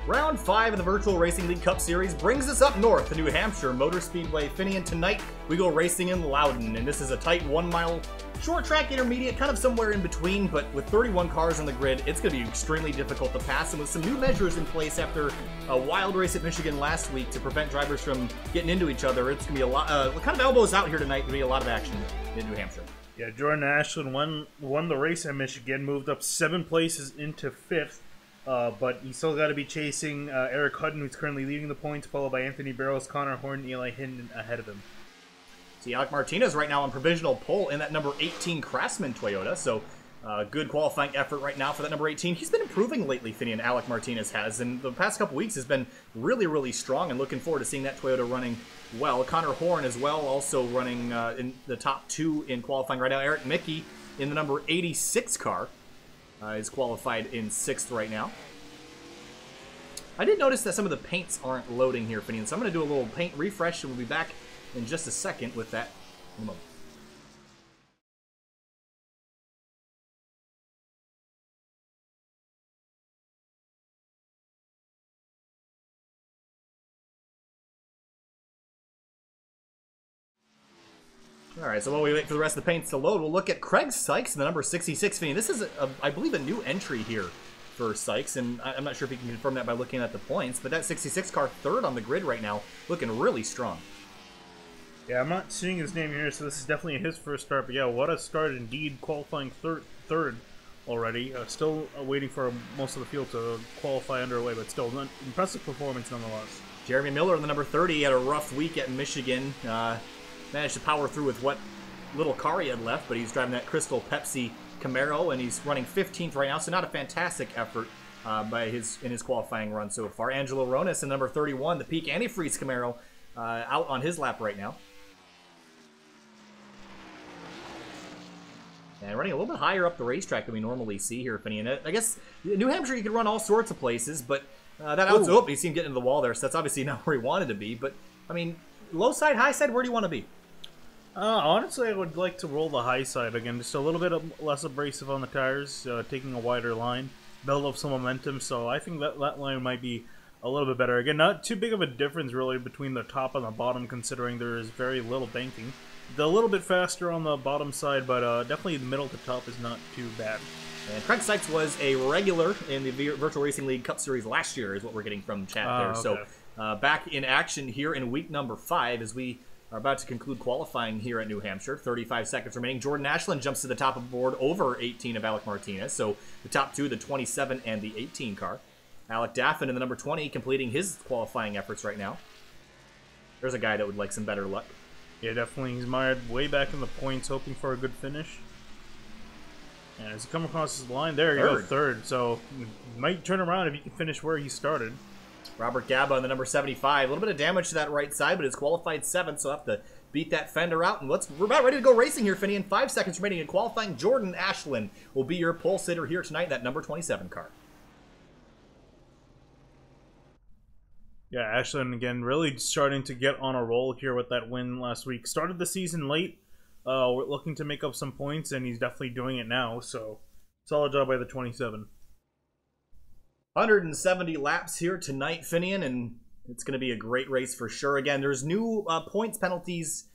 Round 5 of the Virtual Racing League Cup Series brings us up north to New Hampshire Motor Speedway. Finian, tonight we go racing in Loudon, and this is a tight 1 mile short track intermediate, kind of somewhere in between, but with 31 cars on the grid, it's going to be extremely difficult to pass, and with some new measures in place after a wild race at Michigan last week to prevent drivers from getting into each other, it's going to be a lot, kind of elbows out here tonight. Going to be a lot of action in New Hampshire. Yeah, Jordan Ashland won the race at Michigan, moved up 7 places into 5th. But you still got to be chasing Eric Hutton, who's currently leading the points, followed by Anthony Barrows, Connor Horn, and Eli Hinton ahead of him. See, Alec Martinez right now on provisional pole in that number 18 Craftsman Toyota, so good qualifying effort right now for that number 18. He's been improving lately, Finian, Alec Martinez has, and the past couple weeks has been really, really strong, and looking forward to seeing that Toyota running well. Connor Horn as well, also running in the top 2 in qualifying right now. Eric Mickey in the number 86 car. Is qualified in 6th right now. I did notice that some of the paints aren't loading here, Finian, so I'm going to do a little paint refresh, and we'll be back in just a second with that in a moment. Alright, so while we wait for the rest of the paints to load, we'll look at Craig Sykes in the number 66 Finian. This is, I believe, a new entry here for Sykes, and I'm not sure if you can confirm that by looking at the points, but that 66 car 3rd on the grid right now, looking really strong. Yeah, I'm not seeing his name here, so this is definitely his first start, but yeah, what a start indeed, qualifying third already. Still waiting for most of the field to qualify underway, but still, impressive performance nonetheless. Jeremy Miller in the number 30 had a rough week at Michigan. Managed to power through with what little car he had left, but he's driving that Crystal Pepsi Camaro, and he's running 15th right now, so not a fantastic effort in his qualifying run so far. Angelo Ronis in number 31, the Peak Antifreeze Camaro, out on his lap right now. And running a little bit higher up the racetrack than we normally see here, Finian. I guess New Hampshire, you could run all sorts of places, but you see him get into the wall there, so that's obviously not where he wanted to be, but, I mean, low side, high side, where do you want to be? Honestly, I would like to roll the high side again. Just a little bit less abrasive on the tires, taking a wider line, build up some momentum. So I think that line might be a little bit better. Again, not too big of a difference really between the top and the bottom, considering there is very little banking. A little bit faster on the bottom side, but definitely the middle to top is not too bad. And Craig Sykes was a regular in the Virtual Racing League Cup Series last year, is what we're getting from chat there. Okay. So back in action here in week number 5 as we are about to conclude qualifying here at New Hampshire. 35 seconds remaining. Jordan Ashland jumps to the top of the board over 18 of Alec Martinez. So the top 2, the 27 and the 18 car. Alec Daffin in the number 20 completing his qualifying efforts right now. There's a guy that would like some better luck. Yeah, definitely. He's mired way back in the points, hoping for a good finish. And as he comes across his line, there you go, 3rd. So he might turn around if he can finish where he started. Robert Gaba on the number 75. A little bit of damage to that right side, but it's qualified 7th, so I'll have to beat that fender out. And we're about ready to go racing here, Finian. 5 seconds remaining in qualifying. Jordan Ashland will be your pole sitter here tonight, that number 27 car. Yeah, Ashland, again, really starting to get on a roll here with that win last week. Started the season late. We're looking to make up some points, and he's definitely doing it now. So, solid job by the 27. 170 laps here tonight, Finian, and it's going to be a great race for sure. Again, there's new points penalties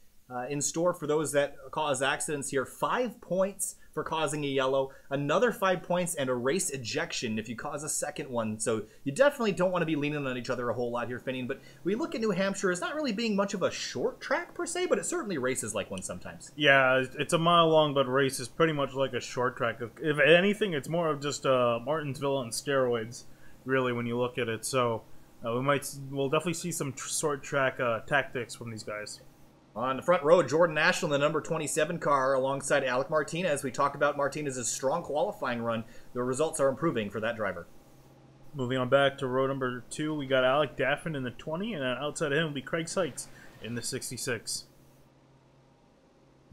in store for those that cause accidents here. 5 points for causing a yellow, another 5 points, and a race ejection if you cause a second one. So you definitely don't want to be leaning on each other a whole lot here, Finian. But we look at New Hampshire as not really being much of a short track per se, but it certainly races like one sometimes. Yeah, it's a mile long, but race is pretty much like a short track. If anything, it's more of just Martinsville on steroids, really, when you look at it. So we'll definitely see some short track tactics from these guys. On the front row, Jordan Ashland, the number 27 car, alongside Alec Martinez. We talked about Martinez's strong qualifying run. The results are improving for that driver. Moving on back to row number 2, we got Alec Daffin in the 20, and then outside of him will be Craig Sykes in the 66.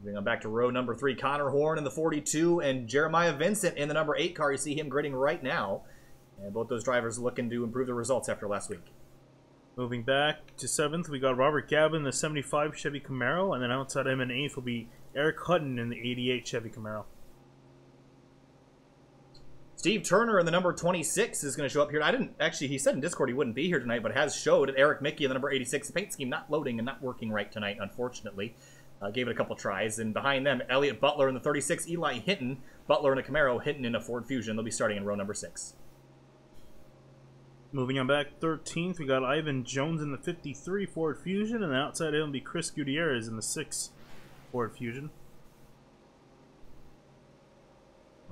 Moving on back to row number 3, Connor Horn in the 42, and Jeremiah Vincent in the number 8 car. You see him gritting right now. And both those drivers looking to improve their results after last week. Moving back to 7th, we got Robert Gavin in the 75 Chevy Camaro, and then outside of him in 8th will be Eric Hutton in the 88 Chevy Camaro. Steve Turner in the number 26 is going to show up here. He said in Discord he wouldn't be here tonight, but has showed. Eric Mickey in the number 86. The paint scheme not loading and not working right tonight, unfortunately. Gave it a couple tries. And behind them, Elliot Butler in the 36, Eli Hinton. Butler in a Camaro, Hinton in a Ford Fusion. They'll be starting in row number 6. Moving on back 13th, we got Ivan Jones in the 53 Ford Fusion, and outside of him will be Chris Gutierrez in the 6 Ford Fusion.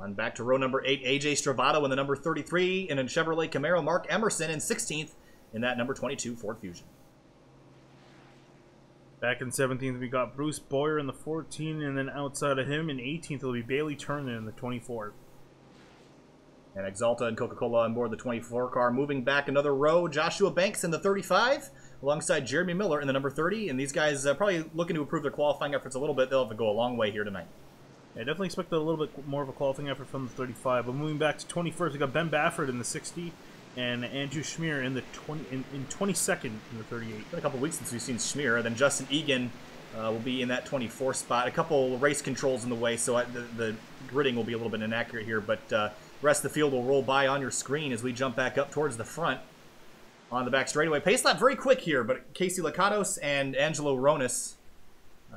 On back to row number 8, AJ Stravato in the number 33, and in Chevrolet Camaro, Mark Emerson in 16th in that number 22 Ford Fusion. Back in 17th, we got Bruce Boyer in the 14, and then outside of him in 18th will be Bailey Turner in the 24. And Exalta and Coca-Cola on board the 24 car. Moving back another row, Joshua Banks in the 35, alongside Jeremy Miller in the number 30. And these guys probably looking to improve their qualifying efforts a little bit. They'll have to go a long way here tonight. I definitely expect a little bit more of a qualifying effort from the 35. But moving back to 21st, we got Ben Baffert in the 60, and Andrew Schmier in the 22nd in the 38. It's been a couple weeks since we've seen Schmier. Then Justin Egan will be in that 24 spot. A couple race controls in the way, so the gridding will be a little bit inaccurate here. But the rest of the field will roll by on your screen as we jump back up towards the front on the back straightaway. Pace lap very quick here, but Casey Lakatos and Angelo Ronis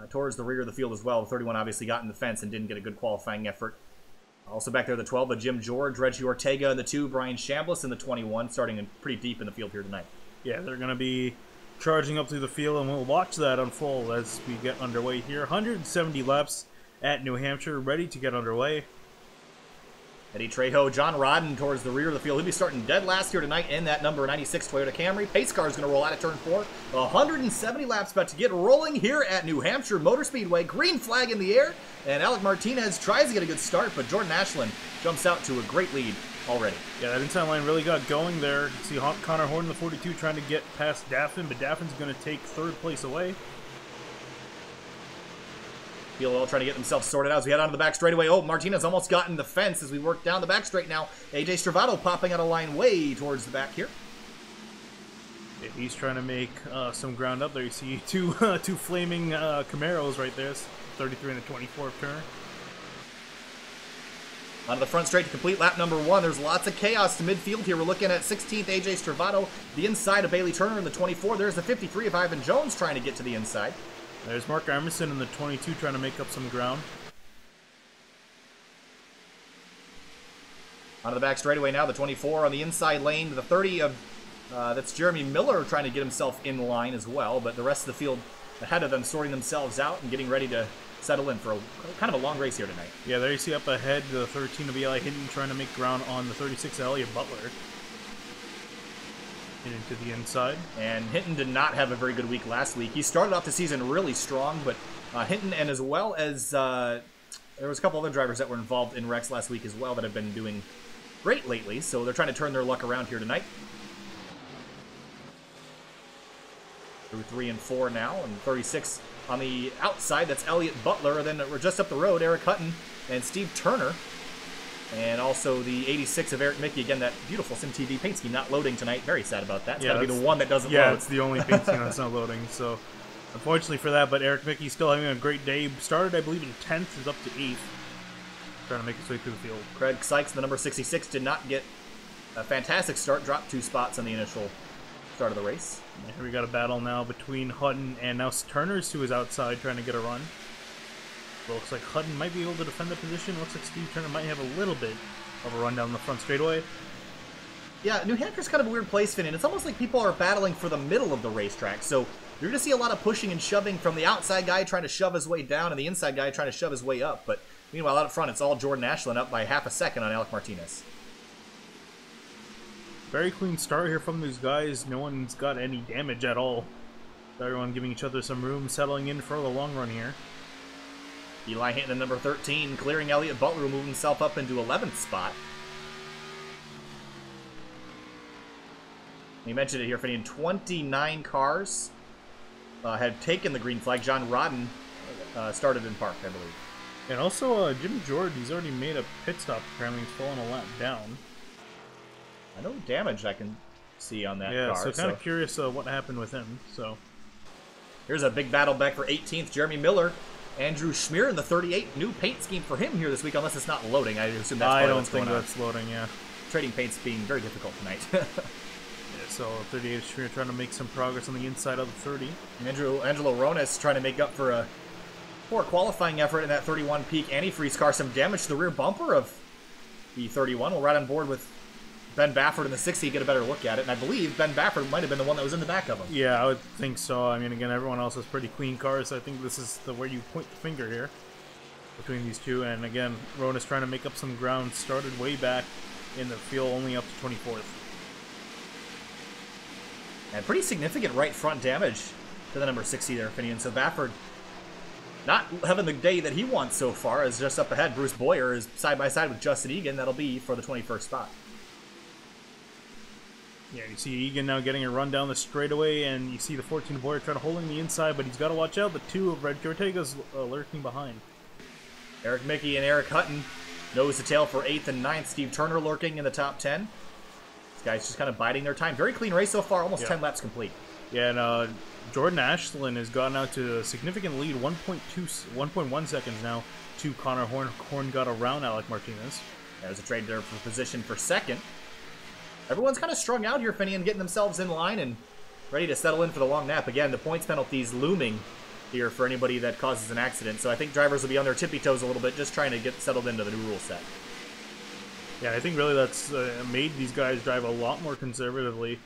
towards the rear of the field as well. The 31 obviously got in the fence and didn't get a good qualifying effort. Also back there, the 12, Jim George, Reggie Ortega in the 2, Brian Chambliss in the 21, starting in pretty deep in the field here tonight. Yeah, they're going to be charging up through the field, and we'll watch that unfold as we get underway here. 170 laps at New Hampshire, ready to get underway. Eddie Trejo, John Rodden towards the rear of the field. He'll be starting dead last here tonight in that number 96 Toyota Camry. Pace car is going to roll out at turn 4. 170 laps about to get rolling here at New Hampshire Motor Speedway. Green flag in the air, and Alec Martinez tries to get a good start, but Jordan Ashland jumps out to a great lead already. Yeah, that inside line really got going there. You see Connor Horn in the 42 trying to get past Daffin, but Daffin's going to take 3rd place away. All trying to get themselves sorted out as we head onto the back straightaway. Oh, Martinez almost got in the fence as we work down the back straight now. AJ Stravato popping out of line way towards the back here. Yeah, he's trying to make some ground up there. You see two flaming Camaros right there. 33 and the 24 turn. Onto the front straight to complete lap number 1. There's lots of chaos to midfield here. We're looking at 16th AJ Stravato, the inside of Bailey Turner in the 24. There's the 53 of Ivan Jones trying to get to the inside. There's Mark Emerson in the 22 trying to make up some ground. Onto the back straightaway now, the 24 on the inside lane. The 30 of, that's Jeremy Miller trying to get himself in line as well. But the rest of the field ahead of them sorting themselves out and getting ready to settle in for kind of a long race here tonight. Yeah, there you see up ahead, the 13 of Eli Hinton trying to make ground on the 36 Elliot Butler. Into the inside. And Hinton did not have a very good week last week. He started off the season really strong, but Hinton, and as well as there was a couple other drivers that were involved in wrecks last week as well that have been doing great lately, so they're trying to turn their luck around here tonight. Through 3 and 4 now, and 36 on the outside, that's Elliot Butler, and then we're just up the road, Eric Hutton and Steve Turner. And also the 86 of Eric Mickey. Again, that beautiful SimTV paint scheme not loading tonight. Very sad about that. It's got to be the one that doesn't load. Yeah, it's the only paint scheme that's not loading. So, unfortunately for that, but Eric Mickey still having a great day. Started, I believe, in 10th, is up to 8th. Trying to make his way through the field. Craig Sykes, the number 66, did not get a fantastic start. Dropped 2 spots on the initial start of the race. Yeah, here we got a battle now between Hutton and now Turner's, who is outside trying to get a run. But looks like Hutton might be able to defend the position. Looks like Steve Turner might have a little bit of a run down the front straightaway. Yeah, New Hampshire's kind of a weird place, Finn, and it's almost like people are battling for the middle of the racetrack. So you're going to see a lot of pushing and shoving from the outside guy trying to shove his way down and the inside guy trying to shove his way up. But meanwhile, out front, it's all Jordan Ashland up by half a second on Alec Martinez. Very clean start here from these guys. No one's got any damage at all. Everyone giving each other some room, settling in for the long run here. Eli Hinton, number 13, clearing Elliot Butler, will move himself up into 11th spot. You mentioned it here, Finian. 29 cars had taken the green flag. John Rodden started in park, I believe. And also, Jim Jordan, he's already made a pit stop. Apparently, he's fallen a lap down. I know damage I can see on that car. Yeah, so kind of curious what happened with him. So here's a big battle back for 18th. Jeremy Miller, Andrew Schmier in the 38. New paint scheme for him here this week, unless it's not loading. I assume that's I don't what's think going on. that's loading. Yeah, Trading paint's being very difficult tonight. yeah. So 38 Schmier trying to make some progress on the inside of the 30. Angelo Ronas trying to make up for a poor qualifying effort in that 31 peak antifreeze car. Some damage to the rear bumper of the 31. We'll ride on board with Ben Baffert in the 60, get a better look at it. And I believe Ben Baffert might have been the one that was in the back of him. Yeah, I would think so. I mean, again, everyone else has pretty clean cars, so I think this is where you point the finger here between these two. And again, Rona's trying to make up some ground. Started way back in the field, only up to 24th. And pretty significant right front damage to the number 60 there, Finian. So Baffert not having the day that he wants so far, as just up ahead, Bruce Boyer is side by side with Justin Egan. That'll be for the 21st spot. Yeah, you see Egan now getting a run down the straightaway, and you see the 14 Boyer trying to hold him the inside, but he's got to watch out. The 2 of Red Ortega's lurking behind. Eric Mickey and Eric Hutton nose to tail for 8th and 9th. Steve Turner lurking in the top 10. These guys just kind of biding their time. Very clean race so far, almost 10 laps complete. Yeah, and Jordan Ashland has gotten out to a significant lead, 1.1 seconds now to Connor Horn. Horn got around Alec Martinez. There's a trade there for position for 2nd. Everyone's kind of strung out here, Finian, getting themselves in line and ready to settle in for the long nap. Again, the points penalties looming here for anybody that causes an accident. So I think drivers will be on their tippy toes a little bit, just trying to get settled into the new rule set. Yeah, I think really that's made these guys drive a lot more conservatively.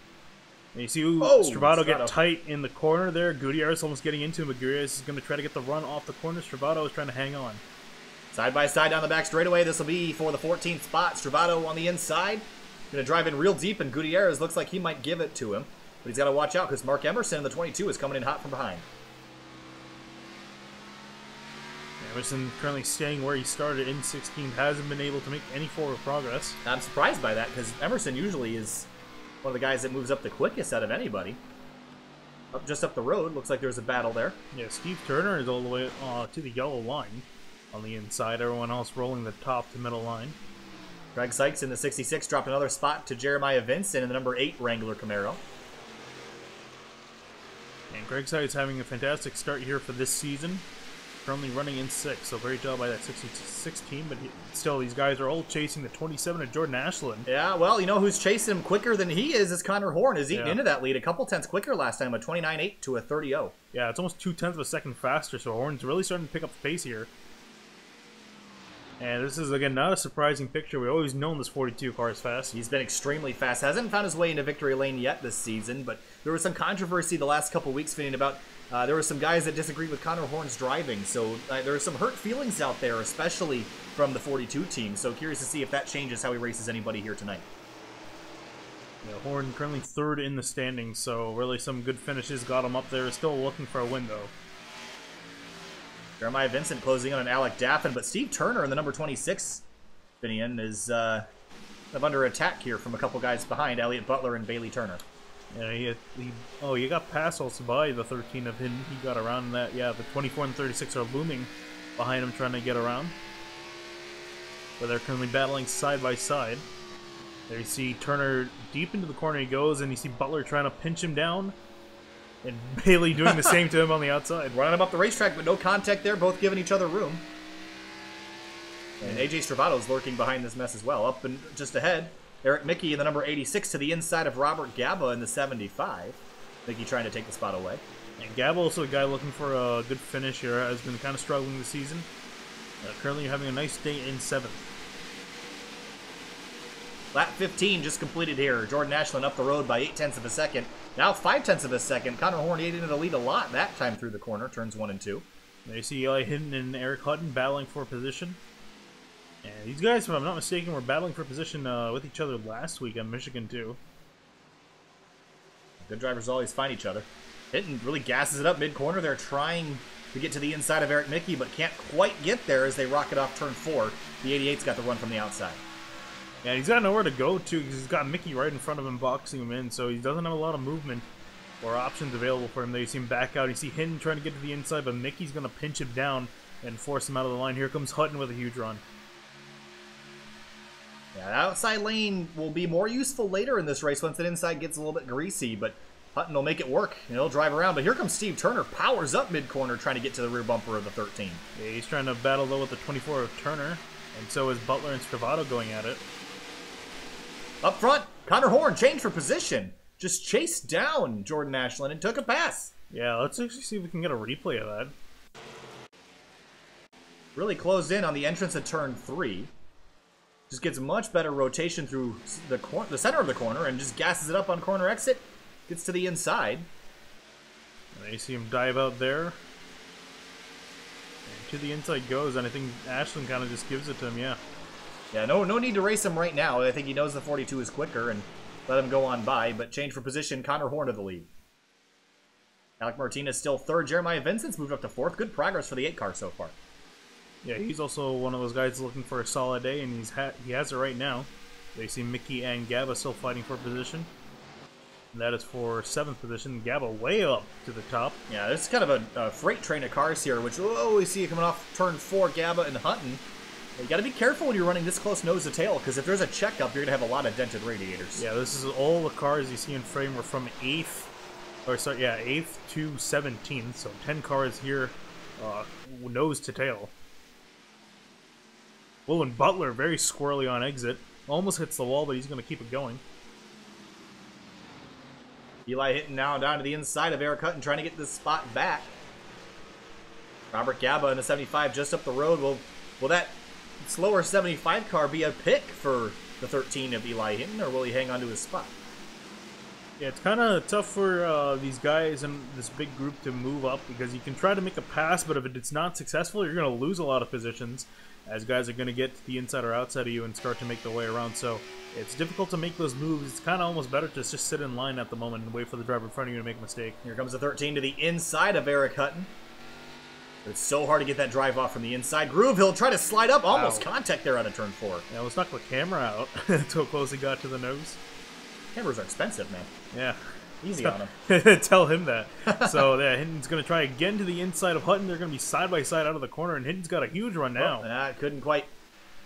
And you see Stravato get tight in the corner there. Gutierrez almost getting into him, but Gutierrez is going to try to get the run off the corner. Stravato is trying to hang on. Side by side down the back straightaway. This will be for the 14th spot. Stravato on the inside. Going to drive in real deep, and Gutierrez looks like he might give it to him. But he's got to watch out because Mark Emerson in the 22 is coming in hot from behind. Emerson currently staying where he started in 16th. Hasn't been able to make any forward progress. I'm surprised by that because Emerson usually is one of the guys that moves up the quickest out of anybody. Just up the road. Looks like there's a battle there. Yeah, Steve Turner is all the way to the yellow line on the inside. Everyone else rolling the top to middle line. Greg Sykes in the 66 dropped another spot to Jeremiah Vincent in the number 8 Wrangler Camaro. And Greg Sykes having a fantastic start here for this season. Currently running in 6th, so great job by that 66 team. But still, these guys are all chasing the 27 of Jordan Ashland. Yeah, well, you know who's chasing him quicker than he is Connor Horn. Is eating into that lead. A couple tenths quicker last time, a 29.8 to a 30.0. Yeah, it's almost 0.2 of a second faster, so Horn's really starting to pick up the pace here. And this is, again, not a surprising picture. We've always known this 42 car is fast. He's been extremely fast. Hasn't found his way into victory lane yet this season, but there was some controversy the last couple weeks, Finian, about there were some guys that disagreed with Connor Horn's driving. So there are some hurt feelings out there, especially from the 42 team. So curious to see if that changes how he races anybody here tonight. Yeah, Horn currently 3rd in the standings, so really some good finishes got him up there. Still looking for a win, though. Jeremiah Vincent closing on an Alec Daffin, but Steve Turner in the number 26, Finian, is under attack here from a couple guys behind, Elliott Butler and Bailey Turner. Yeah, he got passed also by the 13 of him. He got around that. Yeah, the 24 and 36 are looming behind him trying to get around. But they're currently battling side by side. There you see Turner deep into the corner he goes, and you see Butler trying to pinch him down. And Bailey doing the same to him on the outside. Running him up the racetrack, but no contact there, both giving each other room. And AJ Stravato's lurking behind this mess as well. Up and just ahead, Eric Mickey in the number 86 to the inside of Robert Gaba in the 75. Mickey trying to take the spot away. And Gaba, also a guy looking for a good finish here, has been kind of struggling this season. Currently having a nice day in 7th. Lap 15 just completed here. Jordan Ashland up the road by 0.8 of a second. Now 0.5 of a second. Connor Horn ate into the lead a lot that time through the corner. Turns 1 and 2. There you see Eli Hinton and Eric Hutton battling for position. And these guys, if I'm not mistaken, were battling for position with each other last week on Michigan too. Good drivers always find each other. Hinton really gasses it up mid-corner. They're trying to get to the inside of Eric Mickey, but can't quite get there as they rocket off turn 4. The 88's got the run from the outside. And he's got nowhere to go to because he's got Mickey right in front of him boxing him in, so he doesn't have a lot of movement or options available for him. There you see him back out. You see Hinton trying to get to the inside, but Mickey's going to pinch him down and force him out of the line. Here comes Hutton with a huge run. Yeah, the outside lane will be more useful later in this race once the inside gets a little bit greasy, but Hutton will make it work, and he'll drive around. But here comes Steve Turner, powers up mid-corner, trying to get to the rear bumper of the 13. Yeah, he's trying to battle low with the 24 of Turner, and so is Butler and Stravato going at it. Up front, Connor Horn changed for position. Just chased down Jordan Ashland and took a pass. Yeah, let's actually see if we can get a replay of that. Really closed in on the entrance of turn 3. Just gets much better rotation through the center of the corner and just gasses it up on corner exit. Gets to the inside. And you see him dive out there. And to the inside goes, and I think Ashland kind of just gives it to him, yeah. Yeah, no need to race him right now. I think he knows the 42 is quicker and let him go on by, but change for position, Connor Horn to the lead. Alec Martinez still third. Jeremiah Vincent's moved up to fourth. Good progress for the 8 car so far. Yeah, he's also one of those guys looking for a solid day, and he has it right now. They see Mickey and Gaba still fighting for position. And that is for 7th position. Gaba way up to the top. Yeah, this is kind of a freight train of cars here, which we see coming off turn 4, Gaba and Hutton. You got to be careful when you're running this close nose to tail, because if there's a checkup, you're going to have a lot of dented radiators. Yeah, this is all the cars you see in frame are from 8th to 17th, so 10 cars here, nose to tail. Well, and Butler, very squirrely on exit. Almost hits the wall, but he's going to keep it going. Eli Hinton now down to the inside of Eric Hutton, trying to get this spot back. Robert Gaba in the 75 just up the road. Will that slower 75 car be a pick for the 13 of Eli Hinton, or will he hang on to his spot? Yeah, it's kind of tough for these guys in this big group to move up, because you can try to make a pass, but if it's not successful, you're going to lose a lot of positions, as guys are going to get to the inside or outside of you and start to make their way around. So it's difficult to make those moves. It's kind of almost better to just sit in line at the moment and wait for the driver in front of you to make a mistake. Here comes the 13 to the inside of Eric Hutton. But it's so hard to get that drive off from the inside groove. He'll try to slide up. Almost contact there out of turn 4. Yeah, let's knock the camera out. That's how close he got to the nose. Cameras are expensive, man. Yeah. Easy on him. Tell him that. So, yeah, Hinton's going to try again to the inside of Hutton. They're going to be side by side out of the corner, and Hinton's got a huge run now. Couldn't quite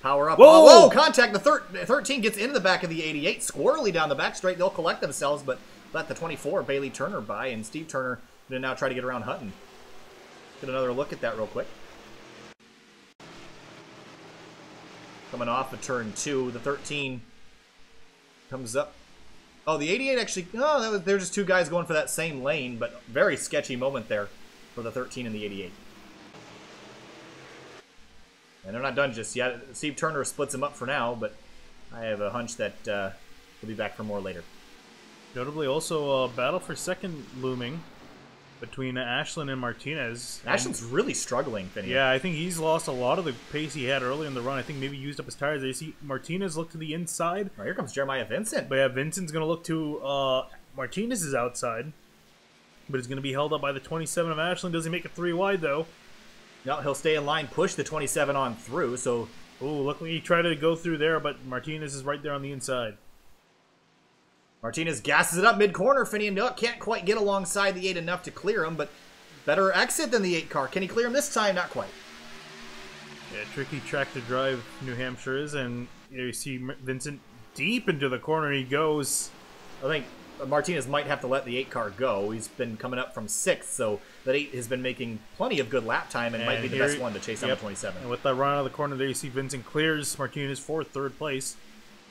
power up. Whoa! Whoa! Contact. The 13 gets into the back of the 88. Squirrely down the back straight. They'll collect themselves, but let the 24, Bailey Turner, by, and Steve Turner going to now try to get around Hutton. Get another look at that real quick. Coming off of turn 2, the 13 comes up. Oh, the 88 actually, they're just two guys going for that same lane, but very sketchy moment there for the 13 and the 88. And they're not done just yet. Steve Turner splits them up for now, but I have a hunch that he'll be back for more later. Notably also a battle for second looming between Ashland and Martinez. Ashland's really struggling, Finney. Yeah, I think he's lost a lot of the pace he had early in the run. I think maybe used up his tires. You see Martinez look to the inside. Right, here comes Jeremiah Vincent. But yeah, Vincent's going to look to Martinez's outside. But he's going to be held up by the 27 of Ashland. Does he make it 3 wide, though? No, he'll stay in line, push the 27 on through, so... Ooh, luckily he tried to go through there, but Martinez is right there on the inside. Martinez gasses it up mid-corner. Finney can't quite get alongside the 8 enough to clear him, but better exit than the 8 car. Can he clear him this time? Not quite. Yeah, tricky track to drive New Hampshire is, and you see Vincent deep into the corner he goes. I think Martinez might have to let the 8 car go. He's been coming up from 6th, so that 8 has been making plenty of good lap time and might be the best one to chase down the 27. And with that run out of the corner there, you see Vincent clears Martinez for 3rd place.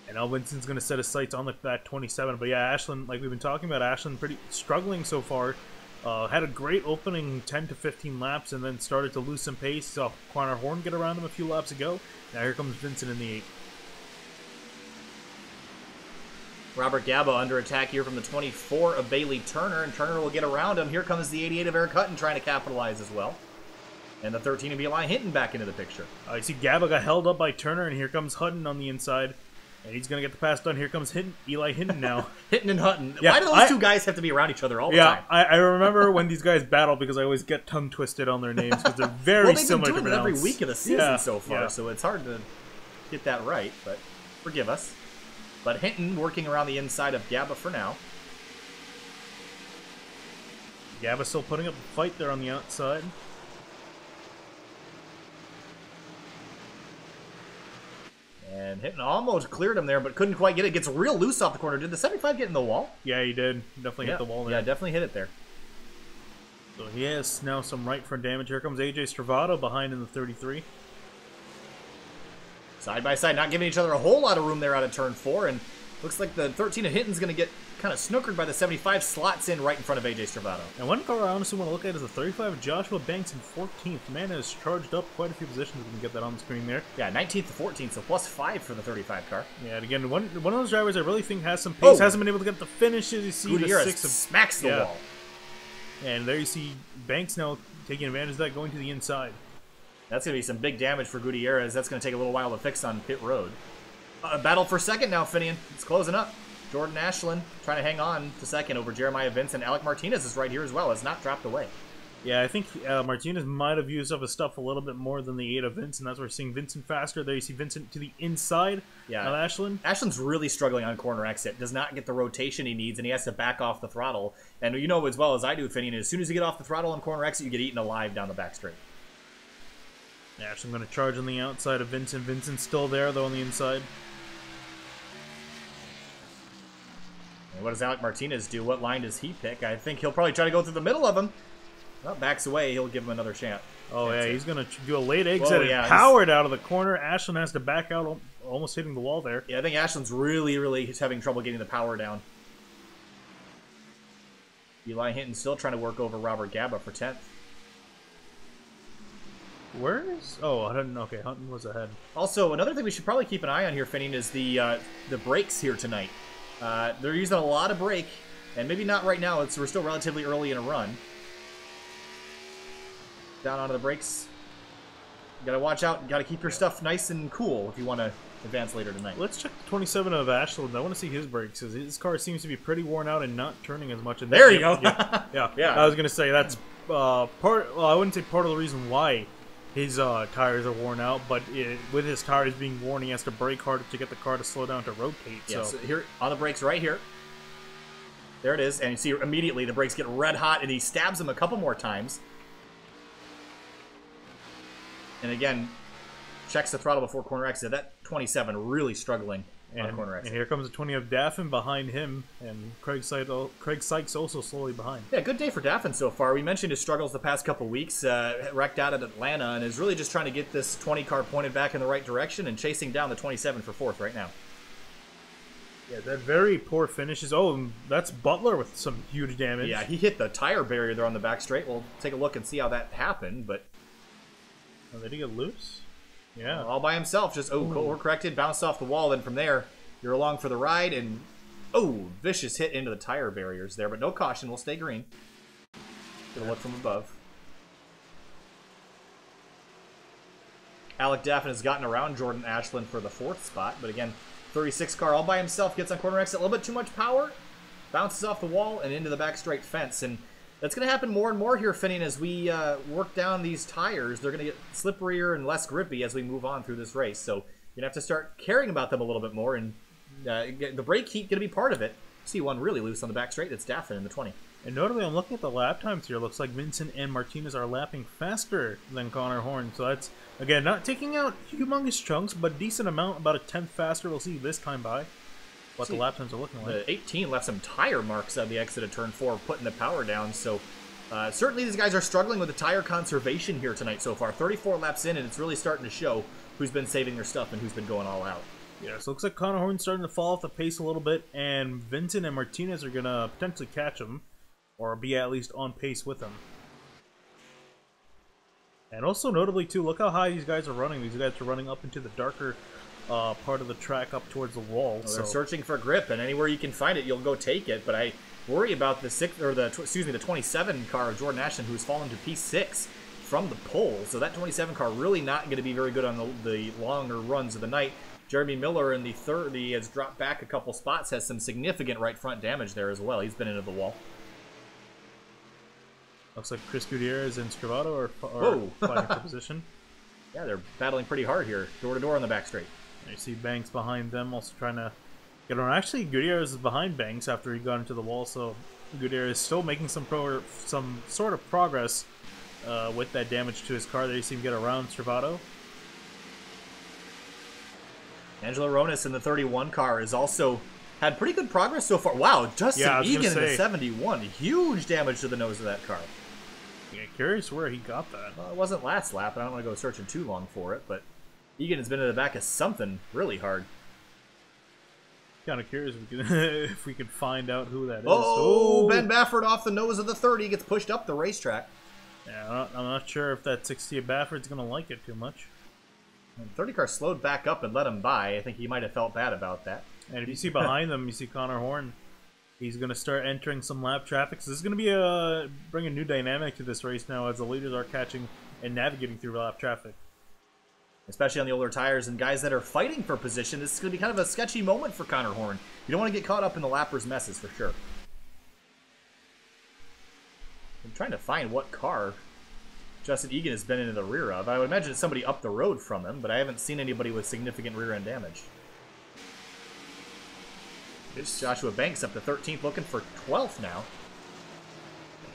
And now Vincent's going to set his sights on that 27. But yeah, Ashland, like we've been talking about, Ashland pretty struggling so far. Had a great opening 10 to 15 laps and then started to lose some pace. Saw Connor Horn get around him a few laps ago. Now here comes Vincent in the 8. Robert Gaba under attack here from the 24 of Bailey Turner, and Turner will get around him. Here comes the 88 of Eric Hutton trying to capitalize as well. And the 13 of Eli Hinton back into the picture. You see Gaba got held up by Turner, and here comes Hutton on the inside. And he's going to get the pass done. Here comes Eli Hinton now. Hinton and Hutton. Yeah, why do those two guys have to be around each other all the time? Yeah, I remember when these guys battle because I always get tongue twisted on their names because they're very similar to they've been doing it every week of the season so far, yeah. so it's hard to get that right, but forgive us. But Hinton working around the inside of Gaba for now. Gaba still putting up a fight there on the outside. And Hinton almost cleared him there, but couldn't quite get it. Gets real loose off the corner. Did the 75 get in the wall? Yeah, he did. Definitely hit the wall there. Yeah, definitely hit it there. So he has now some right front damage. Here comes AJ Stravato behind in the 33. Side by side, not giving each other a whole lot of room there out of turn 4. And looks like the 13 of Hinton's going to get kind of snookered by the 75. Slots in right in front of AJ Stravato. And one car I honestly want to look at is the 35 of Joshua Banks in 14th. Man has charged up quite a few positions. We can get that on the screen there. Yeah, 19th to 14th, so +5 for the 35 car. Yeah, and again, one of those drivers I really think has some pace. Hasn't been able to get the finishes. You see Gutierrez the 6 of smacks the wall. And there you see Banks now taking advantage of that, going to the inside. That's going to be some big damage for Gutierrez. That's going to take a little while to fix on pit road. Battle for second now, Finian. It's closing up. Jordan Ashland trying to hang on to second over Jeremiah Vincent. Alec Martinez is right here as well. Has not dropped away. Yeah, I think Martinez might have used up his stuff a little bit more than the 8 of Vincent. That's where we're seeing Vincent faster. There you see Vincent to the inside of Ashland. Ashland's really struggling on corner exit. Does not get the rotation he needs, and he has to back off the throttle. And you know as well as I do, Finian, as soon as you get off the throttle on corner exit, you get eaten alive down the back straight. Ashland going to charge on the outside of Vincent. Vincent's still there, though, on the inside. And what does Alec Martinez do? What line does he pick? I think he'll probably try to go through the middle of him. Well, backs away. He'll give him another chance. Oh, yeah, he's going to do a late exit and powered out of the corner. Ashland has to back out, almost hitting the wall there. Yeah, I think Ashland's really having trouble getting the power down. Eli Hinton still trying to work over Robert Gaba for 10th. Where is... Oh, I don't know. Okay, Hunton was ahead. Also, another thing we should probably keep an eye on here, Finian, is the brakes here tonight. They're using a lot of brake, and maybe not right now. We're still relatively early in a run. Down onto the brakes. You gotta watch out. You gotta keep your stuff nice and cool if you want to advance later tonight. Let's check the 27 of Ashland. I want to see his brakes. His car seems to be pretty worn out and not turning as much. There you go. Yeah. I was gonna say that's part. Well, I wouldn't say part of the reason why his tires are worn out, but with his tires being worn, he has to brake harder to get the car to slow down to rotate. Yeah, so here on the brakes right here. There it is, and you see immediately the brakes get red hot, and he stabs them a couple more times. And again, checks the throttle before corner exit. That 27 really struggling on corner exit. And here comes the 20 of Daffin behind him, and Craig Sykes also slowly behind. Yeah, good day for Daffin so far. We mentioned his struggles the past couple weeks. Wrecked out at Atlanta, and is really just trying to get this 20 car pointed back in the right direction and chasing down the 27 for 4th right now. Yeah, that very poor finishes. Oh, that's Butler with some huge damage. Yeah, he hit the tire barrier there on the back straight. We'll take a look and see how that happened, but... Oh, did he get loose? Yeah. All by himself. Just, overcorrected, bounced off the wall. Then from there, you're along for the ride, and, vicious hit into the tire barriers there. But no caution. We'll stay green. Get a look from above. Alec Daffin has gotten around Jordan Ashland for the 4th spot. But again, 36 car all by himself. Gets on corner exit. A little bit too much power. Bounces off the wall and into the back straight fence. And that's going to happen more and more here, Finian, as we work down these tires. They're going to get slipperier and less grippy as we move on through this race. So you're going to have to start caring about them a little bit more, and the brake heat going to be part of it. See one really loose on the back straight. That's Daffin in the 20. And notably, I'm looking at the lap times here. Looks like Vincent and Martinez are lapping faster than Connor Horn. So that's, again, not taking out humongous chunks, but decent amount, about a 10th faster. We'll see this time by what the lap times are looking like. The 18 left some tire marks on the exit of turn 4, putting the power down. So certainly these guys are struggling with the tire conservation here tonight so far. 34 laps in, and it's really starting to show who's been saving their stuff and who's been going all out. Yeah, so it looks like Connor Horn's starting to fall off the pace a little bit, and Vincent and Martinez are going to potentially catch him, or be at least on pace with him. And also notably, too, look how high these guys are running. These guys are running up into the darker part of the track up towards the wall. Well, they're searching for grip, and anywhere you can find it, you'll go take it. But I worry about the 27 car of Jordan Ashton, who's fallen to P6 from the pole. So that 27 car really not going to be very good on the longer runs of the night. Jeremy Miller in the 30 has dropped back a couple spots, has some significant right front damage there as well. He's been into the wall. Looks like Chris Gutierrez and Stravato are fighting for position. Yeah, they're battling pretty hard here, door to door on the back straight. You see Banks behind them, also trying to You know, actually, Gutierrez is behind Banks after he got into the wall, so Gutierrez is still making some sort of progress with that damage to his car. They seem to get around Servato. Angelo Ronis in the 31 car has also had pretty good progress so far. Wow, Justin Egan in the 71. Huge damage to the nose of that car. Yeah, curious where he got that. Well, it wasn't last lap, and I don't want to go searching too long for it, but Egan has been in the back of something really hard. Kind of curious if we could find out who that is. Oh, Ben Baffert off the nose of the 30 gets pushed up the racetrack. Yeah, I'm not sure if that 60 of Bafford's going to like it too much. And 30 car slowed back up and let him by. I think he might have felt bad about that. And if you see behind them, you see Connor Horn. He's going to start entering some lap traffic. So this is going to be bring a new dynamic to this race now as the leaders are catching and navigating through lap traffic. Especially on the older tires and guys that are fighting for position. This is going to be kind of a sketchy moment for Connor Horn. You don't want to get caught up in the lappers' messes for sure. I'm trying to find what car Justin Egan has been into the rear of. I would imagine it's somebody up the road from him, but I haven't seen anybody with significant rear end damage. It's Joshua Banks up to 13th, looking for 12th now.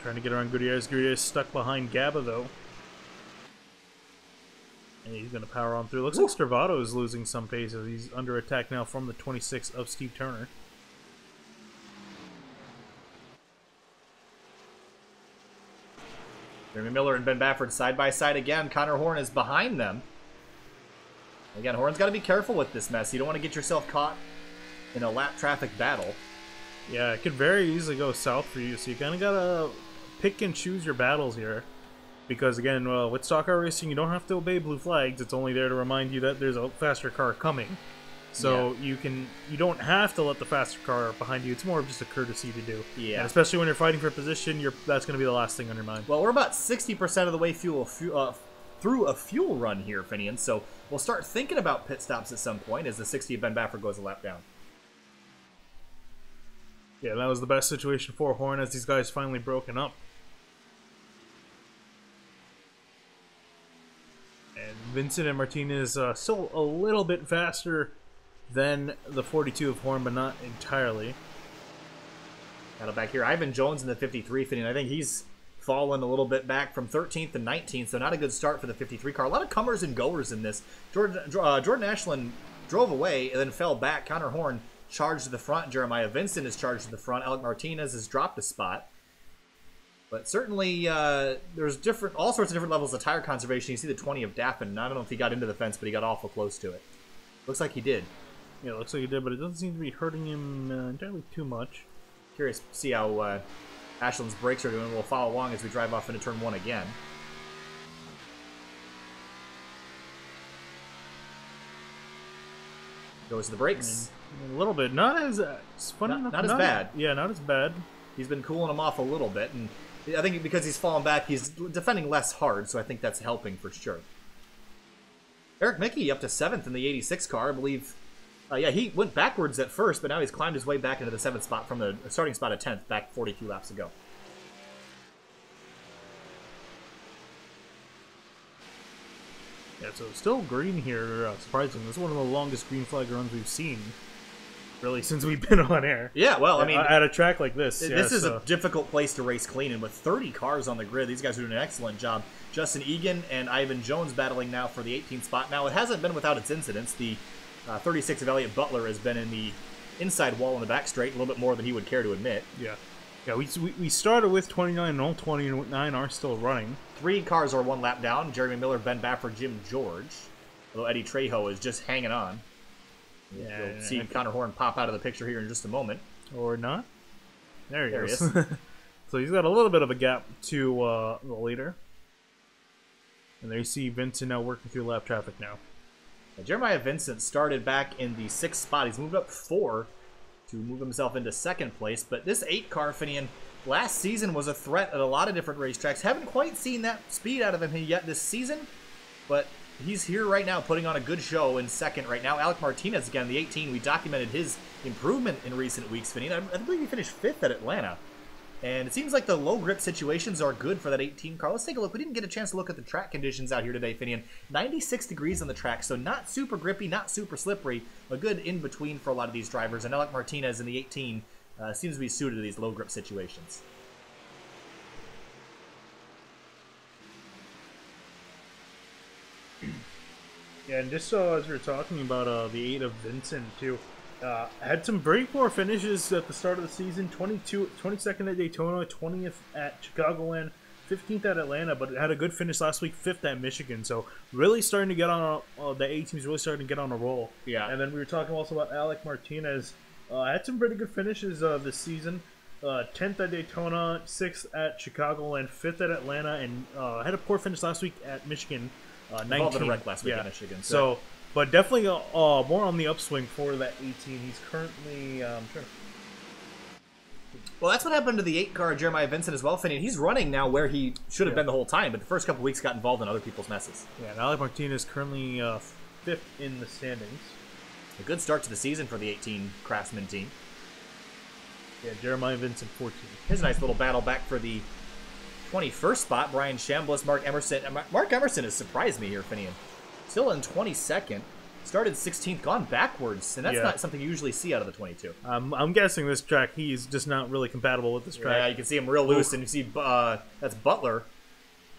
Trying to get around Gutierrez. Gutierrez stuck behind Gaba, though. And he's going to power on through. Looks like Stravato is losing some pace as he's under attack now from the 26 of Steve Turner. Jeremy Miller and Ben Baffert side by side again. Connor Horn is behind them. Again, Horn's got to be careful with this mess. You don't want to get yourself caught in a lap traffic battle. Yeah, it could very easily go south for you, so you kind of got to pick and choose your battles here. Because, again, with stock car racing, you don't have to obey blue flags. It's only there to remind you that there's a faster car coming. So you don't have to let the faster car behind you. It's more of just a courtesy to do. Yeah. And especially when you're fighting for position, that's going to be the last thing on your mind. Well, we're about 60% of the way through a fuel run here, Finian. So we'll start thinking about pit stops at some point as the 60 of Ben Baffert goes a lap down. Yeah, that was the best situation for Horn as these guys finally broken up. And Vincent and Martinez still a little bit faster than the 42 of Horn, but not entirely. Battle back here. Ivan Jones in the 53, Finian. I think he's fallen a little bit back from 13th to 19th, so not a good start for the 53 car. A lot of comers and goers in this. Jordan Ashland drove away and then fell back. Connor Horn charged to the front. Jeremiah Vincent is charged to the front. Alec Martinez has dropped a spot. But certainly, there's all sorts of different levels of tire conservation. You see the 20 of Daffin. I don't know if he got into the fence, but he got awful close to it. Looks like he did. Yeah, it looks like he did, but it doesn't seem to be hurting him entirely too much. Curious to see how Ashland's brakes are doing. We'll follow along as we drive off into turn 1 again. Goes to the brakes. A little bit. Not as funny enough. Not as bad. Yeah, not as bad. He's been cooling him off a little bit, and I think because he's fallen back, he's defending less hard, so I think that's helping for sure. Eric Mickey up to 7th in the 86 car, I believe. Yeah, he went backwards at first, but now he's climbed his way back into the 7th spot from the starting spot at 10th, back 42 laps ago. Yeah, so still green here, surprisingly. This is one of the longest green flag runs we've seen, really, since we've been on air. Yeah, well, I mean... at a track like this. This is a difficult place to race clean, and with 30 cars on the grid, these guys are doing an excellent job. Justin Egan and Ivan Jones battling now for the 18th spot. Now, it hasn't been without its incidents. The 36 of Elliott Butler has been in the inside wall in the back straight a little bit more than he would care to admit. Yeah. Yeah, we started with 29, and all 29 are still running. 3 cars are 1 lap down. Jeremy Miller, Ben Baffert, Jim George. Although Eddie Trejo is just hanging on. Yeah, you'll see Connor Horn pop out of the picture here in just a moment. Or not. There he is. So he's got a little bit of a gap to the leader. And there you see Vincent now working through lap traffic now. Jeremiah Vincent started back in the 6th spot. He's moved up 4 to move himself into 2nd place. But this 8 car, Finian, last season was a threat at a lot of different racetracks. Haven't quite seen that speed out of him yet this season, but he's here right now putting on a good show in 2nd right now. Alec Martinez, again, the 18, we documented his improvement in recent weeks, Finian. I believe he finished 5th at Atlanta. And it seems like the low grip situations are good for that 18 car. Let's take a look. We didn't get a chance to look at the track conditions out here today, Finian. 96 degrees on the track, so not super grippy, not super slippery. A good in-between for a lot of these drivers. And Alec Martinez in the 18 seems to be suited to these low grip situations. Yeah, and just as we were talking about the 8 of Vincent, too, had some very poor finishes at the start of the season. 22nd at Daytona, 20th at Chicagoland, 15th at Atlanta, but had a good finish last week, 5th at Michigan. So really starting to get on the A team's really starting to get on a roll. Yeah. And then we were talking also about Alec Martinez. Had some pretty good finishes this season. 10th at Daytona, 6th at Chicagoland, 5th at Atlanta, and had a poor finish last week at Michigan. 19 a wreck last week in Michigan. So, but definitely more on the upswing for that 18. He's currently Well, that's what happened to the 8 car, Jeremiah Vincent, as well, Finney. He's running now where he should have been the whole time, but the first couple weeks got involved in other people's messes. Yeah, and Alec Martinez currently 5th in the standings. A good start to the season for the 18 Craftsman team. Yeah, Jeremiah Vincent 14. Here's a nice little battle back for the 21st spot. Brian Chambliss, Mark Emerson. Mark Emerson has surprised me here, Finian. Still in 22nd. Started 16th, gone backwards, and that's not something you usually see out of the 22. I'm guessing this track, he's just not really compatible with this track. Yeah, you can see him real loose, and you see that's Butler.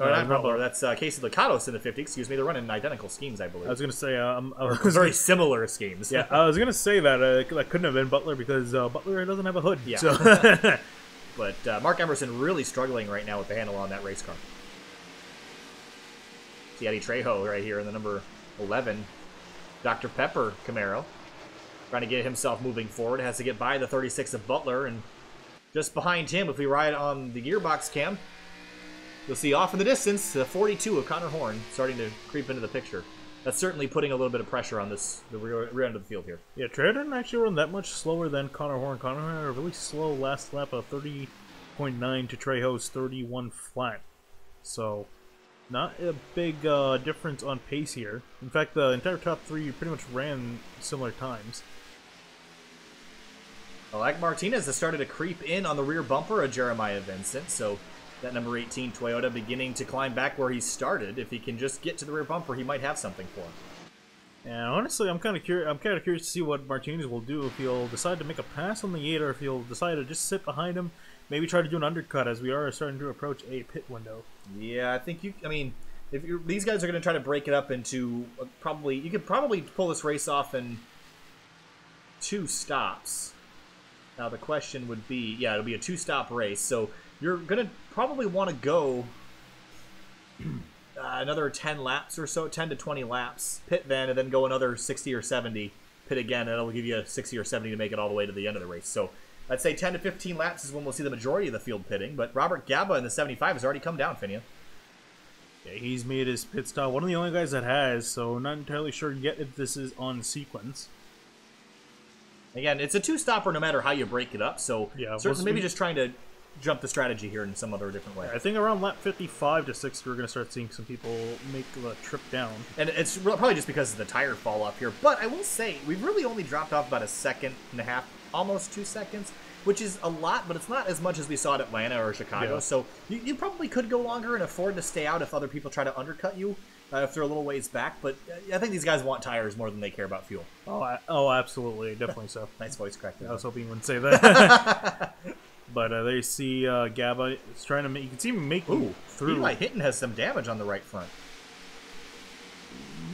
Or not Butler, that's Casey Licatos in the 50. Excuse me, they're running identical schemes, I believe. I was going to say... very similar schemes. Yeah, I was going to say that. That couldn't have been Butler because Butler doesn't have a hood. Yeah. So. But Mark Emerson really struggling right now with the handle on that race car. See Eddie Trejo right here in the number 11. Dr. Pepper Camaro. Trying to get himself moving forward. Has to get by the 36 of Butler. And just behind him, if we ride on the gearbox cam, you'll see off in the distance, the 42 of Connor Horn starting to creep into the picture. That's certainly putting a little bit of pressure on the rear end of the field here. Yeah, Trejo didn't actually run that much slower than Connor Horn. Connor Horn had a really slow last lap of 30.9 to Trejo's 31 flat. So, not a big difference on pace here. In fact, the entire top 3 pretty much ran similar times. Alec Martinez has started to creep in on the rear bumper of Jeremiah Vincent, so that number 18 Toyota beginning to climb back where he started. If he can just get to the rear bumper, he might have something for him. And honestly, I'm kind of curious to see what Martinez will do, if he'll decide to make a pass on the 8 or if he'll decide to just sit behind him, maybe try to do an undercut as we are starting to approach a pit window. Yeah, I think these guys are going to try to break it up into you could probably pull this race off in 2 stops. Now the question would be, it'll be a 2-stop race, so you're going to probably want to go another 10 laps or so, 10 to 20 laps, pit then, and then go another 60 or 70, pit again, and that'll give you 60 or 70 to make it all the way to the end of the race. So I'd say 10 to 15 laps is when we'll see the majority of the field pitting, but Robert Gaba in the 75 has already come down, Finia. Yeah, he's made his pit stop. One of the only guys that has, so not entirely sure yet if this is on sequence. Again, it's a 2-stopper no matter how you break it up, so certainly maybe just trying to jump the strategy here in some other different way. I think around lap 55 to 60, we're going to start seeing some people make the trip down. And it's probably just because of the tire fall off here. But I will say, we've really only dropped off about 1.5 seconds, almost 2 seconds, which is a lot, but it's not as much as we saw at Atlanta or Chicago. Yeah. So you probably could go longer and afford to stay out if other people try to undercut you, if they're a little ways back. But I think these guys want tires more than they care about fuel. Oh, absolutely. Definitely so. Nice voice crack there. I was hoping you wouldn't say that. But they see Gaba is trying to make... You can see him making through. Eli Hinton has some damage on the right front.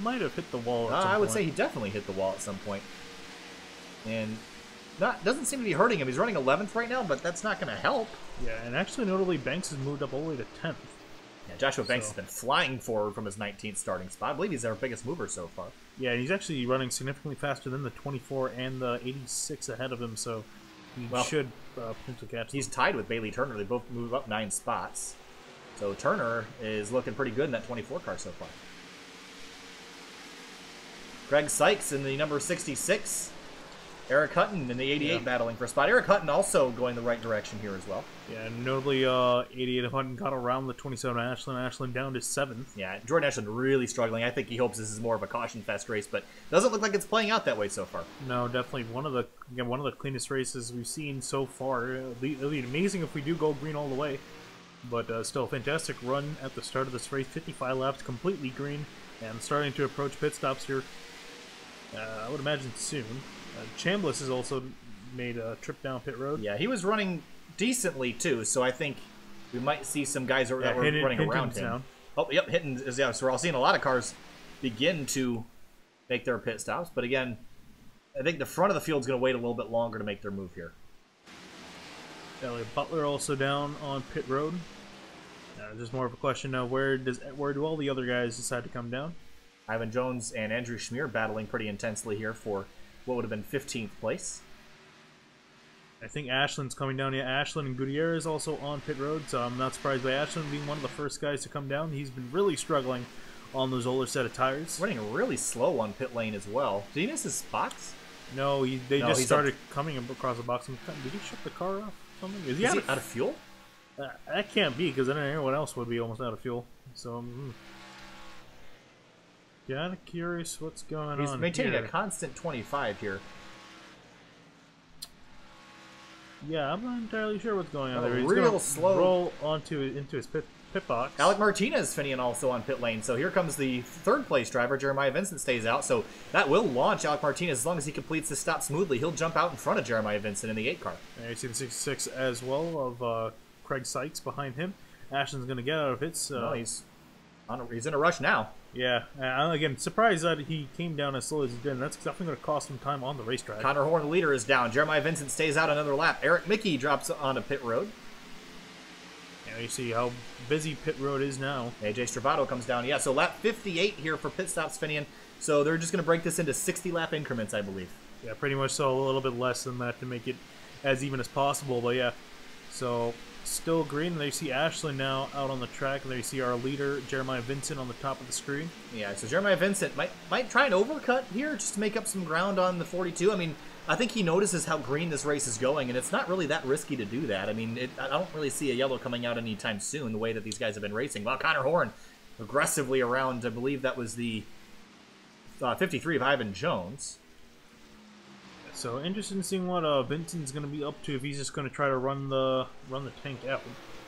Might have hit the wall at some point. I would say he definitely hit the wall at some point. And doesn't seem to be hurting him. He's running 11th right now, but that's not going to help. Yeah, and actually, notably, Banks has moved up all the way to 10th. Yeah, Joshua Banks has been flying forward from his 19th starting spot. I believe he's our biggest mover so far. Yeah, he's actually running significantly faster than the 24 and the 86 ahead of him, so... He should potentially catch He's tied with Bailey Turner. They both move up 9 spots. So Turner is looking pretty good in that 24 car so far. Greg Sykes in the number 66. Eric Hutton in the 88 battling for a spot. Eric Hutton also going the right direction here as well. Yeah, notably 88 Hutton got around the 27 Ashland. Ashland down to 7th. Yeah, Jordan Ashland really struggling. I think he hopes this is more of a caution fest race, but doesn't look like it's playing out that way so far. No, definitely one of the cleanest races we've seen so far. It'll be amazing if we do go green all the way. But still, fantastic run at the start of this race. 55 laps, completely green, and starting to approach pit stops here. I would imagine soon. Chambliss has also made a trip down pit road. Yeah, he was running decently too, so I think we might see some guys that were running around him. Down. Oh, yep, Hinton is so we're all seeing a lot of cars begin to make their pit stops, but again, I think the front of the field is going to wait a little bit longer to make their move here. Eli Butler also down on pit road. There's more of a question now: where do all the other guys decide to come down? Ivan Jones and Andrew Schmier battling pretty intensely here for what would have been 15th place. I think Ashland's coming down. Yeah, Ashland and Gutierrez also on pit road, so I'm not surprised by Ashland being one of the first guys to come down. He's been really struggling on those older set of tires. Running really slow on pit lane as well. Did he miss his spots? No, they just started coming across the box. Did he shut the car off? Something? Is he out of fuel? That can't be, because then everyone else would be almost out of fuel. So, kind of curious what's going on. He's maintaining a constant 25 here. Yeah, I'm not entirely sure what's going on there. He's real slow. Roll into his pit box. Alec Martinez Finian also on pit lane. So here comes the third place driver. Jeremiah Vincent stays out. So that will launch Alec Martinez as long as he completes the stop smoothly. He'll jump out in front of Jeremiah Vincent in the 8 car. And you see the 66 as well of Craig Sykes behind him. Ashton's going to get out of hits. No, he's in a rush now. Yeah, again, surprised that he came down as slow as he did, and that's definitely going to cost him time on the racetrack. Connor Horn, the leader, is down. Jeremiah Vincent stays out another lap. Eric Mickey drops onto pit road. Yeah, you see how busy pit road is now. AJ Stravato comes down. Yeah, so lap 58 here for pit stops, Finian. So they're just going to break this into 60-lap increments, I believe. Yeah, pretty much so. A little bit less than that to make it as even as possible, but yeah. So still green. There you see Ashland now out on the track. There you see our leader, Jeremiah Vincent, on the top of the screen. Yeah, so Jeremiah Vincent might try an overcut here just to make up some ground on the 42. I mean, I think he notices how green this race is going, and it's not really that risky to do that. I mean, I don't really see a yellow coming out anytime soon the way that these guys have been racing. Wow, Connor Horn aggressively around, I believe that was the 53 of Ivan Jones. So interested in seeing what Vincent's going to be up to if he's just going to try to run the tank out.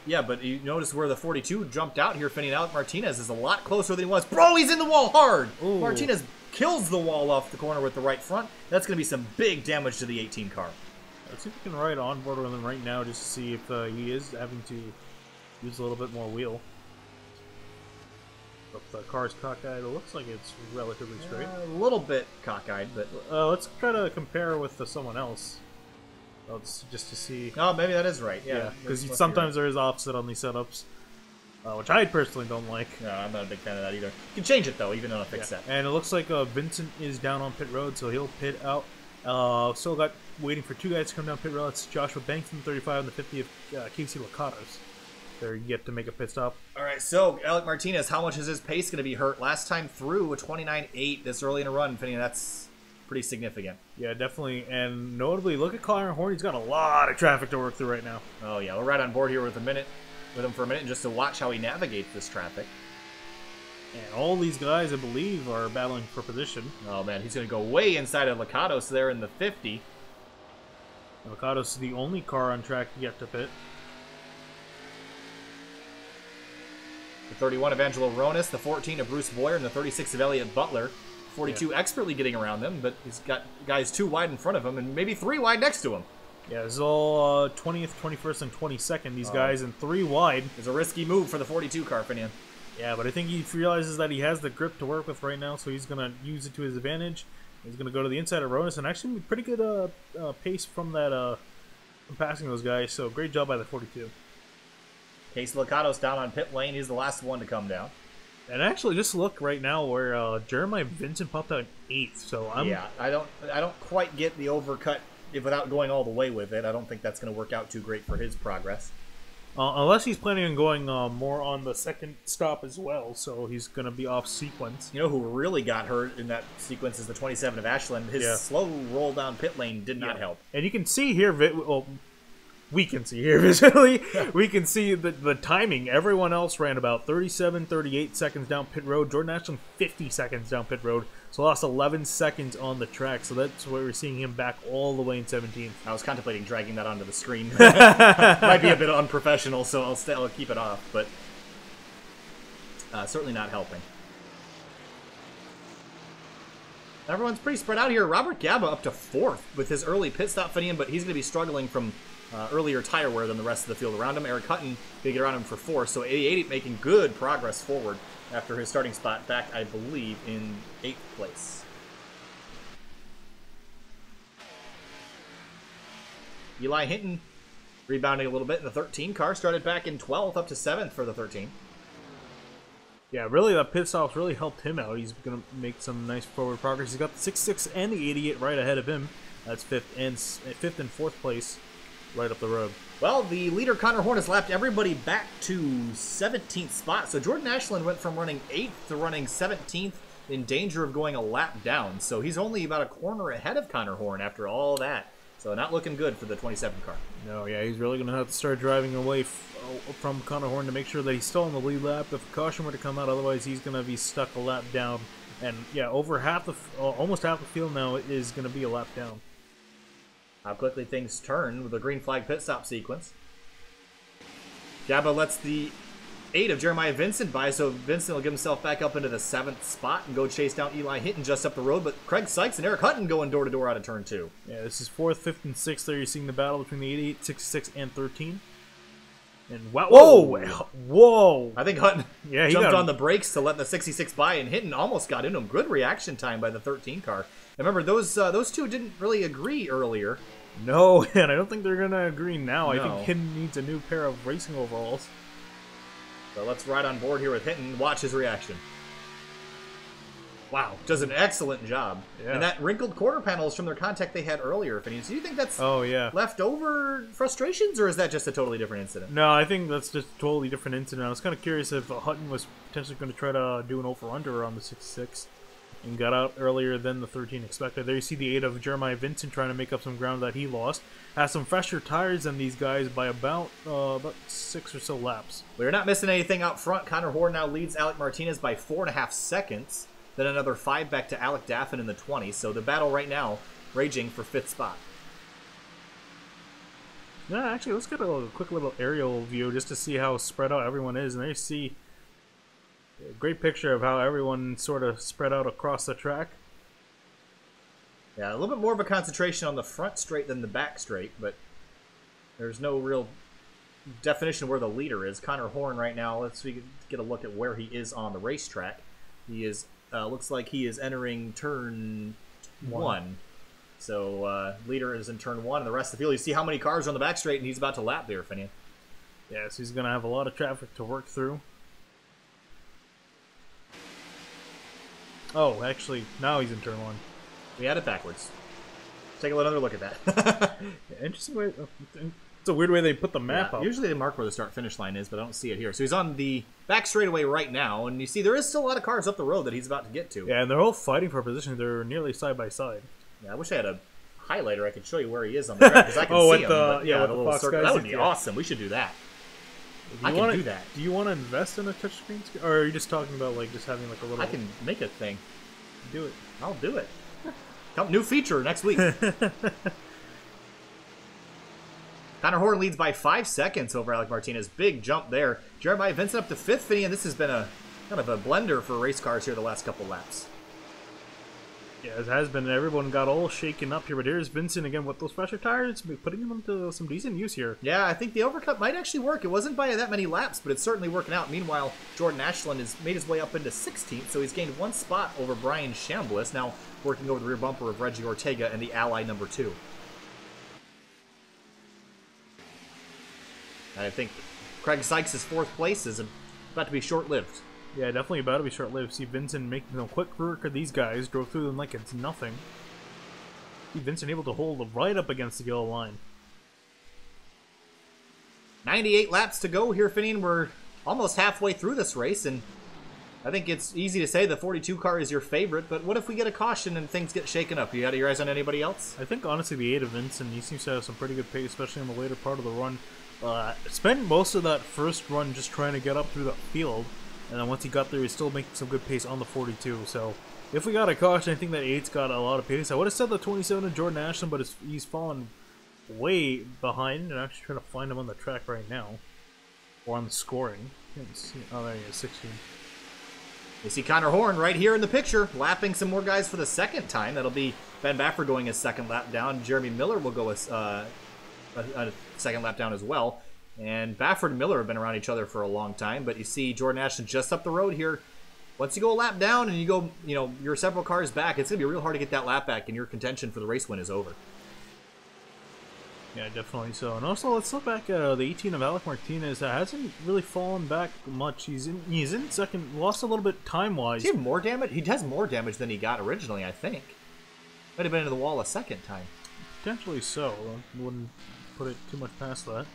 Yeah, but you notice where the 42 jumped out here, Finian. Alec Martinez is a lot closer than he was. Bro, he's in the wall hard! Ooh. Martinez kills the wall off the corner with the right front. That's going to be some big damage to the 18 car. Let's see if we can ride on board with him right now just to see if he is having to use a little bit more wheel. If the car's cockeyed, it looks like it's relatively straight. A little bit cockeyed, but let's try to compare with someone else. Just to see. Oh, maybe that is right. Yeah, because sometimes there is offset on these setups, which I personally don't like. No, I'm not a big fan of that either. You can change it though, even on a fixed set. And it looks like Vincent is down on pit road, so he'll pit out. Still got waiting for 2 guys to come down pit road. It's Joshua Banks in the 35 and the 50 of Casey Lacatos. They're yet to make a pit stop. All right, so Alec Martinez, how much is his pace going to be hurt? Last time through a 29.8 this early in a run, Finny, that's pretty significant. Yeah, definitely. And notably, look at Connor Horn. He's got a lot of traffic to work through right now. Oh yeah, we'll ride on board here with him for a minute, just to watch how he navigates this traffic. And all these guys, I believe, are battling for position. Oh man, he's going to go way inside of Lacatos there in the 50. Lacatos is the only car on track to get to pit. The 31 of Angelo Ronis, the 14 of Bruce Boyer, and the 36 of Elliott Butler. 42 expertly getting around them, but he's got guys 2 wide in front of him and maybe 3 wide next to him. Yeah, this is all 20th, 21st, and 22nd. These guys in 3 wide. It's a risky move for the 42 car, Finian. Yeah, but I think he realizes that he has the grip to work with right now, so he's going to use it to his advantage. He's going to go to the inside of Ronis, and actually pretty good pace from that from passing those guys, so great job by the 42. Casey Lacatos down on pit lane. He's the last one to come down. And actually, just look right now where Jeremiah Vincent popped out 8th. So yeah, I don't quite get the overcut without going all the way with it. I don't think that's going to work out too great for his progress. Unless he's planning on going more on the second stop as well, so he's going to be off sequence. You know who really got hurt in that sequence is the 27 of Ashland. His slow roll down pit lane did not help. And you can see here, well, we can see here visually, we can see the timing. Everyone else ran about 37, 38 seconds down pit road. Jordan Ashland 50 seconds down pit road. So lost 11 seconds on the track. So that's why we're seeing him back all the way in 17th. I was contemplating dragging that onto the screen. Might be a bit unprofessional, so I'll keep it off. But certainly not helping. Everyone's pretty spread out here. Robert Gaba up to 4th with his early pit stop finian, but he's going to be struggling from earlier tire wear than the rest of the field around him. Eric Hutton going to get around him for 4th, so 88 making good progress forward after his starting spot back, I believe, in 8th place. Eli Hinton rebounding a little bit in the 13 car, started back in 12th up to 7th for the 13. Yeah, really, that pit stop's really helped him out. He's going to make some nice forward progress. He's got the 66 and the 88 right ahead of him. That's 5th and 4th place right up the road. Well, the leader, Connor Horn, has lapped everybody back to 17th spot. So Jordan Ashland went from running 8th to running 17th, in danger of going a lap down. So he's only about a corner ahead of Connor Horn after all that. So not looking good for the 27 car. No, yeah, he's really going to have to start driving away from Connor Horn to make sure that he's still on the lead lap. If a caution were to come out, otherwise he's going to be stuck a lap down. And yeah, over half the, almost half the field now is going to be a lap down. How quickly things turn with the green flag pit stop sequence. Gaba lets the 8 of Jeremiah Vincent by, so Vincent will get himself back up into the 7th spot and go chase down Eli Hinton just up the road, but Craig Sykes and Eric Hutton going door-to-door out of turn 2. Yeah, this is 4th, 5th, and 6th. There you're seeing the battle between the 88, 66, and 13. And wow, whoa! I think Hutton he jumped on the brakes to let the 66 by, and Hinton almost got into him. Good reaction time by the 13 car. Remember, those two didn't really agree earlier. No, and I don't think they're going to agree now. No. I think Hinton needs a new pair of racing overalls. So let's ride on board here with Hinton. Watch his reaction. Wow, does an excellent job. Yeah. And that wrinkled quarter panel is from their contact they had earlier. Do you think that's leftover frustrations, or is that just a totally different incident? No, I think that's just a totally different incident. I was kind of curious if Hutton was potentially going to try to do an over-under on the 66 and got out earlier than the 13 expected. There you see the 8 of Jeremiah Vincent trying to make up some ground that he lost. Has some fresher tires than these guys by about 6 or so laps. We're not missing anything out front. Connor Horn now leads Alec Martinez by 4.5 seconds. Then another 5 back to Alec Daffin in the 20. So the battle right now raging for 5th spot. Yeah, actually, let's get a quick little aerial view just to see how spread out everyone is. And there you see a great picture of how everyone sort of spread out across the track. Yeah, a little bit more of a concentration on the front straight than the back straight, but there's no real definition of where the leader is. Connor Horn right now, let's get a look at where he is on the racetrack. He is, looks like he is entering turn 1. So leader is in turn 1, and the rest of the field, you see how many cars are on the back straight, and he's about to lap there, Finian. Yeah, so he's going to have a lot of traffic to work through. Oh, actually, now he's in turn 1. We had it backwards. Take another look at that. Interesting way. It's a weird way they put the map up. Usually they mark where the start-finish line is, but I don't see it here. So he's on the back straightaway right now, and you see there is still a lot of cars up the road that he's about to get to. Yeah, and they're all fighting for position. They're nearly side by side. Yeah, I wish I had a highlighter I could show you where he is on the track, because I can see him. But, yeah, the little circle. That would be awesome. We should do that. I can do that. Do you want to invest in a touchscreen screen? Or are you just talking about like just having like a little... I can make a thing. Do it. I'll do it. New feature next week. Connor Horn leads by 5 seconds over Alec Martinez. Big jump there. Jeremiah Vincent up to 5th, Finian. This has been a kind of a blender for race cars here the last couple laps. Yeah, it has been. Everyone got all shaken up here, but here's Vincent again with those fresher tires, putting them into some decent use here. Yeah, I think the overcut might actually work. It wasn't by that many laps, but it's certainly working out. Meanwhile, Jordan Ashland has made his way up into 16th, so he's gained 1 spot over Brian Chambliss, now working over the rear bumper of Reggie Ortega and the ally number 2. I think Craig Sykes' 4th place is about to be short-lived. Yeah, definitely about to be short-lived. See Vincent making a quick work of these guys, drove through them like it's nothing. See Vincent able to hold right up against the yellow line. 98 laps to go here, Finian. We're almost halfway through this race, and I think it's easy to say the 42 car is your favorite, but what if we get a caution and things get shaken up? You got your eyes on anybody else? I think, honestly, the 8 of Vincent, he seems to have some pretty good pace, especially in the later part of the run. Spent most of that first run just trying to get up through the field, and then once he got there, he was still making some good pace on the 42, so if we got a caution, I think that 8's got a lot of pace. I would have said the 27 of Jordan Ashton, but he's fallen way behind, and I'm actually trying to find him on the track right now, or on the scoring. Oh, there he is, 16. You see Connor Horn right here in the picture, lapping some more guys for the second time. That'll be Ben Baffert going his second lap down. Jeremy Miller will go a second lap down as well. And Baffert and Miller have been around each other for a long time, but you see Jordan Ashton just up the road here. Once you go a lap down and you go, you're several cars back, it's going to be real hard to get that lap back, and your contention for the race win is over. Yeah, definitely so. And also, let's look back at the 18 of Alec Martinez. That hasn't really fallen back much. He's in second, lost a little bit time-wise. Does he have more damage? He has more damage than he got originally, I think. Might have been into the wall a second time. Potentially so. I wouldn't put it too much past that.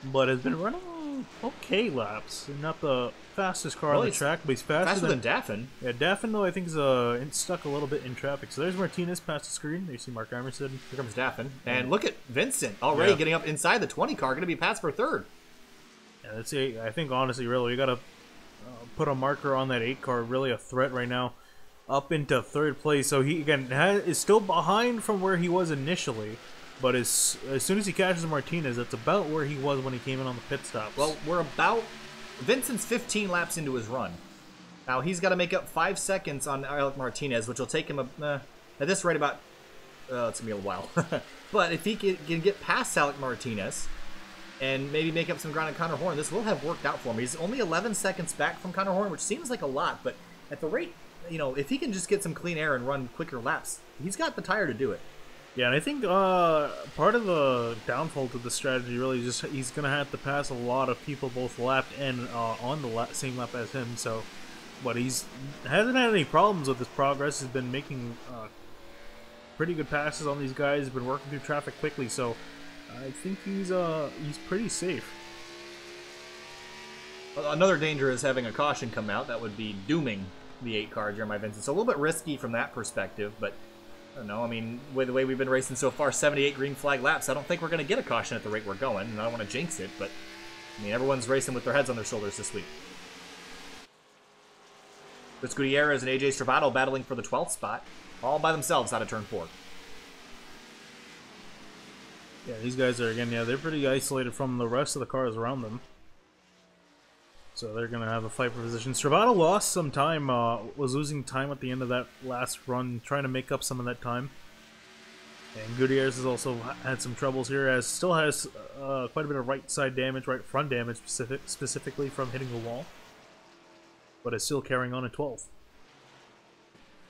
But has been running okay laps. Not the fastest car on the track, but he's faster than Daffin. Yeah, Daffin, though, I think is stuck a little bit in traffic. So there's Martinez past the screen. There you see Mark Emerson. Here comes Daffin. And look at Vincent already getting up inside the 20 car. Going to be passed for third. Yeah, that's it. I think, honestly, really, you got to put a marker on that 8 car. Really a threat right now. Up into third place. So he, again, is still behind from where he was initially. But as soon as he catches Martinez, that's about where he was when he came in on the pit stops. Well, Vincent's 15 laps into his run. Now, he's got to make up 5 seconds on Alec Martinez, which will take him, at this rate, about, it's going to be a while. But if he can get past Alec Martinez and maybe make up some ground on Connor Horn, this will have worked out for him. He's only 11 seconds back from Connor Horn, which seems like a lot, but at the rate, if he can just get some clean air and run quicker laps, he's got the tire to do it. Yeah, and I think part of the downfall to the strategy really is just he's going to have to pass a lot of people both lapped and on the same lap as him. So, but hasn't had any problems with his progress. He's been making pretty good passes on these guys. He's been working through traffic quickly. So, I think he's pretty safe. Well, another danger is having a caution come out. That would be dooming the 8 car, Jeremiah Vincent. So a little bit risky from that perspective, but I don't know. I mean, with the way we've been racing so far, 78 green flag laps, I don't think we're going to get a caution at the rate we're going, and I don't want to jinx it, but I mean, everyone's racing with their heads on their shoulders this week. Fritz Gutierrez and AJ Stravato battling for the 12th spot, all by themselves out of turn 4. Yeah, these guys are, again, they're pretty isolated from the rest of the cars around them. So they're going to have a fight for position. Stravato lost some time, was losing time at the end of that last run, trying to make up some of that time. And Gutierrez has also had some troubles here, still has quite a bit of right side damage, right front damage specifically from hitting the wall. But is still carrying on in 12th.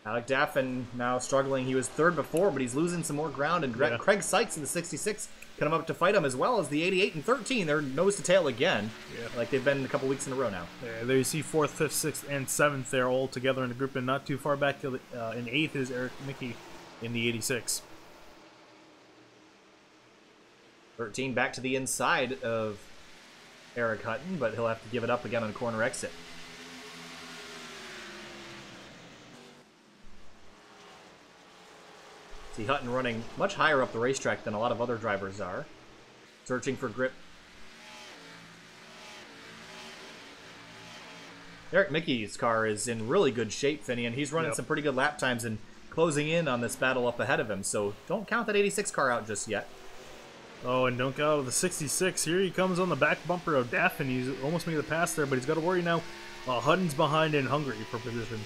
Alec Daffin now struggling. He was third before, but he's losing some more ground. And Craig Sykes in the 66 come up to fight him, as well as the 88 and 13. They're nose to tail again, like they've been a couple weeks in a row now. Yeah, there you see 4th, 5th, 6th, and 7th there all together in a group, and not too far back to in 8th is Eric Mickey in the 86. 13 back to the inside of Eric Hutton, but he'll have to give it up again on corner exit. See Hutton running much higher up the racetrack than a lot of other drivers are. Searching for grip. Eric Mickey's car is in really good shape, Finney, and he's running some pretty good lap times and closing in on this battle up ahead of him. So don't count that 86 car out just yet. Oh, and don't count out the 66. Here he comes on the back bumper of Daffin. He's almost made the pass there, but he's got to worry now. Hutton's behind and hungry for position.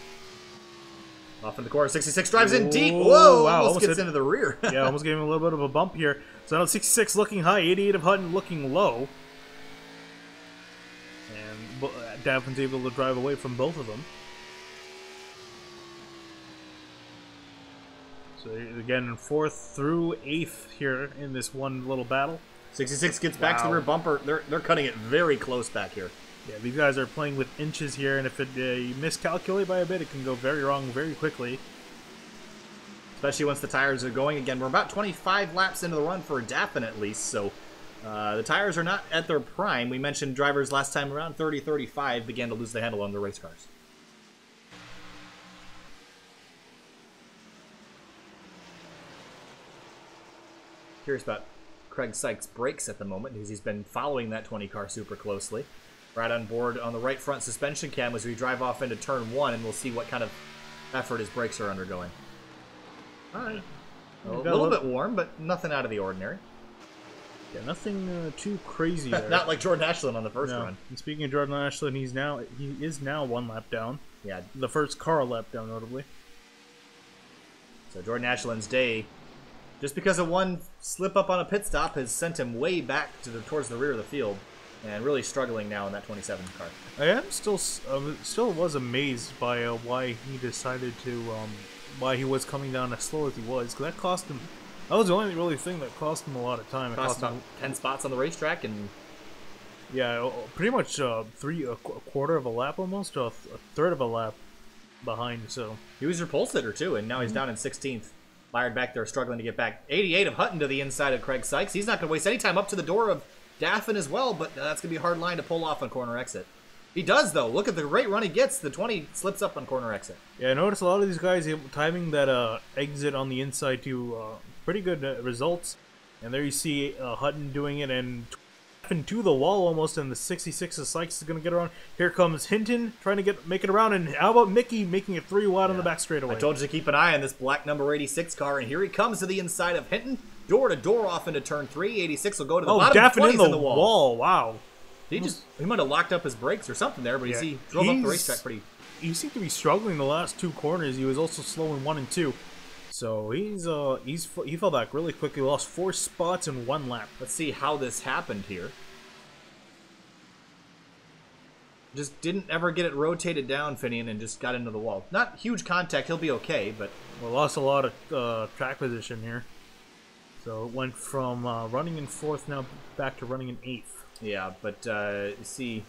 Off in the corner, 66 drives in deep. Whoa, wow, almost gets into the rear. Yeah, almost gave him a little bit of a bump here. So now 66 looking high, 88 of Hutton looking low. And Daffin's able to drive away from both of them. So again, 4th through 8th here in this one little battle. 66 gets back to the rear bumper. They're cutting it very close back here. Yeah, these guys are playing with inches here, and if you miscalculate by a bit, it can go very wrong very quickly. Especially once the tires are going again. We're about 25 laps into the run for Daffin at least, so The tires are not at their prime. We mentioned drivers last time around 30-35 began to lose the handle on the race cars. Curious about Craig Sykes' brakes at the moment because he's been following that 20 car super closely. Right on board on the right front suspension cam as we drive off into turn 1, and we'll see what kind of effort his brakes are undergoing. All right. A little bit warm, but nothing out of the ordinary. Yeah, nothing too crazy there. Not like Jordan Ashland on the first run. And speaking of Jordan Ashland, he is now 1 lap down. Yeah. The first car lap down, notably. So Jordan Ashland's day, just because of one slip up on a pit stop, has sent him way back towards the rear of the field, and really struggling now in that 27 car. I am still was amazed by why he decided to why he was coming down as slow as he was, because that cost him. That was the only really thing that cost him a lot of time. It cost him 10 spots on the racetrack, and yeah, pretty much a quarter of a lap, almost a third of a lap behind. So he was your pole sitter too, and now he's down in 16th. Byard back there struggling to get back. 88 of Hutton to the inside of Craig Sykes. He's not going to waste any time up to the door of Daffin as well, but that's going to be a hard line to pull off on corner exit. He does, though. Look at the great run he gets. The 20 slips up on corner exit. Yeah, I noticed a lot of these guys timing that exit on the inside to pretty good results. And there you see Hutton doing it, and to the wall almost, and the 66 of Sykes is going to get around. Here comes Hinton trying to make it around, and how about Mickey making it 3 wide on the back straightaway? I told you to keep an eye on this black number 86 car, and here he comes to the inside of Hinton. Door to door off into turn 3. 86 will go to the bottom. Daffin 20's in the wall. Wow. He might have locked up his brakes or something there, but he drove up the racetrack pretty. He seemed to be struggling the last 2 corners. He was also slow in 1 and 2. So he fell back really quickly. Lost 4 spots in 1 lap. Let's see how this happened here. Just didn't ever get it rotated down, Finian, and just got into the wall. Not huge contact. He'll be okay, but we lost a lot of track position here. So it went from running in 4th now back to running in 8th. Yeah, but you see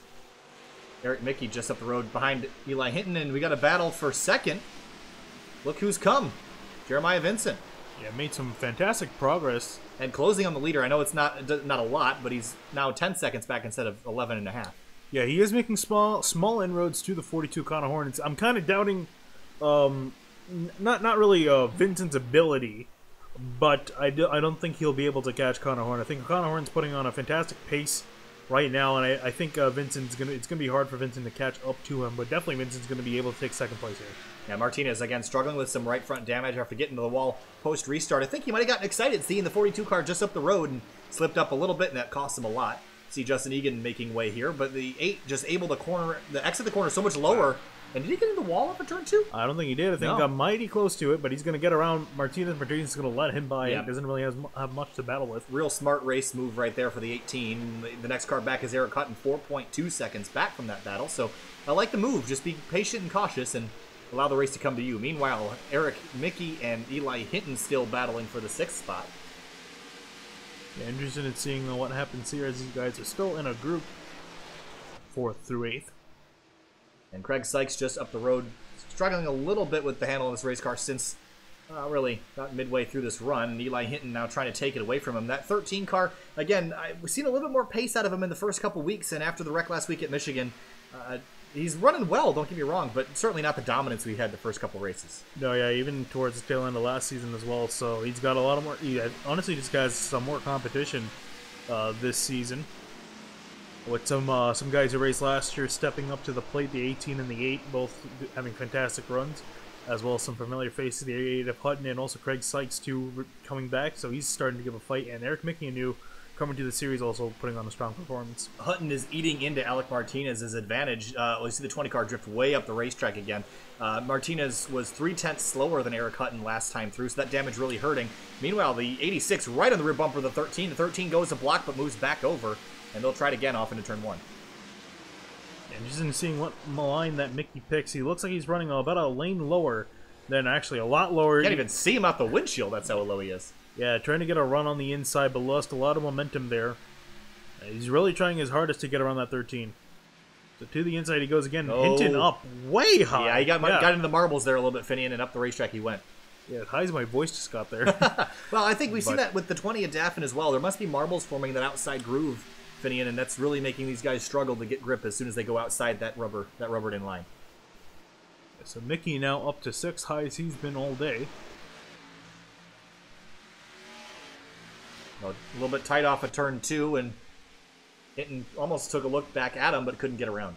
Eric Mickey just up the road behind Eli Hinton, and we got a battle for 2nd. Look who's come. Jeremiah Vincent. Yeah, made some fantastic progress. And closing on the leader. I know it's not a lot, but he's now 10 seconds back instead of 11 and a half. Yeah, he is making small inroads to the 42 Connor Hornets. I'm kind of doubting, not really Vincent's ability, but I don't think he'll be able to catch Connor Horn. I think Connor Horn's putting on a fantastic pace right now, and I think it's gonna be hard for Vincent to catch up to him, but definitely Vincent's gonna be able to take 2nd place here. Yeah, Martinez again struggling with some right front damage after getting to the wall post restart. I think he might have gotten excited seeing the 42 car just up the road and slipped up a little bit, and that cost him a lot. See Justin Egan making way here, but the 8 just able to exit the corner so much lower. And did he get in the wall up at turn 2? I don't think he did. I think I'm mighty close to it, but he's going to get around Martinez. Martinez is going to let him by. Yeah. He doesn't really have much to battle with. Real smart race move right there for the 18. The next car back is Eric Hutton, 4.2 seconds back from that battle. So I like the move. Just be patient and cautious and allow the race to come to you. Meanwhile, Eric Mickey and Eli Hinton still battling for the 6th spot. Yeah, interested in seeing what happens here as these guys are still in a group 4th through 8th. And Craig Sykes just up the road, struggling a little bit with the handle of this race car since really about midway through this run. And Eli Hinton now trying to take it away from him. That 13 car, again, we've seen a little bit more pace out of him in the first couple weeks, and after the wreck last week at Michigan, he's running well, don't get me wrong, but certainly not the dominance we had the first couple races. No, yeah, even towards the tail end of last season as well. So he's got a lot of more. Honestly, just has some more competition this season. With some guys who raced last year stepping up to the plate, the 18 and the 8, both having fantastic runs, as well as some familiar faces, the 88 of Hutton and also Craig Sykes too coming back, so he's starting to give a fight. And Eric Mickey, new coming to the series, also putting on a strong performance. Hutton is eating into Alec Martinez's advantage. We see the 20 car drift way up the racetrack again. Martinez was 0.3 slower than Eric Hutton last time through, so that damage really hurting. Meanwhile, the 86 right on the rear bumper of the 13. The 13 goes to block but moves back over. And they'll try it again off into turn 1. And just in seeing what line that Mickey picks, he looks like he's running about a lane lower than actually a lot lower. You can't even see him out the windshield. That's how low he is. Yeah, trying to get a run on the inside, but lost a lot of momentum there. He's really trying his hardest to get around that 13. So to the inside he goes again. Hinton up way high. Yeah, he got into the marbles there a little bit, Finian, and up the racetrack he went. Yeah, highs my voice just got there. Well, I think we see that with the 20 at Daffin as well. There must be marbles forming that outside groove, Finian, and that's really making these guys struggle to get grip as soon as they go outside that rubbered in line. So Mickey now up to 6, high as he's been all day. A little bit tight off of turn 2, and Hinton almost took a look back at him, but couldn't get around.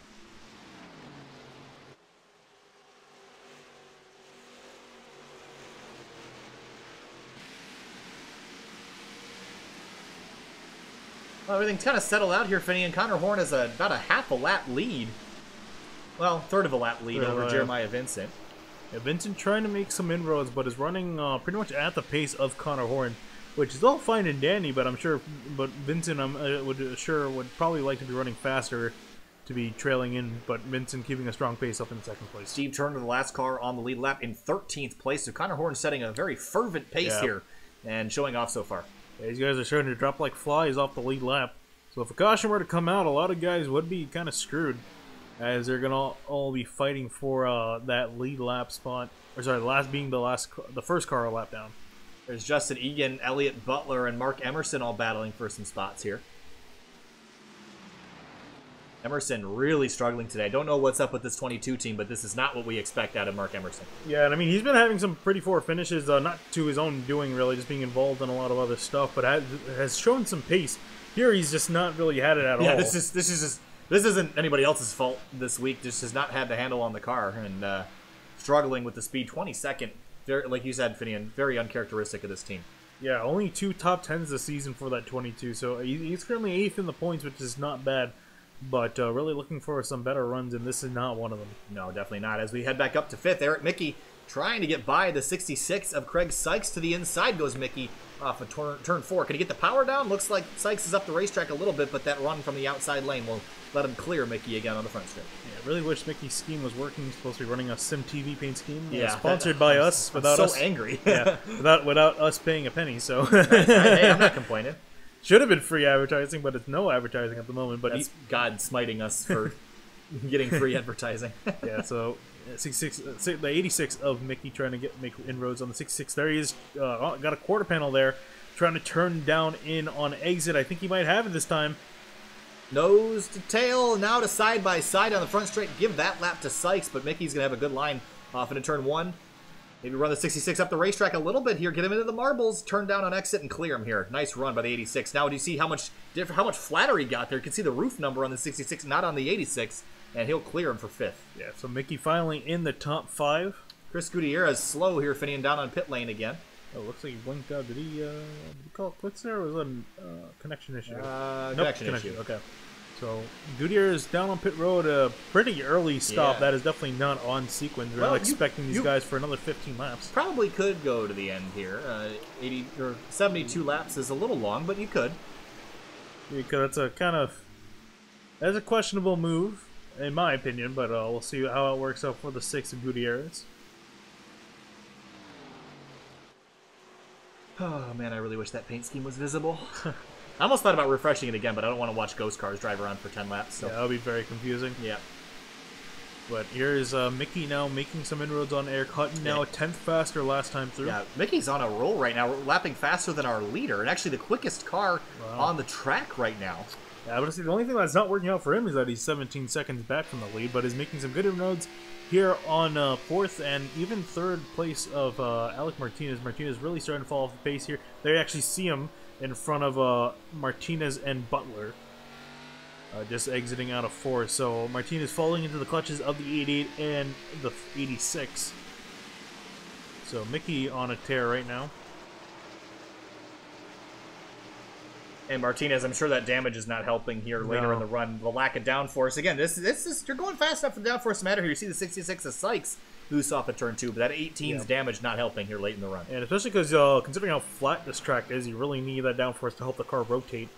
Well, everything's kind of settled out here, Finney, and Connor Horn has about a half a lap lead. Well, third of a lap lead over Jeremiah Vincent. Yeah, Vincent trying to make some inroads, but is running pretty much at the pace of Connor Horn, which is all fine and dandy. But I'm sure, Vincent would probably like to be running faster to be trailing in. But Vincent keeping a strong pace up in second place. Steve Turner, the last car on the lead lap, in 13th place. So Connor Horn setting a very fervent pace here and showing off so far. Yeah, these guys are starting to drop like flies off the lead lap. So if a caution were to come out, a lot of guys would be kind of screwed, as they're gonna all be fighting for that lead lap spot. Or sorry, the first car a lap down. There's Justin Egan, Elliott Butler, and Mark Emerson all battling for some spots here. Emerson really struggling today. Don't know what's up with this 22 team, but this is not what we expect out of Mark Emerson. Yeah, and I mean, he's been having some pretty poor finishes, not to his own doing, really, just being involved in a lot of other stuff, but has shown some pace. Here, he's just not really had it at all. Yeah, this isn't anybody else's fault this week. Just has not had the handle on the car and struggling with the speed. 22nd, very, like you said, Finian, very uncharacteristic of this team. Yeah, only 2 top 10s this season for that 22, so he's currently 8th in the points, which is not bad. But really looking for some better runs, and this is not one of them. No, definitely not. As we head back up to 5th, Eric Mickey trying to get by the 66 of Craig Sykes. To the inside goes Mickey off of turn 4. Can he get the power down? Looks like Sykes is up the racetrack a little bit, but that run from the outside lane will let him clear Mickey again on the front straight. Yeah, really wish Mickey's scheme was working. He's supposed to be running a Sim TV paint scheme. Yeah, sponsored by us. Without us, angry. Yeah, without us paying a penny. So hey, I'm not complaining. Should have been free advertising, but it's no advertising at the moment. But that's God smiting us for getting free advertising. Yeah, so 66, the 86 of Mickey trying to make inroads on the 66. There he is, got a quarter panel there, trying to turn down in on exit. I think he might have it this time. Nose to tail, now to side by side on the front straight. Give that lap to Sykes, but Mickey's going to have a good line off into turn 1. Maybe run the 66 up the racetrack a little bit here. Get him into the marbles. Turn down on exit and clear him here. Nice run by the 86. Now, do you see how much flatter he got there? You can see the roof number on the 66, not on the 86. And he'll clear him for 5th. Yeah, so Mickey finally in the top 5. Chris Gutierrez slow here, Finian down on pit lane again. Oh, looks like he blinked out. Did he call it quits there, or was it a connection issue? Connection issue. Okay. So Gutierrez down on pit road, a pretty early stop. Yeah. That is definitely not on sequence. We're not expecting these guys for another 15 laps. Probably could go to the end here. 80 or 72 laps is a little long, but you could. Because that's a questionable move, in my opinion. But we'll see how it works out for the 6 of Gutierrez. Oh man, I really wish that paint scheme was visible. I almost thought about refreshing it again, but I don't want to watch ghost cars drive around for 10 laps. So. Yeah, that'll be very confusing. Yeah. But here's Mickey now making some inroads on Eric Hutton. Now a 10th faster last time through. Yeah, Mickey's on a roll right now. We're lapping faster than our leader, and actually the quickest car on the track right now. Yeah, but see, the only thing that's not working out for him is that he's 17 seconds back from the lead, but is making some good inroads here on 4th and even 3rd place of Alec Martinez. Martinez really starting to fall off the pace here. They actually see him in front of Martinez and Butler, just exiting out of 4th. So Martinez falling into the clutches of the 88 and the 86. So Mickey on a tear right now. And Martinez, I'm sure that damage is not helping here later in the run. The lack of downforce. Again, this is you're going fast enough for the downforce to matter here. You see the 66 of Sykes loose off at turn 2, but that 18's damage not helping here late in the run. And especially because considering how flat this track is, you really need that downforce to help the car rotate.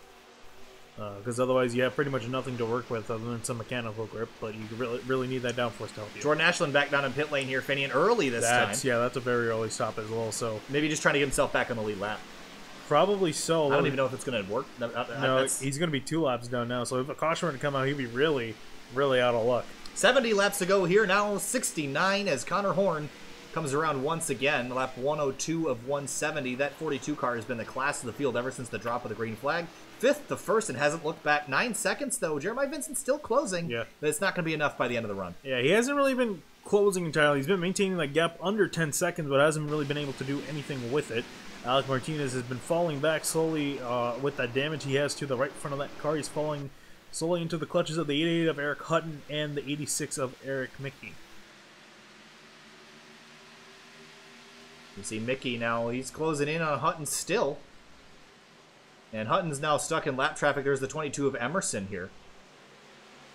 Because otherwise you have pretty much nothing to work with other than some mechanical grip, but you really need that downforce to help you. Jordan Ashland back down in pit lane here, Finian early this time. Yeah, that's a very early stop as well. So maybe just trying to get himself back on the lead lap. Probably so. I don't even know if it's going to work. No, he's going to be 2 laps down now, so if a caution were to come out, he'd be really, really out of luck. 70 laps to go here, now 69 as Connor Horn comes around once again, lap 102 of 170. That 42 car has been the class of the field ever since the drop of the green flag. Fifth to first and hasn't looked back. 9 seconds, though. Jeremiah Vincent's still closing, but it's not going to be enough by the end of the run. Yeah, he hasn't really been closing entirely. He's been maintaining that gap under 10 seconds, but hasn't really been able to do anything with it. Alec Martinez has been falling back slowly with that damage he has to the right front of that car. He's falling slowly into the clutches of the 88 of Eric Hutton and the 86 of Eric Mickey. You see Mickey now, he's closing in on Hutton still. And Hutton's now stuck in lap traffic. There's the 22 of Emerson here.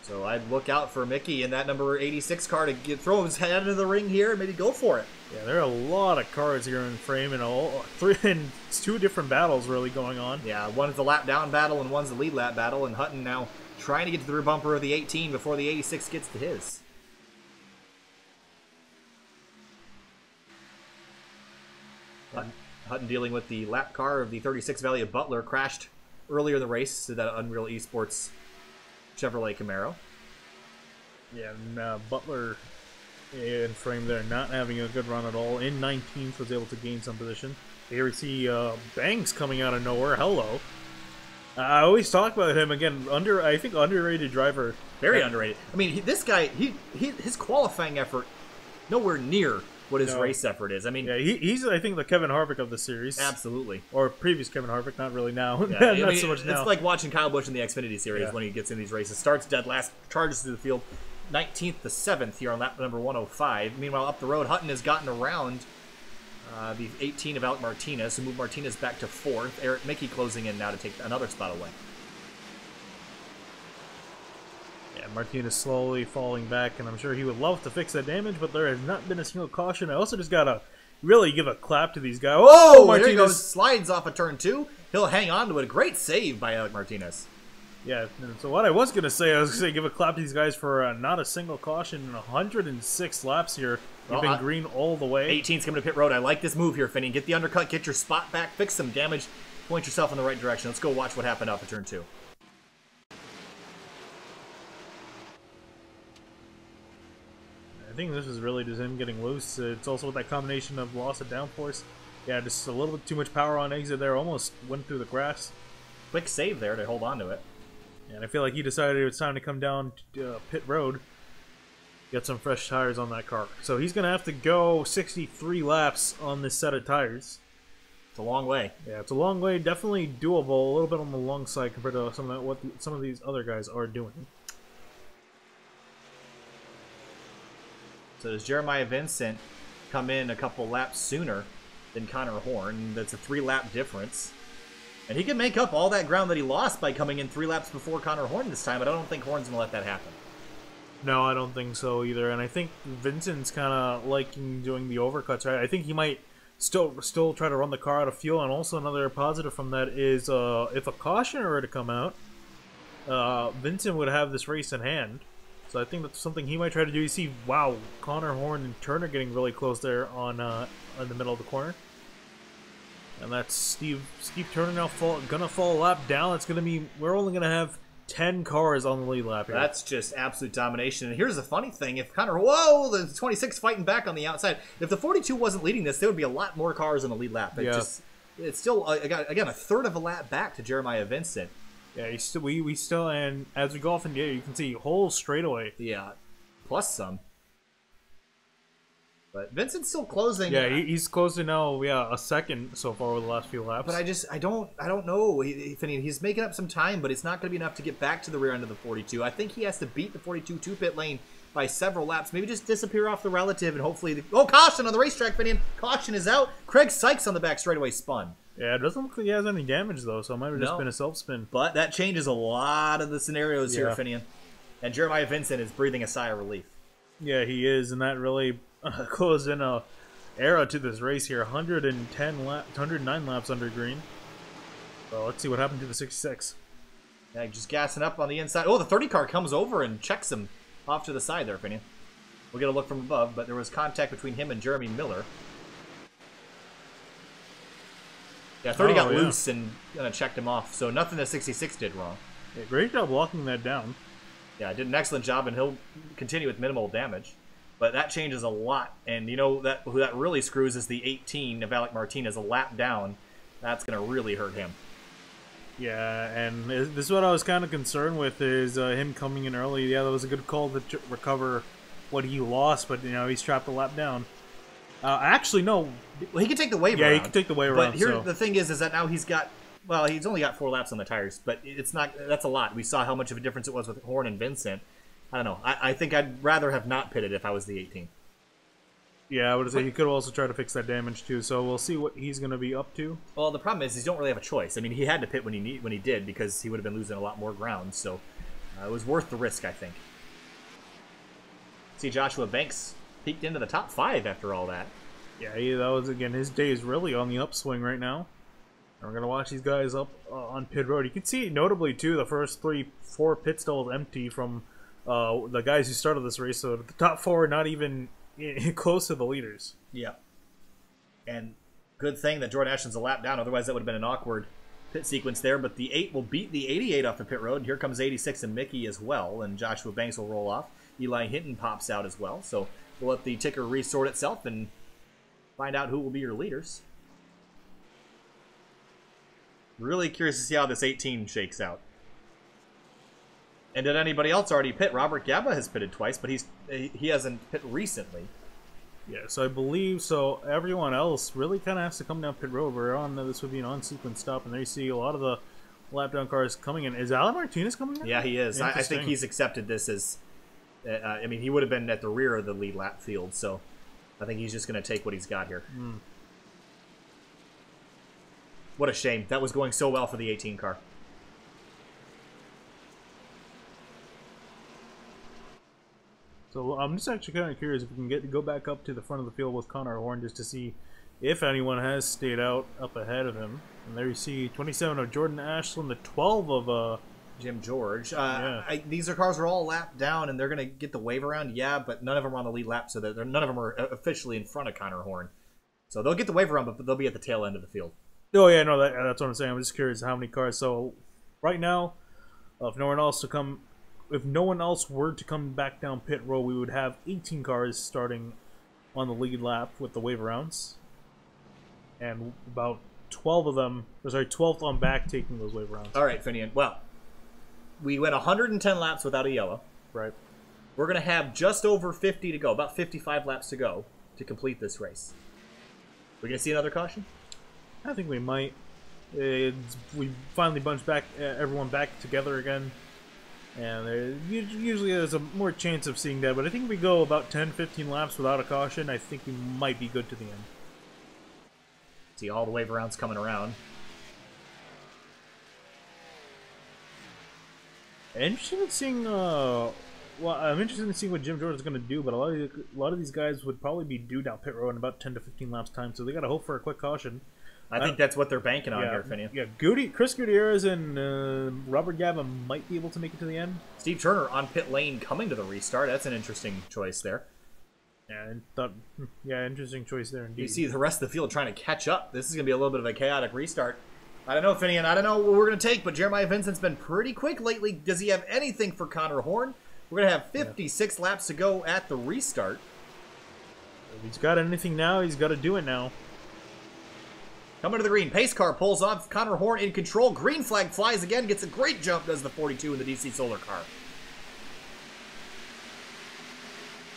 So I'd look out for Mickey in that number 86 car to throw his head into the ring here and maybe go for it. Yeah, there are a lot of cars here in frame and two different battles really going on. Yeah, one is the lap down battle and one's the lead lap battle. And Hutton now trying to get to the rear bumper of the 18 before the 86 gets to his. Hutton dealing with the lap car of the 36 Valley of Butler, crashed earlier in the race to that Unreal Esports Chevrolet Camaro. Yeah, and Butler in frame there, not having a good run at all. In 19th, was able to gain some position. Here we see Banks coming out of nowhere. Hello. I always talk about him again. I think underrated driver. Very underrated. I mean, this guy, his qualifying effort nowhere near what his race effort is. I mean, yeah, he's I think the Kevin Harvick of the series. Absolutely. Or previous Kevin Harvick, not really now. Yeah, not so much now. It's like watching Kyle Busch in the Xfinity series when he gets in these races. Starts dead last, charges through the field. 19th to 7th here on lap number 105. Meanwhile, up the road, Hutton has gotten around the 18 of Alec Martinez, who moved Martinez back to 4th. Eric Mickey closing in now to take another spot away. Yeah, Martinez slowly falling back, and I'm sure he would love to fix that damage, but there has not been a single caution. I also just gotta really give a clap to these guys. Oh, Martinez there he goes, slides off of turn 2. He'll hang on to it. Great save by Alec Martinez. Yeah, so what I was going to say, give a clap to these guys for not a single caution in 106 laps here. You've been green all the way. 18's coming to pit road. I like this move here, Finney. Get the undercut, get your spot back, fix some damage, point yourself in the right direction. Let's go watch what happened off of turn 2. I think this is really just him getting loose. It's also with that combination of loss of downforce. Yeah, just a little bit too much power on exit there. Almost went through the grass. Quick save there to hold on to it. And I feel like he decided it was time to come down to pit road, get some fresh tires on that car. So he's going to have to go 63 laps on this set of tires. It's a long way. Yeah, it's a long way. Definitely doable. A little bit on the long side compared to some of these other guys are doing. So does Jeremiah Vincent come in a couple laps sooner than Connor Horn? That's a 3-lap difference. And he can make up all that ground that he lost by coming in 3 laps before Connor Horn this time, but I don't think Horn's going to let that happen. No, I don't think so either. And I think Vincent's kind of liking doing the overcuts, right? I think he might still try to run the car out of fuel. And also another positive from that is if a caution were to come out, Vincent would have this race in hand. So I think that's something he might try to do. You see, wow, Connor Horn and Turner getting really close there on in the middle of the corner. And that's Steve Turner now gonna fall a lap down. It's gonna be, we're only gonna have 10 cars on the lead lap here. That's just absolute domination. And here's the funny thing: if Connor, whoa, the 26 fighting back on the outside. If the 42 wasn't leading this, there would be a lot more cars on the lead lap. It's still again a third of a lap back to Jeremiah Vincent. Yeah, we still, and as we go off in the air, you can see whole straightaway. Yeah, plus some. But Vincent's still closing. Yeah, he's closing now. Yeah, a second so far with the last few laps. But I don't know. He's making up some time, but it's not going to be enough to get back to the rear end of the 42. I think he has to beat the 42 to pit lane by several laps. Maybe just disappear off the relative, and hopefully, caution on the racetrack, Finian. Caution is out. Craig Sykes on the back straightaway spun. Yeah, it doesn't look like he has any damage though, so it might have just been a self spin. But that changes a lot of the scenarios here, Finian. And Jeremiah Vincent is breathing a sigh of relief. Yeah, he is, and that really closed in a era to this race here. 109 laps under green. So let's see what happened to the 66. Yeah, just gassing up on the inside. Oh, the 30 car comes over and checks him off to the side there, Finian. We'll get a look from above, but there was contact between him and Jeremy Miller. Yeah, 30 got loose and checked him off, so nothing that 66 did wrong. Yeah, great job locking that down. Yeah, did an excellent job, and he'll continue with minimal damage. But that changes a lot. And you know that who that really screws is the 18 of Alec Martinez, a lap down. That's going to really hurt him. Yeah, and this is what I was kind of concerned with, is him coming in early. Yeah, that was a good call to recover what he lost, but, you know, he's trapped a lap down. Actually, no. Well, he can take the wave around. Yeah, he can take the wave around. But here, the thing is that now he's got, well, he's only got 4 laps on the tires, but it's not, that's a lot. We saw how much of a difference it was with Horn and Vincent. I don't know. I think I'd rather have not pitted if I was the 18. Yeah, I would say he could also try to fix that damage too. So we'll see what he's going to be up to. Well, the problem is you don't really have a choice. I mean, he had to pit when he did because he would have been losing a lot more ground. So it was worth the risk, I think. See, Joshua Banks peeked into the top 5 after all that. Yeah, that was, again, his day is really on the upswing right now. And we're going to watch these guys up on pit road. You can see, notably, too, the first 4 pit stalls empty from the guys who started this race. So the top 4 are not even close to the leaders. Yeah. And good thing that Jordan Ashton's a lap down. Otherwise, that would have been an awkward pit sequence there. But the 8 will beat the 88 off the pit road. And here comes 86 and Mickey as well. And Joshua Banks will roll off. Eli Hinton pops out as well. So we'll let the ticker resort itself and find out who will be your leaders. Really curious to see how this 18 shakes out. And did anybody else already pit? Robert Gaba has pitted twice, but he hasn't pit recently. Yes, I believe so. Everyone else really kind of has to come down pit road. We're on, this would be an on-sequence stop, and there you see a lot of the lap-down cars coming in. Is Alec Martinez coming in? Yeah, he is. I think he's accepted this as... I mean, he would have been at the rear of the lead lap field, so I think he's just going to take what he's got here. What a shame. That was going so well for the 18 car. So I'm just actually kind of curious if we can go back up to the front of the field with Connor Horn just to see if anyone has stayed out up ahead of him. And there you see 27 of Jordan Ashland, the 12 of Jim George. Yeah. These cars are all lapped down, and they're going to get the wave around, yeah, but none of them are on the lead lap, so none of them are officially in front of Connor Horn. So they'll get the wave around, but they'll be at the tail end of the field. Oh yeah, no, that's what I'm saying. I'm just curious how many cars. So right now, if no one else were to come back down pit row, we would have 18 cars starting on the lead lap with the wave arounds, and about 12 of them, 12th on back taking those wave arounds. All right, Finian. Well, we went 110 laps without a yellow. Right. We're going to have just over 50 to go, about 55 laps to go to complete this race. We're going to see another caution? I think we might. We finally bunched back everyone back together again. And usually there's a more chance of seeing that, but I think if we go about 10-15 laps without a caution, I think we might be good to the end. See all the wave arounds coming around. Interested in seeing, well, I'm interested in seeing what Jim Jordan is going to do, but a lot of these guys would probably be due down pit road in about 10 to 15 laps time, so they got to hope for a quick caution. I think that's what they're banking on here, Finian. Yeah, Chris Gutierrez and Robert Gaba might be able to make it to the end. Steve Turner on pit lane coming to the restart. That's an interesting choice there. Yeah, interesting choice there indeed. You see the rest of the field trying to catch up. This is going to be a little bit of a chaotic restart. I don't know, Finian. I don't know what we're going to take, but Jeremiah Vincent's been pretty quick lately. Does he have anything for Connor Horn? We're going to have 56 laps to go at the restart. If he's got anything now, he's got to do it now. Coming to the green. Pace car pulls off. Connor Horn in control. Green flag flies again. Gets a great jump, does the 42 in the DC Solar car.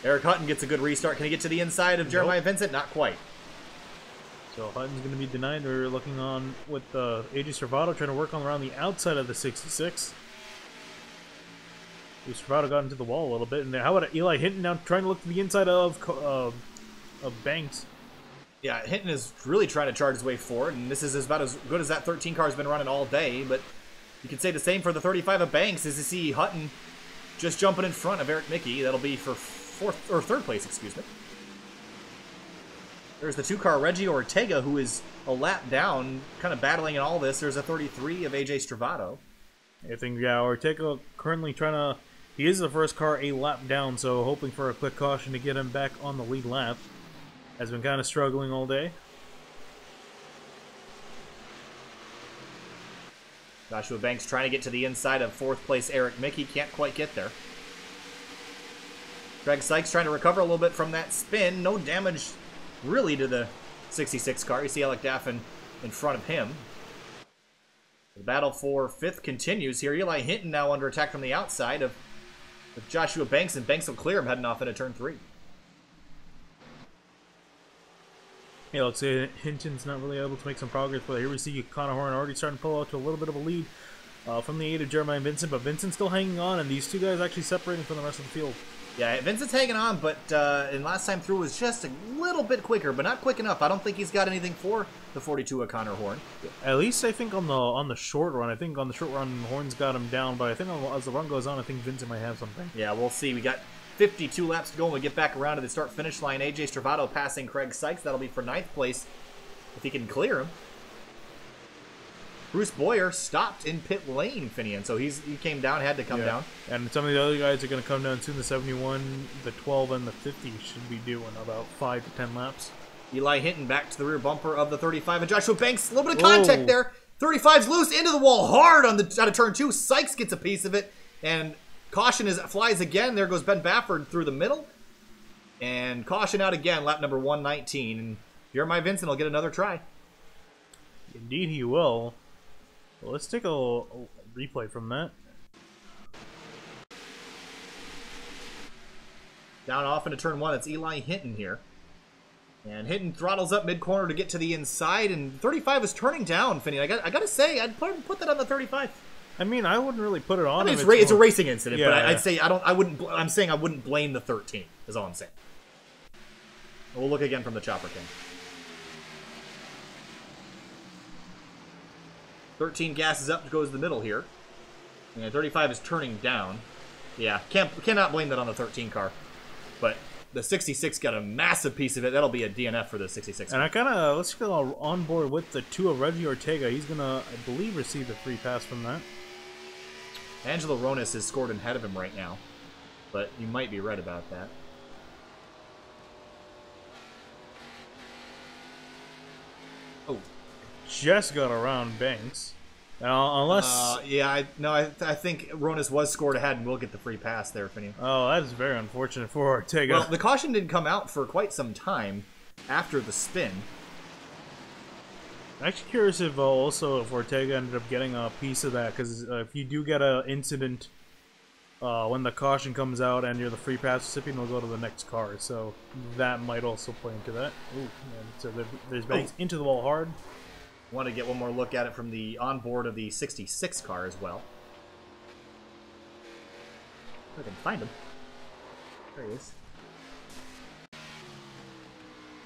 Eric Hutton gets a good restart. Can he get to the inside of Jeremiah Vincent? Not quite. So Hutton's going to be denied. We're looking on with AJ Servato trying to work on around the outside of the 66. Servato got into the wall a little bit. And then how about Eli Hinton now trying to look to the inside of Banks? Yeah, Hinton is really trying to charge his way forward, and this is about as good as that 13 car has been running all day, but you could say the same for the 35 of Banks, as you see Hutton just jumping in front of Eric Mickey. That'll be for third place, excuse me. There's the 2-car Reggie Ortega, who is a lap down, kind of battling in all this. There's a 33 of AJ Stravato. I think, yeah, Ortega currently trying to... He is the first car a lap down, so hoping for a quick caution to get him back on the lead lap. Has been kind of struggling all day. Joshua Banks trying to get to the inside of 4th place Eric Mickey. Can't quite get there. Craig Sykes trying to recover a little bit from that spin. No damage really to the 66 car. You see Alec Daffin in front of him. The battle for 5th continues here. Eli Hinton now under attack from the outside of Joshua Banks, and Banks will clear him heading off into turn 3. Yeah, let's say Hinton's not really able to make some progress, but here we see Connor Horn already starting to pull out to a little bit of a lead from the aid of Jeremiah Vincent, but Vincent's still hanging on, and these two guys actually separating from the rest of the field. Yeah, Vincent's hanging on, but and last time through was just a little bit quicker, but not quick enough. I don't think he's got anything for the 42 of Connor Horn. At least I think on the short run, I think on the short run, Horn's got him down, but I think as the run goes on, I think Vincent might have something. Yeah, we'll see. We got 52 laps to go when we get back around to the start-finish line. AJ Stravato passing Craig Sykes. That'll be for 9th place if he can clear him. Bruce Boyer stopped in pit lane, Finian, so he came down, had to come down. And some of the other guys are going to come down soon. The 71, the 12, and the 50 should be doing about 5 to 10 laps. Eli Hinton back to the rear bumper of the 35, and Joshua Banks, a little bit of contact there. 35's loose into the wall hard on out of turn 2. Sykes gets a piece of it, and caution flies again. There goes Ben Bafford through the middle, and caution out again, lap number 119. And Jeremiah Vincent will get another try. Indeed, he will. Well, let's take a replay from that. Down off into turn 1, it's Eli Hinton here. And Hinton throttles up mid-corner to get to the inside, and 35 is turning down, Finney. I got to say, I'd put that on the 35. I mean, I wouldn't really put it on. I mean, it's a racing incident, but I'd say I'm saying I wouldn't blame the 13. Is all I'm saying. We'll look again from the chopper cam. 13 gasses up, goes to the middle here. And 35 is turning down. Yeah, cannot blame that on the 13 car. But the 66 got a massive piece of it. That'll be a DNF for the 66 car. And let's go on board with the 2 of Reggie Ortega. He's going to, I believe, receive the free pass from that. Angelo Ronis is scored ahead of him right now. But you might be right about that. Oh. Just got around Banks. Unless... I think Ronis was scored ahead, and we'll get the free pass there, Finney. Oh, that is very unfortunate for Ortega. Well, the caution didn't come out for quite some time after the spin. I'm actually curious if if Ortega ended up getting a piece of that, because if you do get an incident when the caution comes out and you're the free pass recipient, will go to the next car, so that might also play into that. Ooh, and so there's Banks into the wall hard. Want to get one more look at it from the onboard of the 66 car as well. If I can find him. There he is.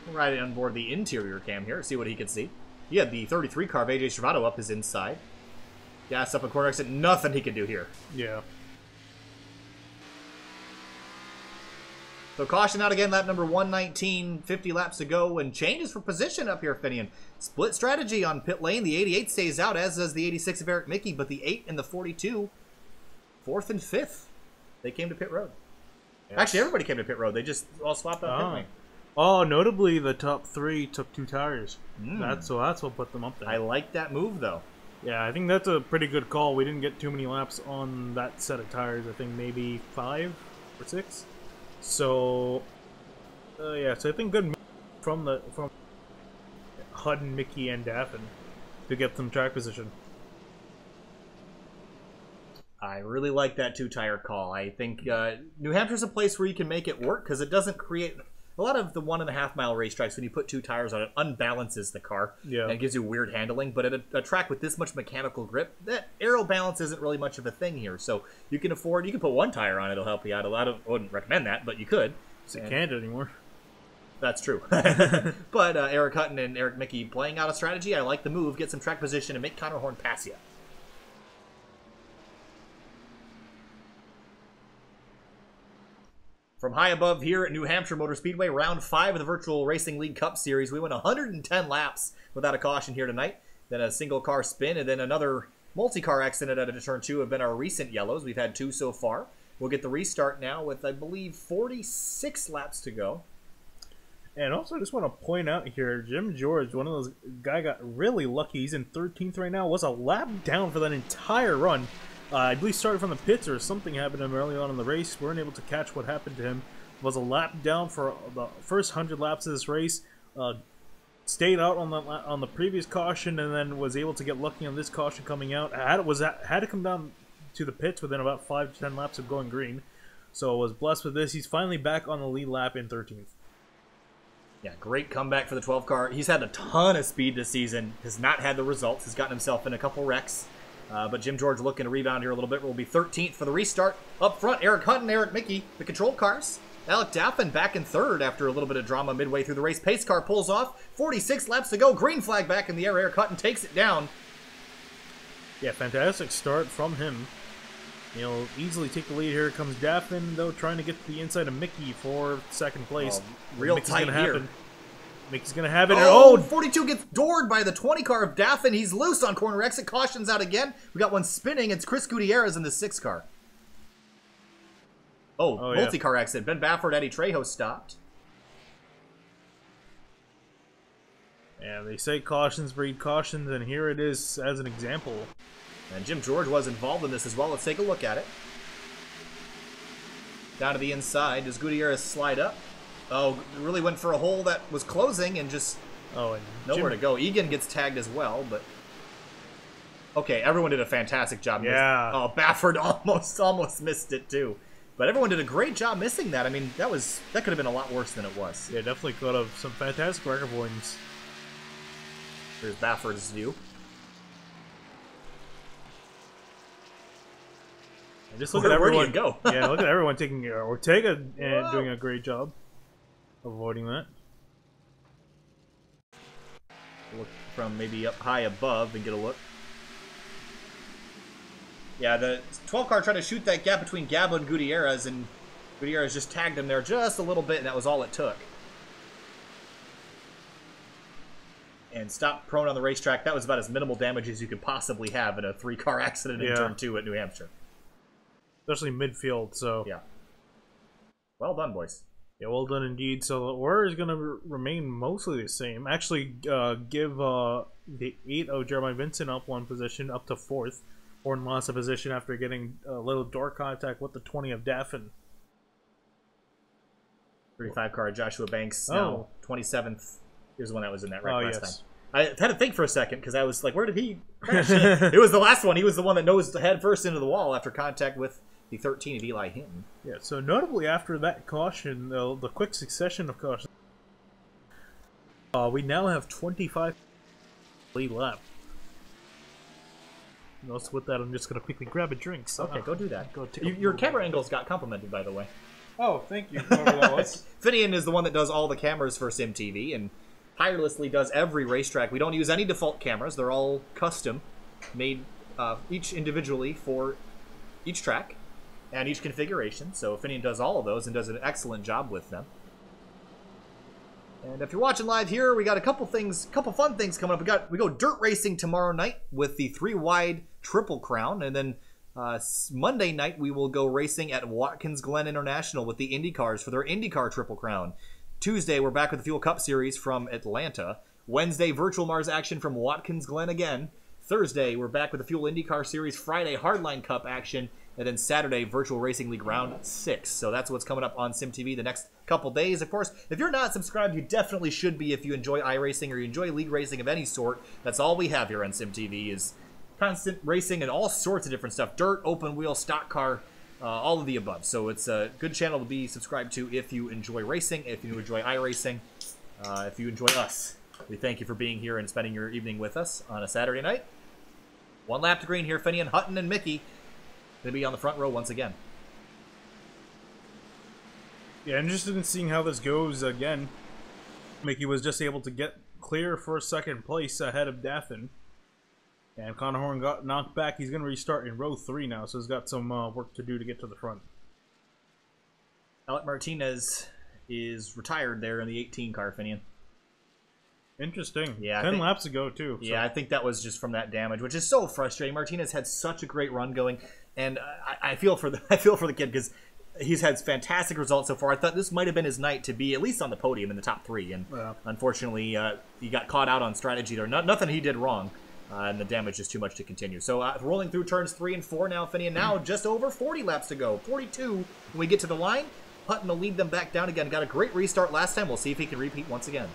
We'll ride on board the interior cam here, see what he can see. He had the 33 car of AJ Stravato up his inside. Gas up a corner exit, nothing he can do here. Yeah. So caution out again, lap number 119, 50 laps to go, and changes for position up here, Finian. Split strategy on pit lane. The 88 stays out, as does the 86 of Eric Mickey, but the 8 and the 42, 4th and 5th, they came to pit road. Yes. Actually, everybody came to pit road. They just all swapped out pit lane. Oh, notably, the top 3 took 2 tires. That's what put them up there. I like that move, though. Yeah, I think that's a pretty good call. We didn't get too many laps on that set of tires. I think maybe 5 or 6. So, yeah, so I think good from Hudden, Mickey, and Daffin to get some track position. I really like that 2-tire call. I think New Hampshire's a place where you can make it work because it doesn't create... A lot of the 1.5-mile racetracks, when you put 2 tires on it, unbalances the car and gives you weird handling. But at a track with this much mechanical grip, that aero balance isn't really much of a thing here. So you can put 1 tire on it, it'll help you out. I wouldn't recommend that, but you could. You can't anymore. That's true. But Eric Hutton and Eric Mickey playing out a strategy. I like the move. Get some track position and make Connor Horn pass you. From high above here at New Hampshire Motor Speedway, round 5 of the Virtual Racing League Cup Series. We went 110 laps without a caution here tonight. Then a single car spin, and then another multi-car accident out of turn 2 have been our recent yellows. We've had 2 so far. We'll get the restart now with, I believe, 46 laps to go. And also, I just want to point out here, Jim George, one of those guy got really lucky. He's in 13th right now. Was a lap down for that entire run. I believe started from the pits or something happened to him early on in the race. Weren't able to catch what happened to him. was a lap down for the first 100 laps of this race. Stayed out on the previous caution, and then was able to get lucky on this caution coming out. Had to come down to the pits within about 5 to 10 laps of going green. So was blessed with this. He's finally back on the lead lap in 13th. Yeah, great comeback for the 12 car. He's had a ton of speed this season. Has not had the results. Has gotten himself in a couple wrecks. But Jim George looking to rebound here a little bit. Will be 13th for the restart. Up front, Eric Hunt and Eric Mickey, the control cars. Alec Daffin back in third after a little bit of drama midway through the race. Pace car pulls off. 46 laps to go. Green flag back in the air. Eric Hutton takes it down. Yeah, fantastic start from him. He'll easily take the lead. Here comes Daffin, though, trying to get to the inside of Mickey for second place. Real tight here. Mickey's going to have it. Oh, 42 gets doored by the 20 car of Daffin. He's loose on corner exit. Caution's out again. We got one spinning. It's Chris Gutierrez in the 6 car. Oh, multi-car accident. Ben Baffert, Eddie Trejo stopped. Yeah, they say cautions breed cautions, and here it is as an example. And Jim George was involved in this as well. Let's take a look at it. Down to the inside. Does Gutierrez slide up? Oh, really went for a hole that was closing and just nowhere to go. Egan gets tagged as well, but... Okay, everyone did a fantastic job. Yeah. Oh, Baffert almost missed it, too. But everyone did a great job missing that. I mean, that could have been a lot worse than it was. Yeah, definitely could have. Some fantastic wreck avoidance. Here's Baffert's view. And just look at everyone. Where do you go? Yeah, look at everyone taking Ortega and doing a great job avoiding that. Look from maybe up high above and get a look. Yeah, the 12 car tried to shoot that gap between Gabo and Gutierrez, and Gutierrez just tagged him there just a little bit, and that was all it took. And stopped prone on the racetrack. That was about as minimal damage as you could possibly have in a 3-car accident in Turn 2 at New Hampshire. Especially midfield, so... Yeah. Well done, boys. Yeah, well done indeed. So the order is going to remain mostly the same. Actually, give the 8 of Jeremiah Vincent up one position, up to 4th. Horn lost a position after getting a little door contact with the 20 of Daffin. 35 car Joshua Banks, now 27th. Here's the one that was in that wreck last time. I had to think for a second because I was like, where did he crash? It was the last one. He was the one that nosed head first into the wall after contact with the 13 of Eli Hinton. Yeah, so notably after that caution, the quick succession of cautions, we now have 25 lead lap. And also with that, I'm just going to quickly grab a drink. So okay, go do that. Your camera angles got complimented, by the way. Oh, thank you. Whoever that was. Finian is the one that does all the cameras for SimTV and tirelessly does every racetrack. We don't use any default cameras. They're all custom, made each individually for each track and each configuration. So Finian does all of those and does an excellent job with them. And if you're watching live here, we got a couple fun things coming up. We go dirt racing tomorrow night with the 3-wide Triple Crown, and then Monday night we will go racing at Watkins Glen International with the Indy cars for their IndyCar Triple Crown. Tuesday we're back with the Fuel Cup Series from Atlanta. Wednesday Virtual Mars action from Watkins Glen again. Thursday we're back with the Fuel IndyCar Series. Friday Hardline Cup action. And then Saturday, Virtual Racing League Round 6. So that's what's coming up on SimTV the next couple days. Of course, if you're not subscribed, you definitely should be if you enjoy iRacing or you enjoy league racing of any sort. That's all we have here on SimTV is constant racing and all sorts of different stuff. Dirt, open wheel, stock car, all of the above. So it's a good channel to be subscribed to if you enjoy racing, if you enjoy iRacing, if you enjoy us. We thank you for being here and spending your evening with us on a Saturday night. One lap to green here, Finian, Hutton, and Mickey. Going to be on the front row once again. Yeah, interested in seeing how this goes again. Mickey was just able to get clear for second place ahead of Daffin. And Connor Horn got knocked back. He's going to restart in row 3 now, so he's got some work to do to get to the front. Alec Martinez is retired there in the 18 car, Finian. Interesting. Yeah, 10 laps ago, too. So. Yeah, I think that was just from that damage, which is so frustrating. Martinez had such a great run going, and I feel for the kid because he's had fantastic results so far. I thought this might have been his night to be at least on the podium in the top 3, and unfortunately, he got caught out on strategy there. Nothing he did wrong, and the damage is too much to continue. So rolling through turns 3 and 4 now, Finian. Now just over 40 laps to go. 42 when we get to the line. Hutton will lead them back down again. Got a great restart last time. We'll see if he can repeat once again.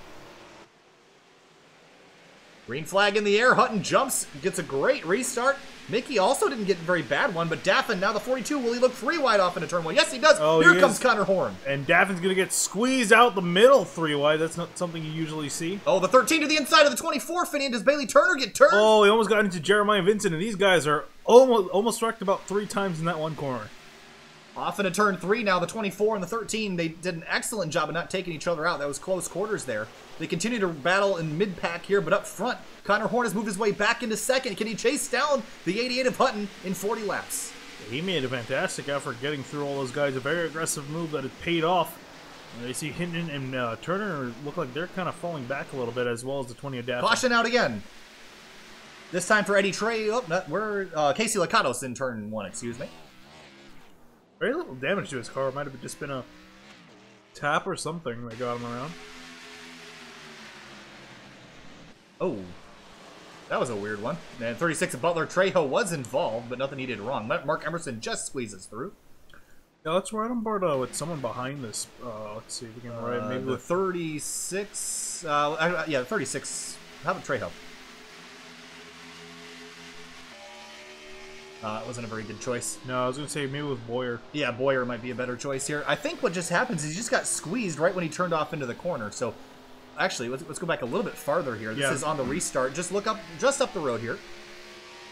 Green flag in the air. Hutton jumps, gets a great restart. Mickey also didn't get a very bad one, but Daffin, now the 42, will he look 3 wide off into turn 1? Yes, he does. Oh, Here comes Connor Horn. And Daffin's going to get squeezed out the middle 3 wide. That's not something you usually see. Oh, the 13 to the inside of the 24, Finney. Does Bailey Turner get turned? Oh, he almost got into Jeremiah Vincent, and these guys are almost wrecked about 3 times in that one corner. Off into turn 3 now, the 24 and the 13. They did an excellent job of not taking each other out. That was close quarters there. They continue to battle in mid-pack here, but up front, Connor Horn has moved his way back into second. Can he chase down the 88 of Hutton in 40 laps? He made a fantastic effort getting through all those guys. A very aggressive move that has paid off. You see Hinton and Turner look like they're kind of falling back a little bit, as well as the 20 of Daffin. Caution out again. This time for Eddie Trey. Oh, we're Casey Lacados in turn 1, excuse me. Very little damage to his car. It might have just been a tap or something that got him around. Oh, that was a weird one. And 36 of Butler Trejo was involved, but nothing he did wrong. Mark Emerson just squeezes through. Yeah, let's ride on board with someone behind this. Let's see if we can ride maybe with 36. Yeah, 36. How about Trejo? It wasn't a very good choice. No, I was going to say maybe with Boyer. Yeah, Boyer might be a better choice here. I think what just happens is he just got squeezed right when he turned off into the corner. So, actually, let's go back a little bit farther here. This is on the restart. Just look up, just up the road here.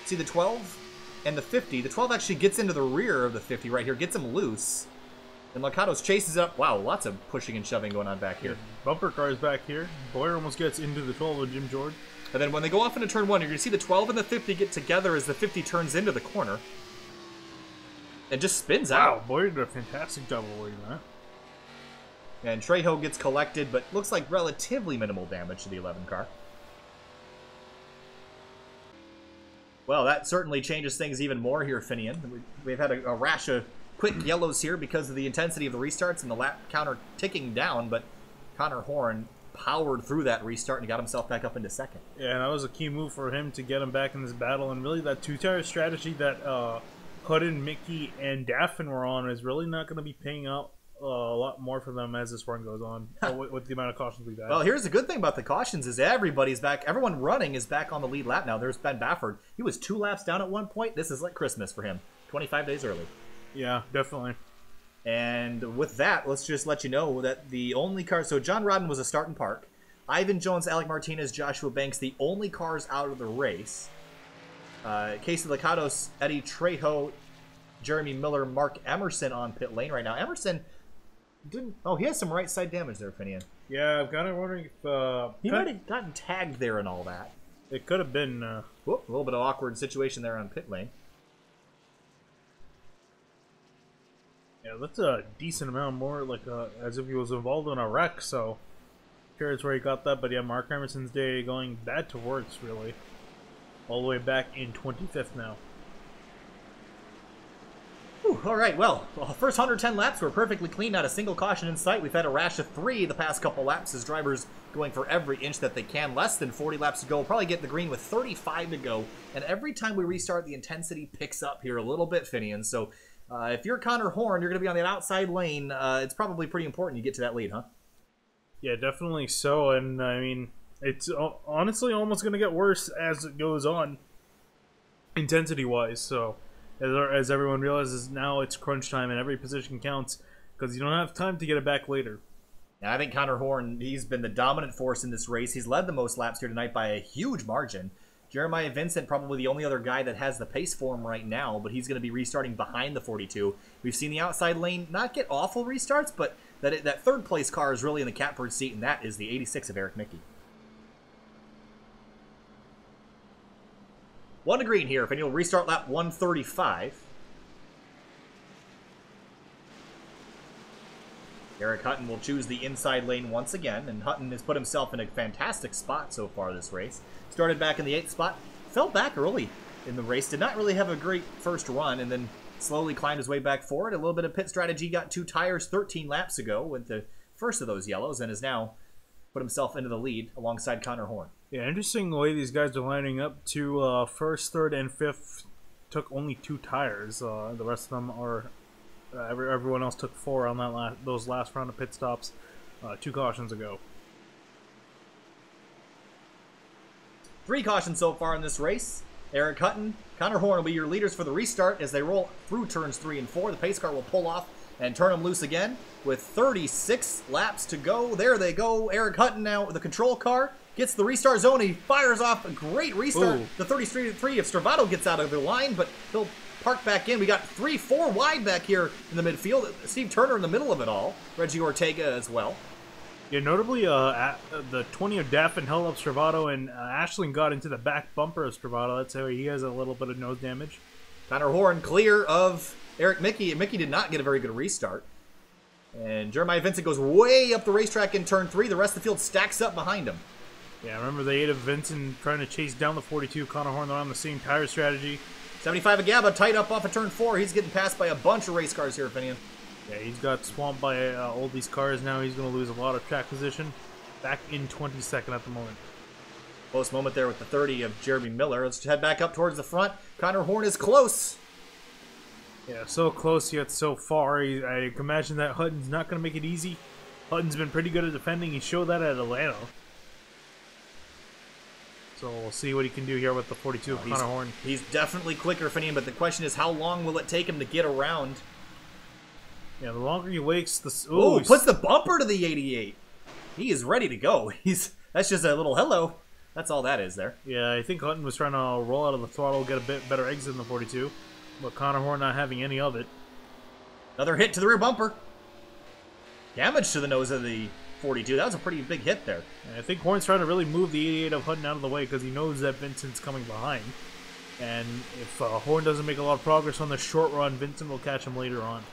See the 12 and the 50. The 12 actually gets into the rear of the 50 right here, gets him loose. And Lacados chases up. Wow, lots of pushing and shoving going on back here. Bumper cars back here. Boyer almost gets into the 12 with Jim George. And then when they go off into turn 1, you're going to see the 12 and the 50 get together as the 50 turns into the corner. And just spins out. Wow, Boyer did a fantastic job avoiding that. And Trejo gets collected, but looks like relatively minimal damage to the 11 car. Well, that certainly changes things even more here, Finian. We've had a rash of quick yellows here because of the intensity of the restarts and the lap counter ticking down, but Connor Horn powered through that restart and got himself back up into second. Yeah, and that was a key move for him to get him back in this battle, and really that two-tire strategy that Hutton, Mickey, and Daffin were on is really not going to be paying out a lot more for them as this run goes on, with the amount of cautions we've had. Well, here's the good thing about the cautions is everybody's back. Everyone running is back on the lead lap now. There's Ben Bafford. He was 2 laps down at one point. This is like Christmas for him. 25 days early. Yeah, definitely. And with that, let's just let you know that the only car... So John Rodden was a start and park. Ivan Jones, Alec Martinez, Joshua Banks, the only cars out of the race. Casey Lacados, Eddie Trejo, Jeremy Miller, Mark Emerson on pit lane right now. Emerson didn't... Oh, he has some right side damage there, Finian. Yeah, I'm kind of wondering if... he might have gotten tagged there and all that. It could have been... Whoop, a little bit of awkward situation there on pit lane. Yeah, that's a decent amount more, like, as if he was involved in a wreck, so... Curious where he got that, but yeah, Mark Emerson's day going bad to worse, really. All the way back in 25th now. Whew, all right, well, the first 110 laps were perfectly clean, not a single caution in sight. We've had a rash of 3 the past couple laps as drivers going for every inch that they can. Less than 40 laps to go. We'll probably get the green with 35 to go. And every time we restart, the intensity picks up here a little bit, Finian. So if you're Connor Horn, you're going to be on the outside lane. It's probably pretty important you get to that lead, huh? Yeah, definitely so. And, I mean, it's honestly almost going to get worse as it goes on, intensity-wise. So... As everyone realizes now, it's crunch time and every position counts because you don't have time to get it back later. Yeah, I think Connor Horn, he's been the dominant force in this race. He's led the most laps here tonight by a huge margin. Jeremiah Vincent, probably the only other guy that has the pace for him right now, but he's going to be restarting behind the 42. We've seen the outside lane not get awful restarts, but that third place car is really in the catbird seat, and that is the 86 of Eric Mickey. 1 to green here. If anyone will restart lap 135. Eric Hutton will choose the inside lane once again, and Hutton has put himself in a fantastic spot so far this race. Started back in the 8th spot, fell back early in the race, did not really have a great first run, and then slowly climbed his way back forward. A little bit of pit strategy, got 2 tires 13 laps ago with the first of those yellows, and has now put himself into the lead alongside Connor Horn. Yeah, interesting the way these guys are lining up to first, third, and fifth took only 2 tires. The rest of them are Everyone else took 4 on those last round of pit stops 2 cautions ago. 3 cautions so far in this race. Eric Hutton, Connor Horn will be your leaders for the restart as they roll through turns 3 and 4. The pace car will pull off and turn them loose again with 36 laps to go. There they go. Eric Hutton now with the control car. Gets the restart zone. He fires off a great restart. Ooh. The 33 if Stravato gets out of the line, but he'll park back in. We got 3-4 wide back here in the midfield. Steve Turner in the middle of it all. Reggie Ortega as well. Yeah, notably, the 20 of Daffin held up Stravato, and Ashland got into the back bumper of Stravato. That's how he has a little bit of nose damage. Connor Horn clear of Eric Mickey. Mickey did not get a very good restart. And Jeremiah Vincent goes way up the racetrack in turn 3. The rest of the field stacks up behind him. Yeah, remember the 8 of Vincent trying to chase down the 42. Connor Horn, they're on the same tire strategy. 75 of Gaba, tight up off of turn 4. He's getting passed by a bunch of race cars here, Finian. Yeah, he's got swamped by all these cars now. He's going to lose a lot of track position. Back in 22nd at the moment. Close moment there with the 30 of Jeremy Miller. Let's head back up towards the front. Connor Horn is close. Yeah, so close yet so far. I can imagine that Hutton's not going to make it easy. Hutton's been pretty good at defending. He showed that at Atlanta. So we'll see what he can do here with the 42 of Connor Horn. He's definitely quicker, Finian, but the question is how long will it take him to get around? Yeah, the longer he waits, the... Ooh, puts the bumper to the 88. He is ready to go. That's just a little hello. That's all that is there. Yeah, I think Hutton was trying to roll out of the throttle, get a bit better exit in the 42. But Connor Horn not having any of it. Another hit to the rear bumper. Damage to the nose of the 42. That was a pretty big hit there. And I think Horn's trying to really move the 88 of Hutton out of the way because he knows that Vincent's coming behind. And if Horn doesn't make a lot of progress on the short run, Vincent will catch him later on.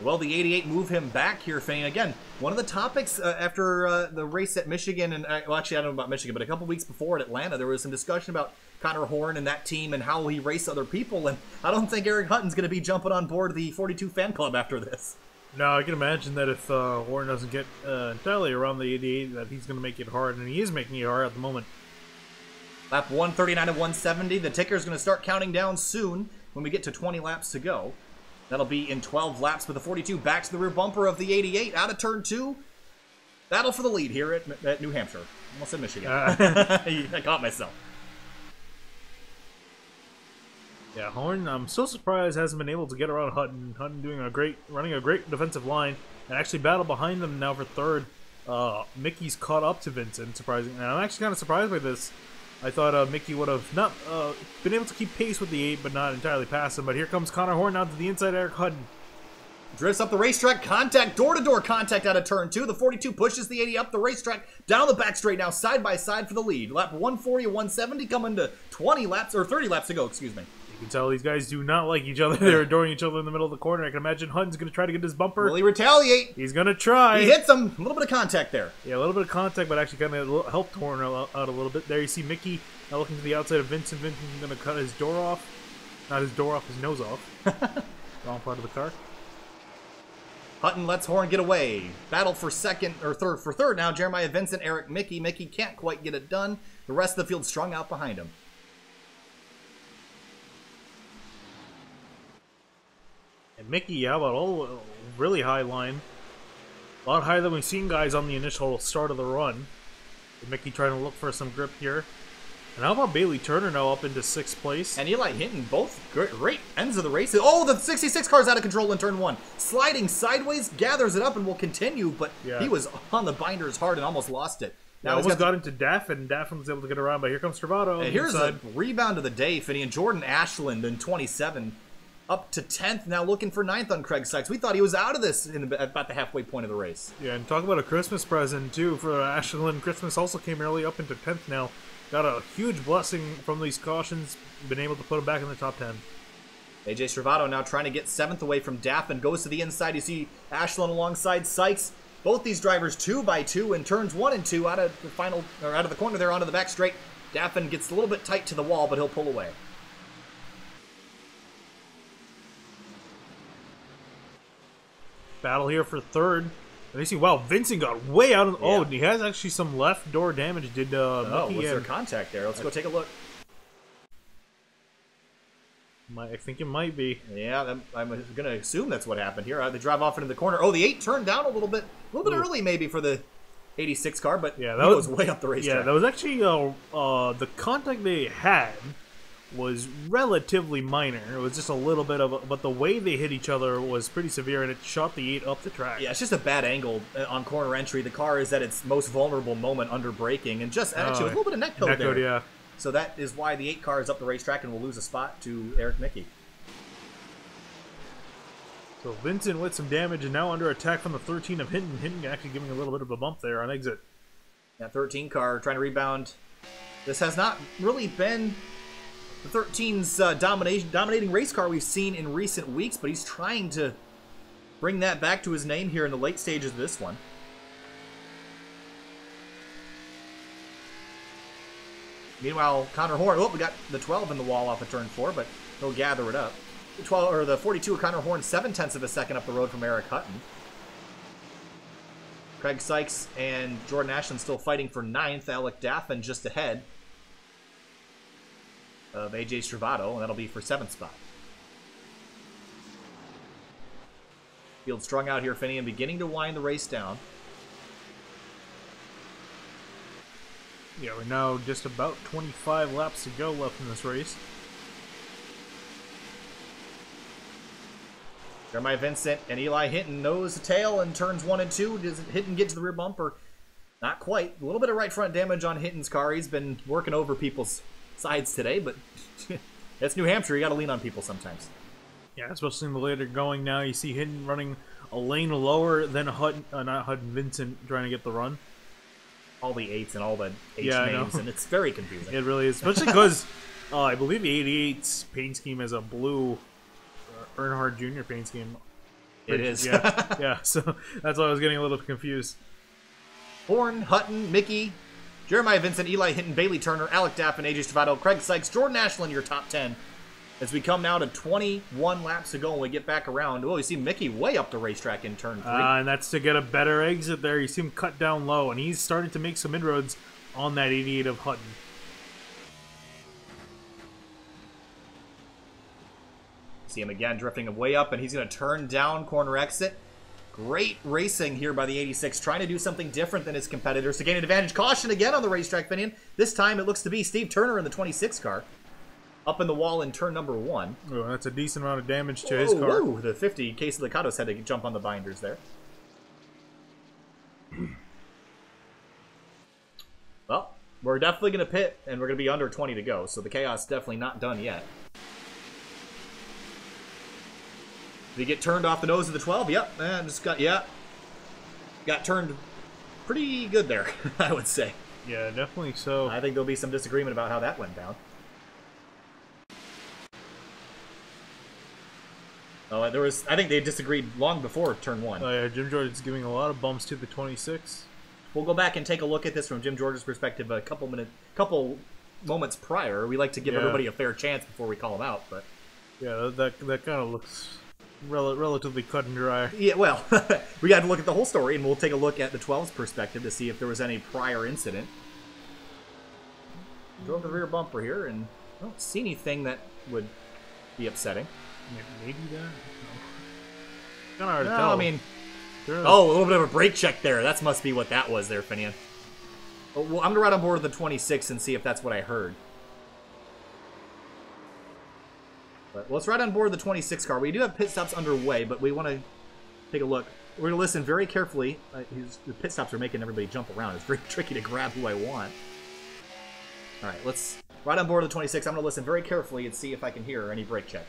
Well, the 88 move him back here, Fane. Again, one of the topics after the race at Michigan, and well, actually, I don't know about Michigan, but a couple weeks before at Atlanta, there was some discussion about Connor Horn and that team and how he raced other people, and I don't think Eric Hutton's going to be jumping on board the 42 fan club after this. No, I can imagine that if Horn doesn't get entirely around the 88, that he's going to make it hard, and he is making it hard at the moment. Lap 139 of 170. The ticker's going to start counting down soon when we get to 20 laps to go. That'll be in 12 laps with the 42 back to the rear bumper of the 88 out of turn 2. Battle for the lead here at New Hampshire. Almost said Michigan. I caught myself. Yeah, Horn, I'm so surprised hasn't been able to get around Hutton. Hutton running a great defensive line, and actually battle behind them now for third. Mickey's caught up to Vincent, surprisingly. And I'm actually kind of surprised by this. I thought Mickey would have not been able to keep pace with the 8, but not entirely pass him. But here comes Connor Horn out to the inside, Eric Hutton. Drifts up the racetrack, contact, door-to-door contact out of turn 2. The 42 pushes the 80 up the racetrack, down the back straight now, side by side for the lead. Lap 140 of 170 coming to 20 laps, or 30 laps to go, excuse me. You can tell these guys do not like each other. They're adoring each other in the middle of the corner. I can imagine Hutton's going to try to get his bumper. Will he retaliate? He's going to try. He hits him. A little bit of contact there. Yeah, a little bit of contact, but actually kind of helped Horn out a little bit. There you see Mickey now looking to the outside of Vincent. Vincent's going to cut his door off. Not his door off, his nose off. Wrong part of the car. Hutton lets Horn get away. Battle for second, or third now. Jeremiah Vincent, Eric Mickey. Mickey can't quite get it done. The rest of the field strung out behind him. And Mickey, how about all really high line? A lot higher than we've seen guys on the initial start of the run. And Mickey trying to look for some grip here. And how about Bailey Turner now up into 6th place? And Eli Hinton, both great ends of the race. Oh, the 66 car's out of control in turn 1. Sliding sideways, gathers it up and will continue, but yeah. He was on the binders hard and almost lost it. Now almost got into Daffin, and Daffin was able to get around, but here comes Stravato. And here's a rebound of the day, Finney, and Jordan Ashland in 27. Up to 10th, now looking for 9th on Craig Sykes. We thought he was out of this about the halfway point of the race. Yeah, and talk about a Christmas present, too, for Ashland. Christmas also came early up into 10th now. Got a huge blessing from these cautions. Been able to put him back in the top 10. AJ Stravato now trying to get 7th away from Daffin. Goes to the inside. You see Ashland alongside Sykes. Both these drivers 2 by 2 in turns 1 and 2 out of the corner there onto the back straight. Daffin gets a little bit tight to the wall, but he'll pull away. Battle here for third. And you see, wow, Vincent got way out of... Yeah. Oh, he has actually some left door damage. Did Mickey was there contact there? Let's go take a look. I think it might be. Yeah, I'm going to assume that's what happened here. They drive off into the corner. Oh, the 8 turned down a little bit early maybe for the 86 car, but yeah, that was way up the racetrack. Yeah, that was actually the contact they had was relatively minor. It was just a little bit of but the way they hit each other was pretty severe, and it shot the 8 up the track. Yeah, it's just a bad angle on corner entry. The car is at its most vulnerable moment under braking, and just actually with a little bit of neck code there. Yeah. So that is why the 8 car is up the racetrack and will lose a spot to Eric Mickey. So Vincent with some damage and now under attack from the 13 of Hinton. Hinton actually giving a little bit of a bump there on exit. That 13 car trying to rebound. This has not really been the 13's dominating race car we've seen in recent weeks, but he's trying to bring that back to his name here in the late stages of this one. Meanwhile, Connor Horn, we got the 12 in the wall off of turn 4, but he'll gather it up. The 12 or the 42 of Connor Horn, 0.7 of a second up the road from Eric Hutton. Craig Sykes and Jordan Ashland still fighting for 9th. Alec Daffin just ahead of AJ Stravato, and that'll be for 7th spot. Field strung out here, Finian, beginning to wind the race down. Yeah, we're now just about 25 laps to go left in this race. Jeremiah Vincent and Eli Hinton nose to tail in turns 1 and 2. Does Hinton get to the rear bumper? Not quite. A little bit of right front damage on Hinton's car. He's been working over people's sides today, but that's New Hampshire. You got to lean on people sometimes. Yeah, especially in the later going now. You see Hinton running a lane lower than Hutton, not Hutton, Vincent trying to get the run. All the 8s and all the H names, and it's very confusing. It really is, especially because I believe the 88's paint scheme is a blue Earnhardt Jr. paint scheme. It is. Yeah, yeah, so that's why I was getting a little confused. Horn, Hutton, Mickey, Jeremiah Vincent, Eli Hinton, Bailey Turner, Alec Daffin, AJ Stravato, Craig Sykes, Jordan Ashland, your top 10. As we come now to 21 laps to go and we get back around. Oh, you see Mickey way up the racetrack in turn 3. And that's to get a better exit there. You see him cut down low, and he's starting to make some inroads on that 88 of Hutton. See him again drifting way up, and he's going to turn down corner exit. Great racing here by the 86, trying to do something different than his competitors to gain an advantage. Caution again on the racetrack, Finian. This time it looks to be Steve Turner in the 26 car. Up in the wall in turn number 1. Oh, that's a decent amount of damage to his car. Whoa, the 50 Case of the Catos had to jump on the binders there. Well, we're definitely going to pit, and we're going to be under 20 to go, so the chaos definitely not done yet. Did he get turned off the nose of the 12? Yep, got turned pretty good there, I would say. Yeah, definitely so. I think there'll be some disagreement about how that went down. Oh, I think they disagreed long before turn 1. Oh yeah, Jim Jordan's giving a lot of bumps to the 26. We'll go back and take a look at this from Jim George's perspective a couple moments prior. We like to give everybody a fair chance before we call them out, but yeah, that kind of looks relatively cut and dry. Yeah, well, we got to look at the whole story, and we'll take a look at the 12's perspective to see if there was any prior incident. Drove the rear bumper here, and I don't see anything that would be upsetting. Maybe that? No. Kind of hard to tell. I mean, a little bit of a brake check there. That must be what that was there, Finian. Well, I'm going to ride on board with the 26 and see if that's what I heard. But let's ride on board the 26 car. We do have pit stops underway, but we want to take a look. We're going to listen very carefully. The pit stops are making everybody jump around. It's very tricky to grab who I want. All right, let's ride on board the 26. I'm going to listen very carefully and see if I can hear any brake check.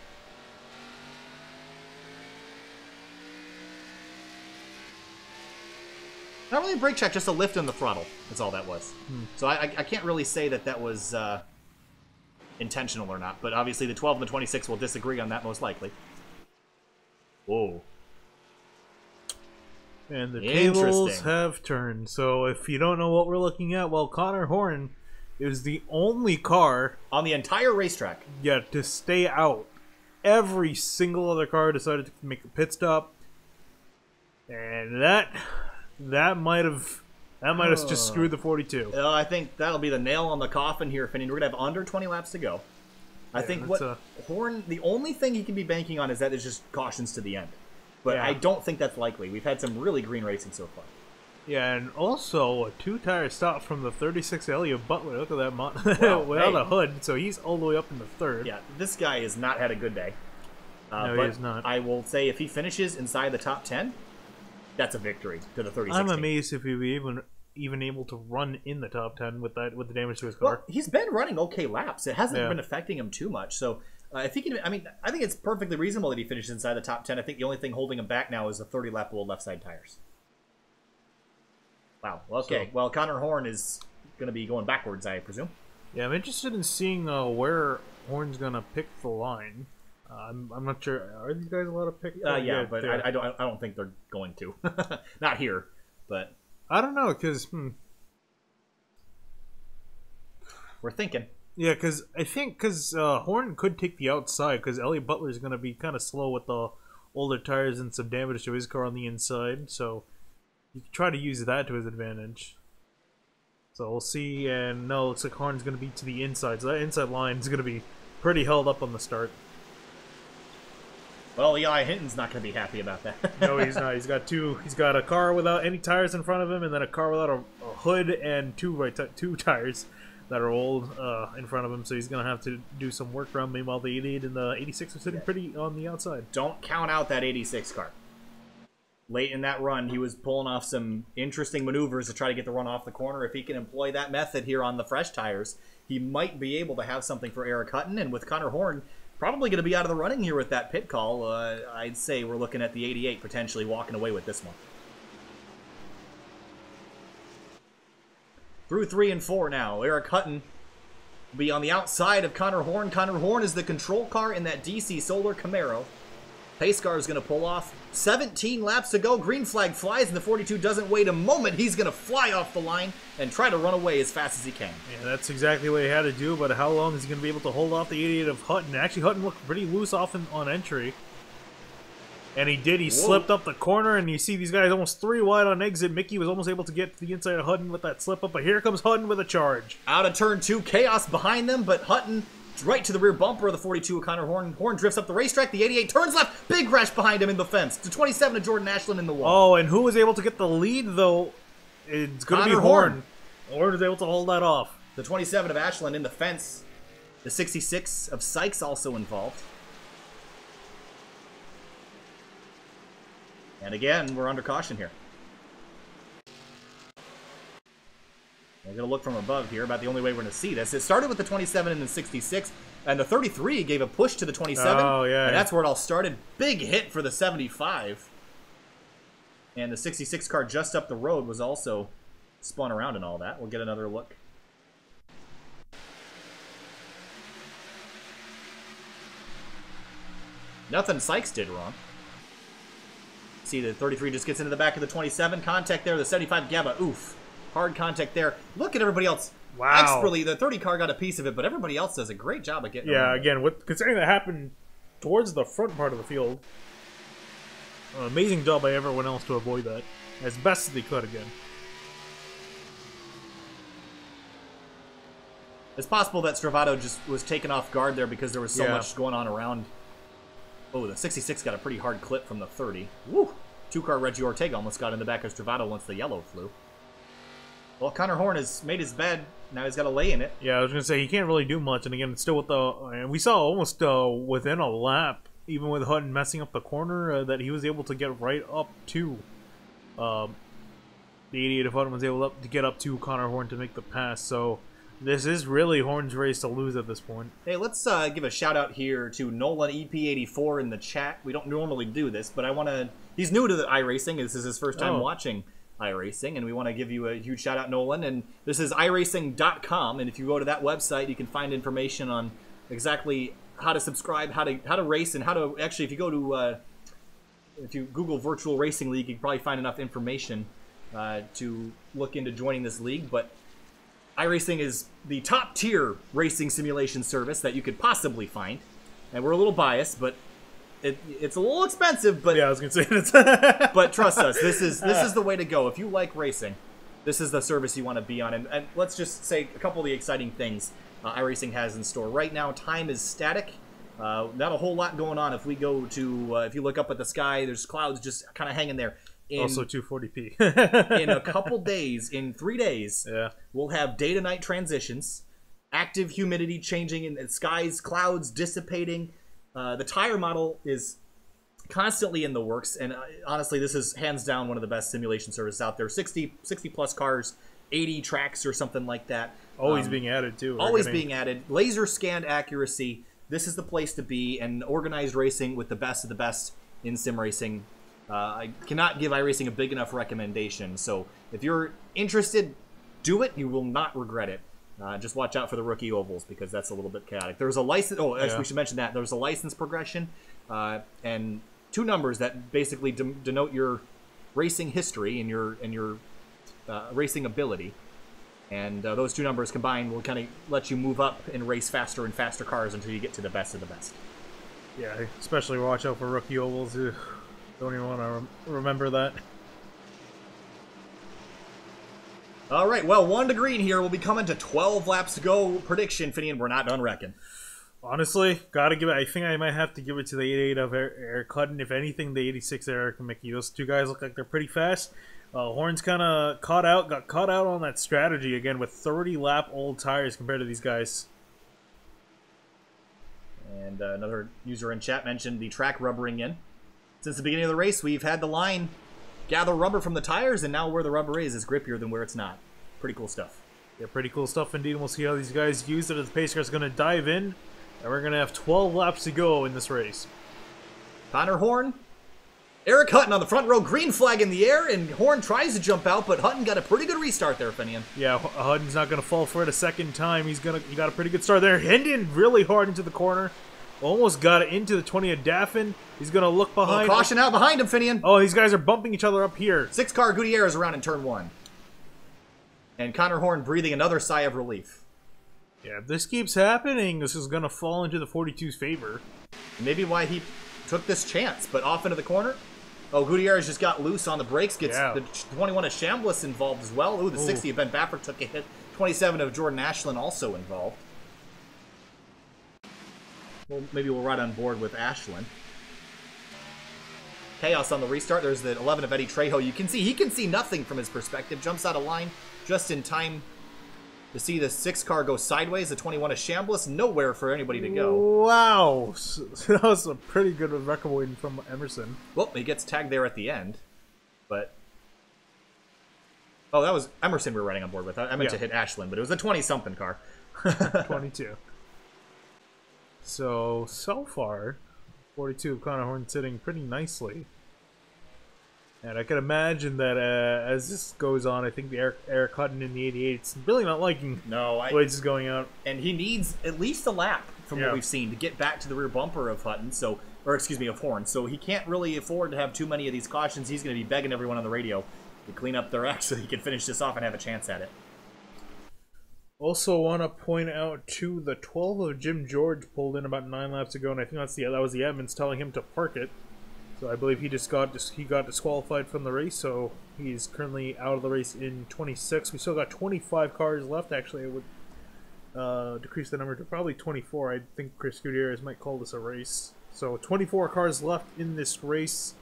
Not really a brake check, just a lift in the throttle. That's all that was. So I can't really say that was intentional or not, but obviously the 12 and the 26 will disagree on that most likely. Whoa. And the tables have turned. So if you don't know what we're looking at, well, Connor Horn is the only car on the entire racetrack to stay out. Every single other car decided to make a pit stop, and that might have just screwed the 42. I think that'll be the nail on the coffin here, Finian. We're gonna have under 20 laps to go. I think what Horn, the only thing he can be banking on is that there's just cautions to the end. But I don't think that's likely. We've had some really green racing so far. Yeah, and also a 2-tire stop from the 36 Elliott Butler. Look at that without a hood, so he's all the way up in the third. Yeah, this guy has not had a good day. No, but he has not. I will say if he finishes inside the top 10, that's a victory to the 36. I'm amazed if he'd be even able to run in the top 10 with the damage to his car. Well, he's been running okay laps. It hasn't been affecting him too much. So if he can, I mean, I think it's perfectly reasonable that he finishes inside the top 10. I think the only thing holding him back now is the 30-lap-old left side tires. Wow. Okay. So, well, Connor Horn is going to be going backwards, I presume. Yeah, I'm interested in seeing where Horn's going to pick the line. I'm not sure. Are these guys allowed to pick? Yeah, but I don't think they're going to. Not here, but I don't know because we're thinking. Yeah, because I think Horn could take the outside because Elliott Butler is going to be kind of slow with the older tires and some damage to his car on the inside, so you can try to use that to his advantage. So we'll see, and no, it looks like Horn's going to be to the inside, so that inside line is going to be pretty held up on the start. Well, Eli Hinton's not going to be happy about that. No, he's not. He's got a car without any tires in front of him, and then a car without a hood and two tires that are old in front of him, so he's going to have to do some work around. Meanwhile, the 88 and the 86 are sitting pretty on the outside. Don't count out that 86 car. Late in that run, he was pulling off some interesting maneuvers to try to get the run off the corner. If he can employ that method here on the fresh tires, he might be able to have something for Eric Hutton. And with Connor Horn probably going to be out of the running here with that pit call, I'd say we're looking at the 88 potentially walking away with this one. Through 3 and 4 now. Eric Hutton will be on the outside of Connor Horn. Connor Horn is the control car in that DC Solar Camaro. Pace car is going to pull off. 17 laps to go. Green flag flies, and the 42 doesn't wait a moment. He's going to fly off the line and try to run away as fast as he can. Yeah, that's exactly what he had to do, but how long is he going to be able to hold off the 88 of Hutton? Actually, Hutton looked pretty loose off on entry. And he did. He slipped up the corner, and you see these guys almost 3 wide on exit. Mickey was almost able to get to the inside of Hutton with that slip up, but here comes Hutton with a charge. Out of turn 2, chaos behind them, but Hutton right to the rear bumper of the 42 of Connor Horn. Horn drifts up the racetrack. The 88 turns left. Big crash behind him in the fence. The 27 of Jordan Ashland in the wall. Oh, and who was able to get the lead, though? It's going to be Horn. Horn was able to hold that off. The 27 of Ashland in the fence. The 66 of Sykes also involved. And again, we're under caution here. We're going to look from above here, about the only way we're going to see this. It started with the 27 and the 66, and the 33 gave a push to the 27. Oh, yeah. And that's where it all started. Big hit for the 75. And the 66 car just up the road was also spun around and all that. We'll get another look. Nothing Sykes did wrong. See, the 33 just gets into the back of the 27. Contact there. The 75 Gabba. Oof. Hard contact there. Look at everybody else. Wow. Expertly, the 30 car got a piece of it, but everybody else does a great job of getting around. Again, considering that happened towards the front part of the field, an amazing job by everyone else to avoid that as best as they could again. It's possible that Stravato just was taken off guard there because there was so much going on around. Oh, the 66 got a pretty hard clip from the 30. Woo! 2-car Reggie Ortega almost got in the back of Stravato once the yellow flew. Well, Connor Horn has made his bed. Now he's got to lay in it. Yeah, I was going to say, he can't really do much. And again, it's still with the... we saw almost within a lap, even with Hutton messing up the corner, that he was able to get right up to... the 88 of Hutton was able to get up to Connor Horn to make the pass. So this is really Horn's race to lose at this point. Hey, let's give a shout-out here to Nolan EP84 in the chat. We don't normally do this, but I want to... He's new to the iRacing. This is his first time watching iRacing, and we want to give you a huge shout out, Nolan. And this is iRacing.com, and if you go to that website, you can find information on exactly how to subscribe, how to race, and how to actually, if you go to if you Google Virtual Racing League, you can probably find enough information to look into joining this league. But iRacing is the top tier racing simulation service that you could possibly find, and we're a little biased, but it's a little expensive, but yeah, I was gonna say it's but trust us, this is the way to go. If you like racing, this is the service you want to be on. And let's just say a couple of the exciting things. iRacing has in store. Right now, time is static. Not a whole lot going on. If we go to, if you look up at the sky, there's clouds just kind of hanging there. Also 240p. In a couple days, in 3 days, we'll have day to night transitions, active humidity changing in the skies, clouds dissipating. The tire model is constantly in the works, and honestly, this is hands down one of the best simulation services out there. 60 plus cars, 80 tracks or something like that. Always being added too. Always being added. Laser scanned accuracy. This is the place to be, and organized racing with the best of the best in sim racing. I cannot give iRacing a big enough recommendation. So if you're interested, do it. You will not regret it. Just watch out for the rookie ovals because that's a little bit chaotic. There's a license. Oh, actually, we should mention that there's a license progression and 2 numbers that basically denote your racing history and your racing ability. And those 2 numbers combined will kind of let you move up and race faster and faster cars until you get to the best of the best. Yeah, especially watch out for rookie ovals. Ugh, don't even want to remember that. All right, well, 1 to green here. We'll be coming to 12 laps to go. Prediction, Finian, we're not done wrecking. Honestly, gotta give it. I think I might have to give it to the 88 of Eric Hutton. If anything, the 86 of Eric Mickey. Those 2 guys look like they're pretty fast. Horn's kind of got caught out on that strategy again with 30-lap old tires compared to these guys. And another user in chat mentioned the track rubbering in. Since the beginning of the race, we've had the line gather rubber from the tires, and now where the rubber is grippier than where it's not. Pretty cool stuff. Yeah, pretty cool stuff indeed. We'll see how these guys use it as the pace car's going to dive in, and we're going to have 12 laps to go in this race. Connor Horn, Eric Hutton on the front row, green flag in the air, and Horn tries to jump out, but Hutton got a pretty good restart there, Finian. Yeah, Hutton's not going to fall for it a second time. He got a pretty good start there. Hendon really hard into the corner. Almost got it into the 20 of Daffin. He's going to look behind. Oh, caution out behind him, Finian. Oh, these guys are bumping each other up here. 6-car Gutierrez around in turn 1. And Connor Horn breathing another sigh of relief. Yeah, if this keeps happening, this is going to fall into the 42's favor. Maybe why he took this chance, but off into the corner. Oh, Gutierrez just got loose on the brakes. Gets the 21 of Chambliss involved as well. Ooh, the 60 of Ben Baffert took a hit. 27 of Jordan Ashland also involved. Well, maybe we'll ride on board with Ashland. Chaos on the restart. There's the 11 of Eddie Trejo. You can see he can see nothing from his perspective. Jumps out of line just in time to see the 6-car go sideways. The 21 of Chambliss. Nowhere for anybody to go. Wow. That was a pretty good record from Emerson. Well, he gets tagged there at the end. But... oh, that was Emerson we were riding on board with. I meant to hit Ashland, but it was a 20-something car. 22. So far, 42 of Connor Horn sitting pretty nicely. And I can imagine that as this goes on, I think the Eric Hutton in the 88 is really not liking the way this is going out. And he needs at least a lap from what we've seen to get back to the rear bumper of Hutton, of Horn. So he can't really afford to have too many of these cautions. He's going to be begging everyone on the radio to clean up their act so he can finish this off and have a chance at it. Also want to point out, too, the 12 of Jim George pulled in about 9 laps ago, and I think that was the admins telling him to park it. So I believe he got disqualified from the race, so he's currently out of the race in 26. We still got 25 cars left. Actually, I would decrease the number to probably 24. I think Chris Gutierrez might call this a race. So 24 cars left in this race,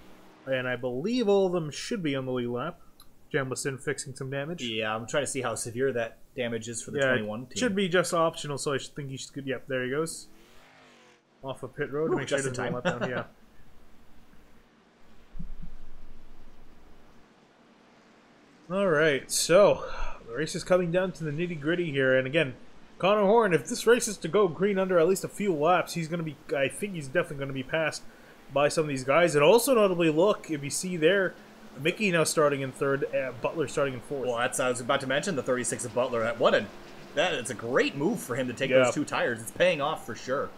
and I believe all of them should be on the lead lap. Jamblison fixing some damage. Yeah, I'm trying to see how severe that damage is for the 21 team. It should be just optional, so I think he should. Yep, there he goes. Off of pit road to make sure he doesn't let down. Yeah. Alright, so the race is coming down to the nitty-gritty here, and again, Connor Horn, if this race is to go green under at least a few laps, he's going to be, I think he's definitely going to be passed by some of these guys. And also notably, look, if you see there, Mickey now starting in 3rd, Butler starting in 4th. Well, I was about to mention the 36 of Butler. It's a great move for him to take those 2 tires. It's paying off for sure.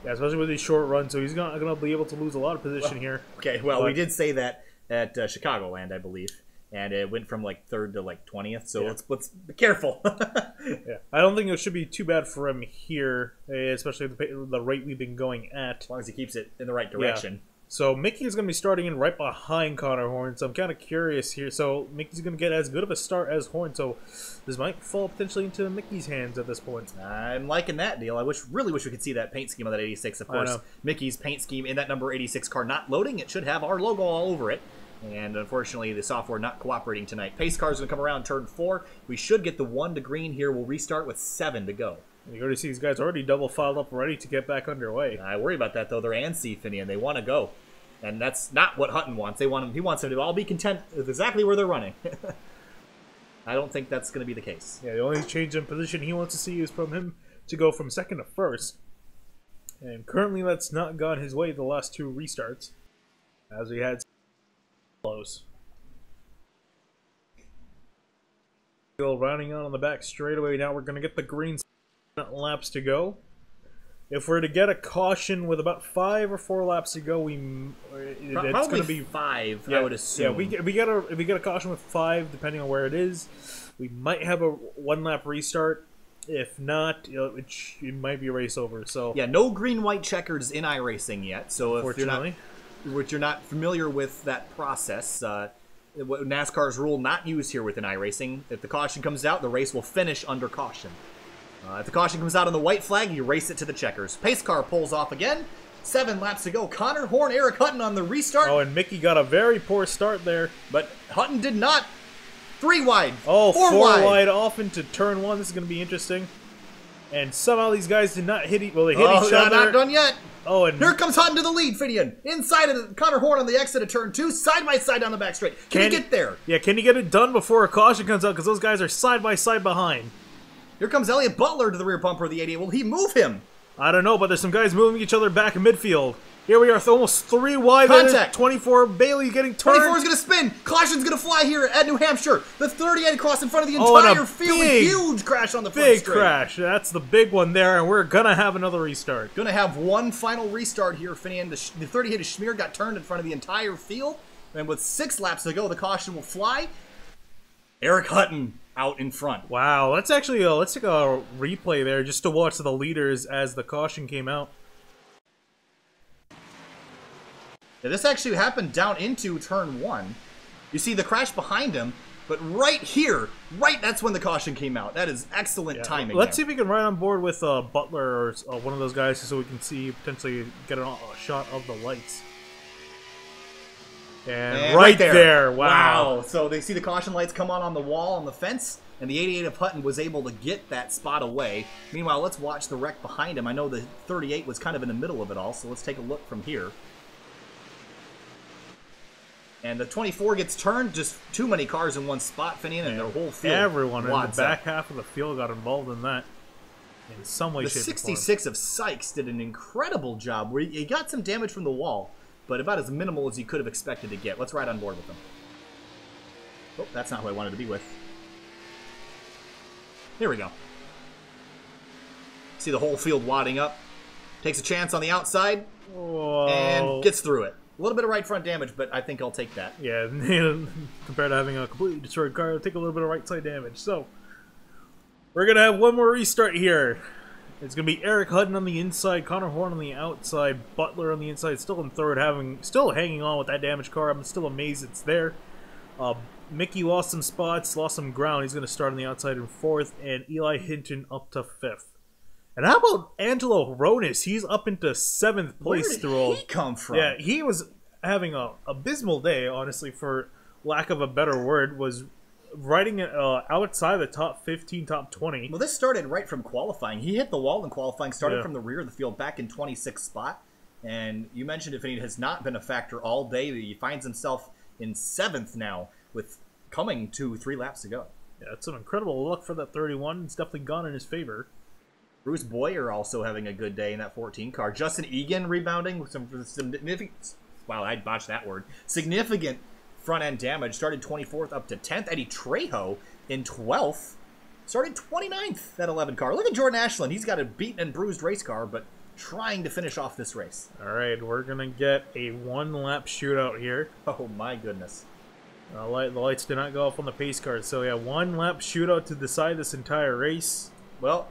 Yeah, especially with these short runs, so he's going to be able to lose a lot of position here. Okay, well, we did say that at Chicagoland, I believe. And it went from like 3rd to like 20th, so let's be careful. Yeah, I don't think it should be too bad for him here, especially the rate we've been going at. As long as he keeps it in the right direction. So Mickey is going to be starting in right behind Connor Horn, so I'm kind of curious here. So Mickey's going to get as good of a start as Horn, so this might fall potentially into Mickey's hands at this point. I'm liking that deal. I really wish we could see that paint scheme of that 86. Of course, Mickey's paint scheme in that number 86 car not loading. It should have our logo all over it. And unfortunately, the software not cooperating tonight. Pace car's going to come around turn 4. We should get the 1 to green here. We'll restart with 7 to go. You already see these guys already double filed up, ready to get back underway. I worry about that, though. They're antsy, Finian. They want to go. And that's not what Hutton wants. He wants them to all be content with exactly where they're running. I don't think that's going to be the case. Yeah, the only change in position he wants to see is from him to go from 2nd to 1st. And currently that's not gone his way the last 2 restarts, as we had close. Rounding out on the back straightaway. Now we're going to get the green laps to go. If we're to get a caution with about 5 or 4 laps to go, it's going to be 5. Yeah, I would assume. Yeah, if we get a caution with 5, depending on where it is, we might have a 1-lap restart. If not, it might be a race over. So yeah, no green-white checkers in iRacing yet. So if you're not familiar with that process, NASCAR's rule not used here within iRacing. If the caution comes out, the race will finish under caution. If the caution comes out on the white flag, you race it to the checkers. Pace car pulls off again. 7 laps to go. Connor Horn, Eric Hutton on the restart. Oh, and Mickey got a very poor start there. But Hutton did not. 3 wide. Oh, 4 wide off into turn 1. This is going to be interesting. And somehow these guys did not hit each other. Not done yet. Oh, and here comes Hutton to the lead, Fidian. Inside of Connor Horn on the exit of turn 2, side by side down the back straight. Can he get there? Yeah, can he get it done before a caution comes out? Because those guys are side by side behind. Here comes Elliott Butler to the rear bumper of the 88. Will he move him? I don't know, but there's some guys moving each other back in midfield. Here we are, almost 3 wide. Contact. 24, Bailey getting turned. 24 is going to spin. Caution's going to fly here at New Hampshire. The 38 across in front of the entire field. A huge crash on the front big straight. Crash. That's the big one there, and we're going to have another restart. Going to have one final restart here, Finian. The 38 of Schmier got turned in front of the entire field, and with 6 laps to go, the caution will fly. Eric Hutton out in front. Wow, let's take a replay there just to watch the leaders as the caution came out. Yeah, this actually happened down into turn 1. You see the crash behind him, but right here, that's when the caution came out. That is excellent timing. Let's see if we can ride on board with Butler or one of those guys so we can see, potentially get a shot of the lights. And right there. Wow. So they see the caution lights come on the wall on the fence, and the 88 of Hutton was able to get that spot away. Meanwhile, let's watch the wreck behind him. I know the 38 was kind of in the middle of it all, so let's take a look from here. And the 24 gets turned, just too many cars in one spot, Finian, and their whole field. Everyone in the back half of the field got involved in that in some way, shape, or form. The 66 of Sykes did an incredible job where he got some damage from the wall, but about as minimal as you could have expected to get. Let's ride on board with him. Oh, that's not who I wanted to be with. Here we go. See the whole field wadding up. Takes a chance on the outside. Whoa. And gets through it. A little bit of right front damage, but I think I'll take that. Yeah, compared to having a completely destroyed car, I'll take a little bit of right side damage. So, we're going to have one more restart here. It's going to be Eric Hutton on the inside, Connor Horn on the outside, Butler on the inside, still in third, still hanging on with that damaged car. I'm still amazed it's there. Mickey lost some spots, lost some ground. He's going to start on the outside in fourth, and Eli Hinton up to fifth. And how about Angelo Ronis? He's up into 7th place. Where did he come from? Yeah, he was having a abysmal day, honestly, for lack of a better word, was riding it outside the top 15, top 20. Well, this started right from qualifying. He hit the wall in qualifying, started from the rear of the field back in 26th spot. And you mentioned if it has not been a factor all day, he finds himself in 7th now with coming to 3 laps to go. Yeah, it's an incredible look for that 31. It's definitely gone in his favor. Bruce Boyer also having a good day in that 14 car. Justin Egan rebounding with some significant, wow, I botched that word, significant front-end damage. Started 24th up to 10th. Eddie Trejo in 12th. Started 29th, that 11 car. Look at Jordan Ashland. He's got a beaten and bruised race car, but trying to finish off this race. All right, we're going to get a 1-lap shootout here. Oh, my goodness. The lights did not go off on the pace car. So, yeah, 1-lap shootout to decide this entire race. Well,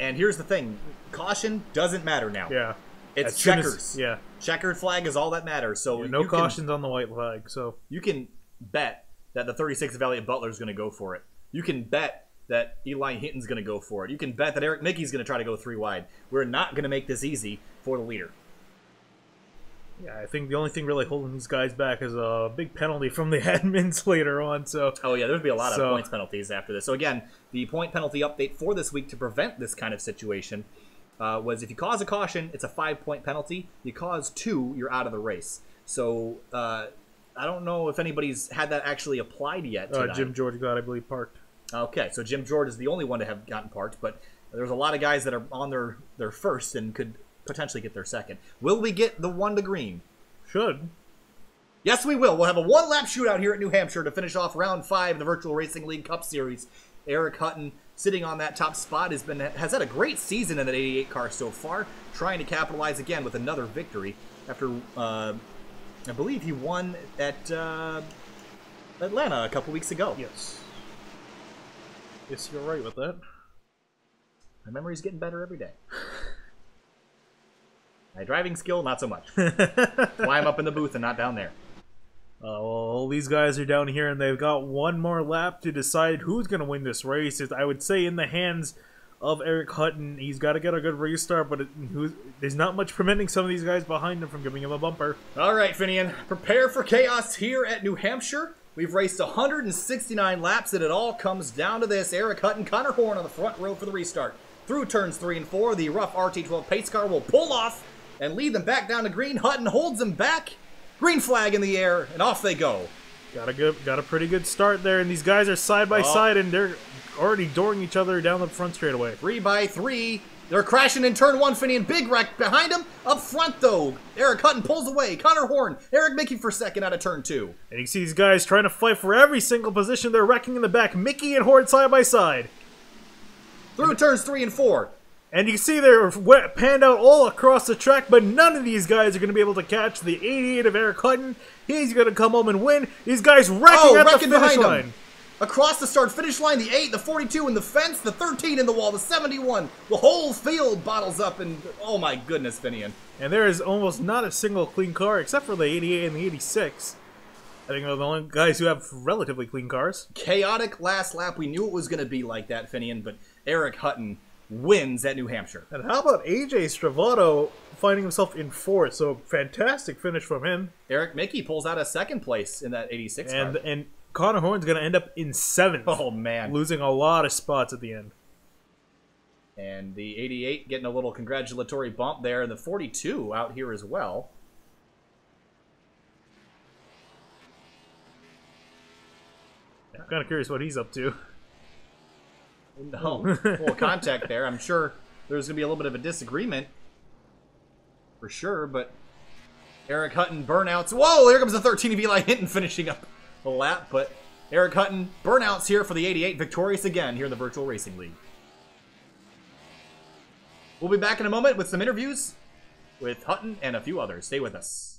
and here's the thing. Caution doesn't matter now. Yeah. It's as soon checkers. Yeah. Checkered flag is all that matters. So No cautions on the white flag. So you can bet that the 36 of Elliott Butler is going to go for it. You can bet that Eli Hinton's going to go for it. You can bet that Eric Mickey's going to try to go 3 wide. We're not going to make this easy for the leader. yeah, I think the only thing really holding these guys back is a big penalty from the admins later on. So oh yeah, there'll be a lot of points penalties after this. So again, the point penalty update for this week to prevent this kind of situation was if you cause a caution, it's a 5-point penalty. You cause 2, you're out of the race. So I don't know if anybody's had that actually applied yet tonight. Jim George got, I believe, parked. Okay, so Jim George is the only one to have gotten parked, but there's a lot of guys that are on their first and could potentially get their second. Will we get the 1 to green? Should. Yes, we will. We'll have a 1-lap shootout here at New Hampshire to finish off round 5 of the Virtual Racing League Cup Series. Eric Hutton, sitting on that top spot, has had a great season in that 88 car so far, trying to capitalize again with another victory after, I believe he won at Atlanta a couple weeks ago. Yes. Yes, you're right with that. My memory's getting better every day. My driving skill, not so much. That's why I'm up in the booth and not down there. Well, these guys are down here, and they've got 1 more lap to decide who's going to win this race. I would say in the hands of Eric Hutton. He's got to get a good restart, but there's not much preventing some of these guys behind him from giving him a bumper. All right, Finian, prepare for chaos here at New Hampshire. We've raced 169 laps, and it all comes down to this. Eric Hutton, Connor Horn on the front row for the restart. Through turns 3 and 4, the rough RT12 pace car will pull off and lead them back down to green. Hutton holds them back. Green flag in the air, and off they go. Got a pretty good start there, and these guys are side by side, and they're already dooring each other down the front straightaway. 3 by 3. They're crashing in turn 1, Finian. Big wreck behind him. Up front, though, Eric Hutton pulls away. Connor Horn, Eric Mickey for second out of turn 2. And you see these guys trying to fight for every single position. They're wrecking in the back. Mickey and Horn side by side. Through turns 3 and 4. And you can see they're panned out all across the track, but none of these guys are going to be able to catch the 88 of Eric Hutton. He's going to come home and win. These guys wrecking at the finish line. Him. Across the start-finish line, the 8, the 42 in the fence, the 13 in the wall, the 71. The whole field bottles up, and oh my goodness, Finian. And there is almost not a single clean car, except for the 88 and the 86. I think they're the only guys who have relatively clean cars. Chaotic last lap. We knew it was going to be like that, Finian, but Eric Hutton wins at New Hampshire. And how about AJ Stravato finding himself in 4th? So fantastic finish from him. Eric Mickey pulls out a 2nd place in that 86 car. And Connor Horn's going to end up in 7th. Oh, man. Losing a lot of spots at the end. And the 88 getting a little congratulatory bump there. And the 42 out here as well. I'm kind of curious what he's up to. No, little contact there. I'm sure there's going to be a little bit of a disagreement. For sure, but Eric Hutton burnouts. Whoa, here comes the 13 of Eli Hinton finishing up the lap. But Eric Hutton burnouts here for the 88. Victorious again here in the Virtual Racing League. We'll be back in a moment with some interviews with Hutton and a few others. Stay with us.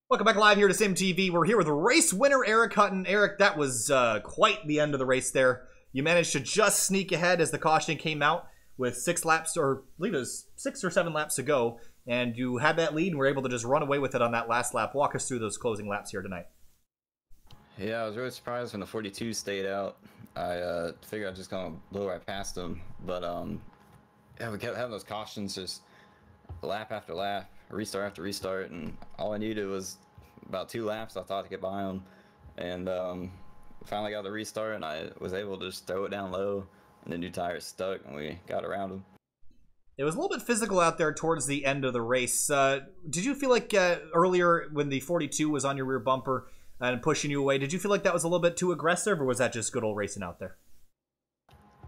Welcome back live here to SimTV. We're here with race winner Eric Hutton. Eric, that was quite the end of the race there. You managed to just sneak ahead as the caution came out with 6 laps, or I believe it was 6 or 7 laps to go, and you had that lead and were able to just run away with it on that last lap. Walk us through those closing laps here tonight. Yeah, I was really surprised when the 42 stayed out. I figured I was just gonna blow right past them, but yeah, we kept having those cautions just lap after lap, restart after restart, and all I needed was about 2 laps. I thought to get by them, and finally got the restart, and I was able to just throw it down low, and the new tires stuck, and we got around them. It was a little bit physical out there towards the end of the race. Did you feel like earlier when the 42 was on your rear bumper and pushing you away, did you feel like that was a little bit too aggressive, or was that just good old racing out there?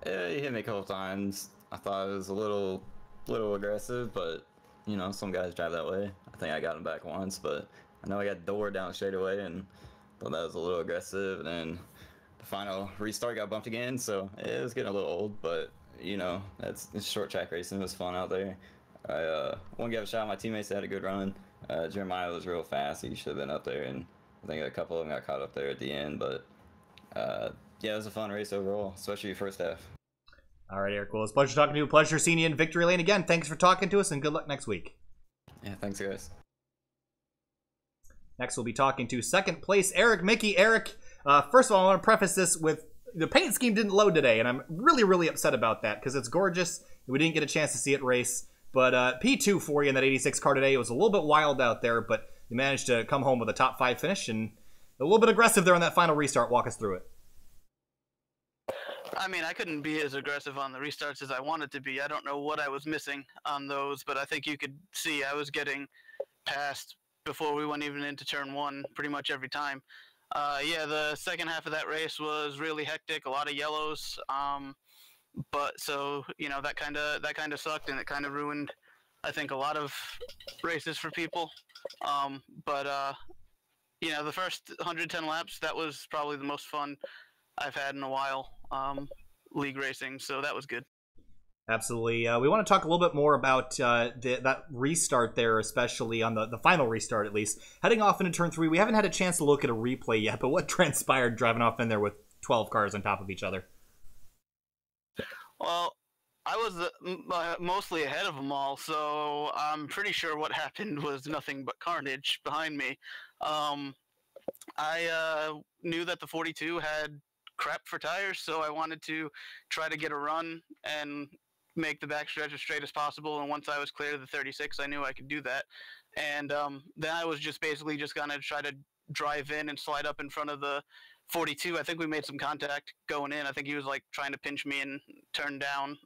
Yeah, he hit me a couple times. I thought it was a little aggressive, but you know, some guys drive that way. I think I got him back once, but I know I got Door down straight away and thought that was a little aggressive. And then the final restart got bumped again, so it was getting a little old. But you know, it's short track racing. It was fun out there. I want to give a shout out. My teammates had a good run. Jeremiah was real fast. He should have been up there, and I think a couple of them got caught up there at the end. But yeah, it was a fun race overall, especially first half. All right, Eric. Well, it's a pleasure talking to you. Pleasure seeing you in victory lane again. Thanks for talking to us, and good luck next week. Yeah, thanks, guys. Next, we'll be talking to second place Eric Mickey. Eric, first of all, I want to preface this with the paint scheme didn't load today, and I'm really, really upset about that because it's gorgeous. We didn't get a chance to see it race. But P2 for you in that 86 car today. It was a little bit wild out there, but you managed to come home with a top 5 finish and a little bit aggressive there on that final restart. Walk us through it. I mean, I couldn't be as aggressive on the restarts as I wanted to be. I don't know what I was missing on those, but I think you could see I was getting past before we went even into turn 1 pretty much every time. Yeah, the second half of that race was really hectic, a lot of yellows. But so, you know, that kind of sucked, and it kind of ruined, I think, a lot of races for people. You know, the first 110 laps, that was probably the most fun I've had in a while, league racing, so that was good. Absolutely. We want to talk a little bit more about that restart there, especially on the final restart at least. Heading off into turn 3, we haven't had a chance to look at a replay yet, but what transpired driving off in there with 12 cars on top of each other? Well, I was mostly ahead of them all, so I'm pretty sure what happened was nothing but carnage behind me. I knew that the 42 had crap for tires, so I wanted to try to get a run and make the backstretch as straight as possible. And once I was clear to the 36, I knew I could do that. And then I was just basically just gonna try to drive in and slide up in front of the 42. I think we made some contact going in. I think he was like trying to pinch me and turn down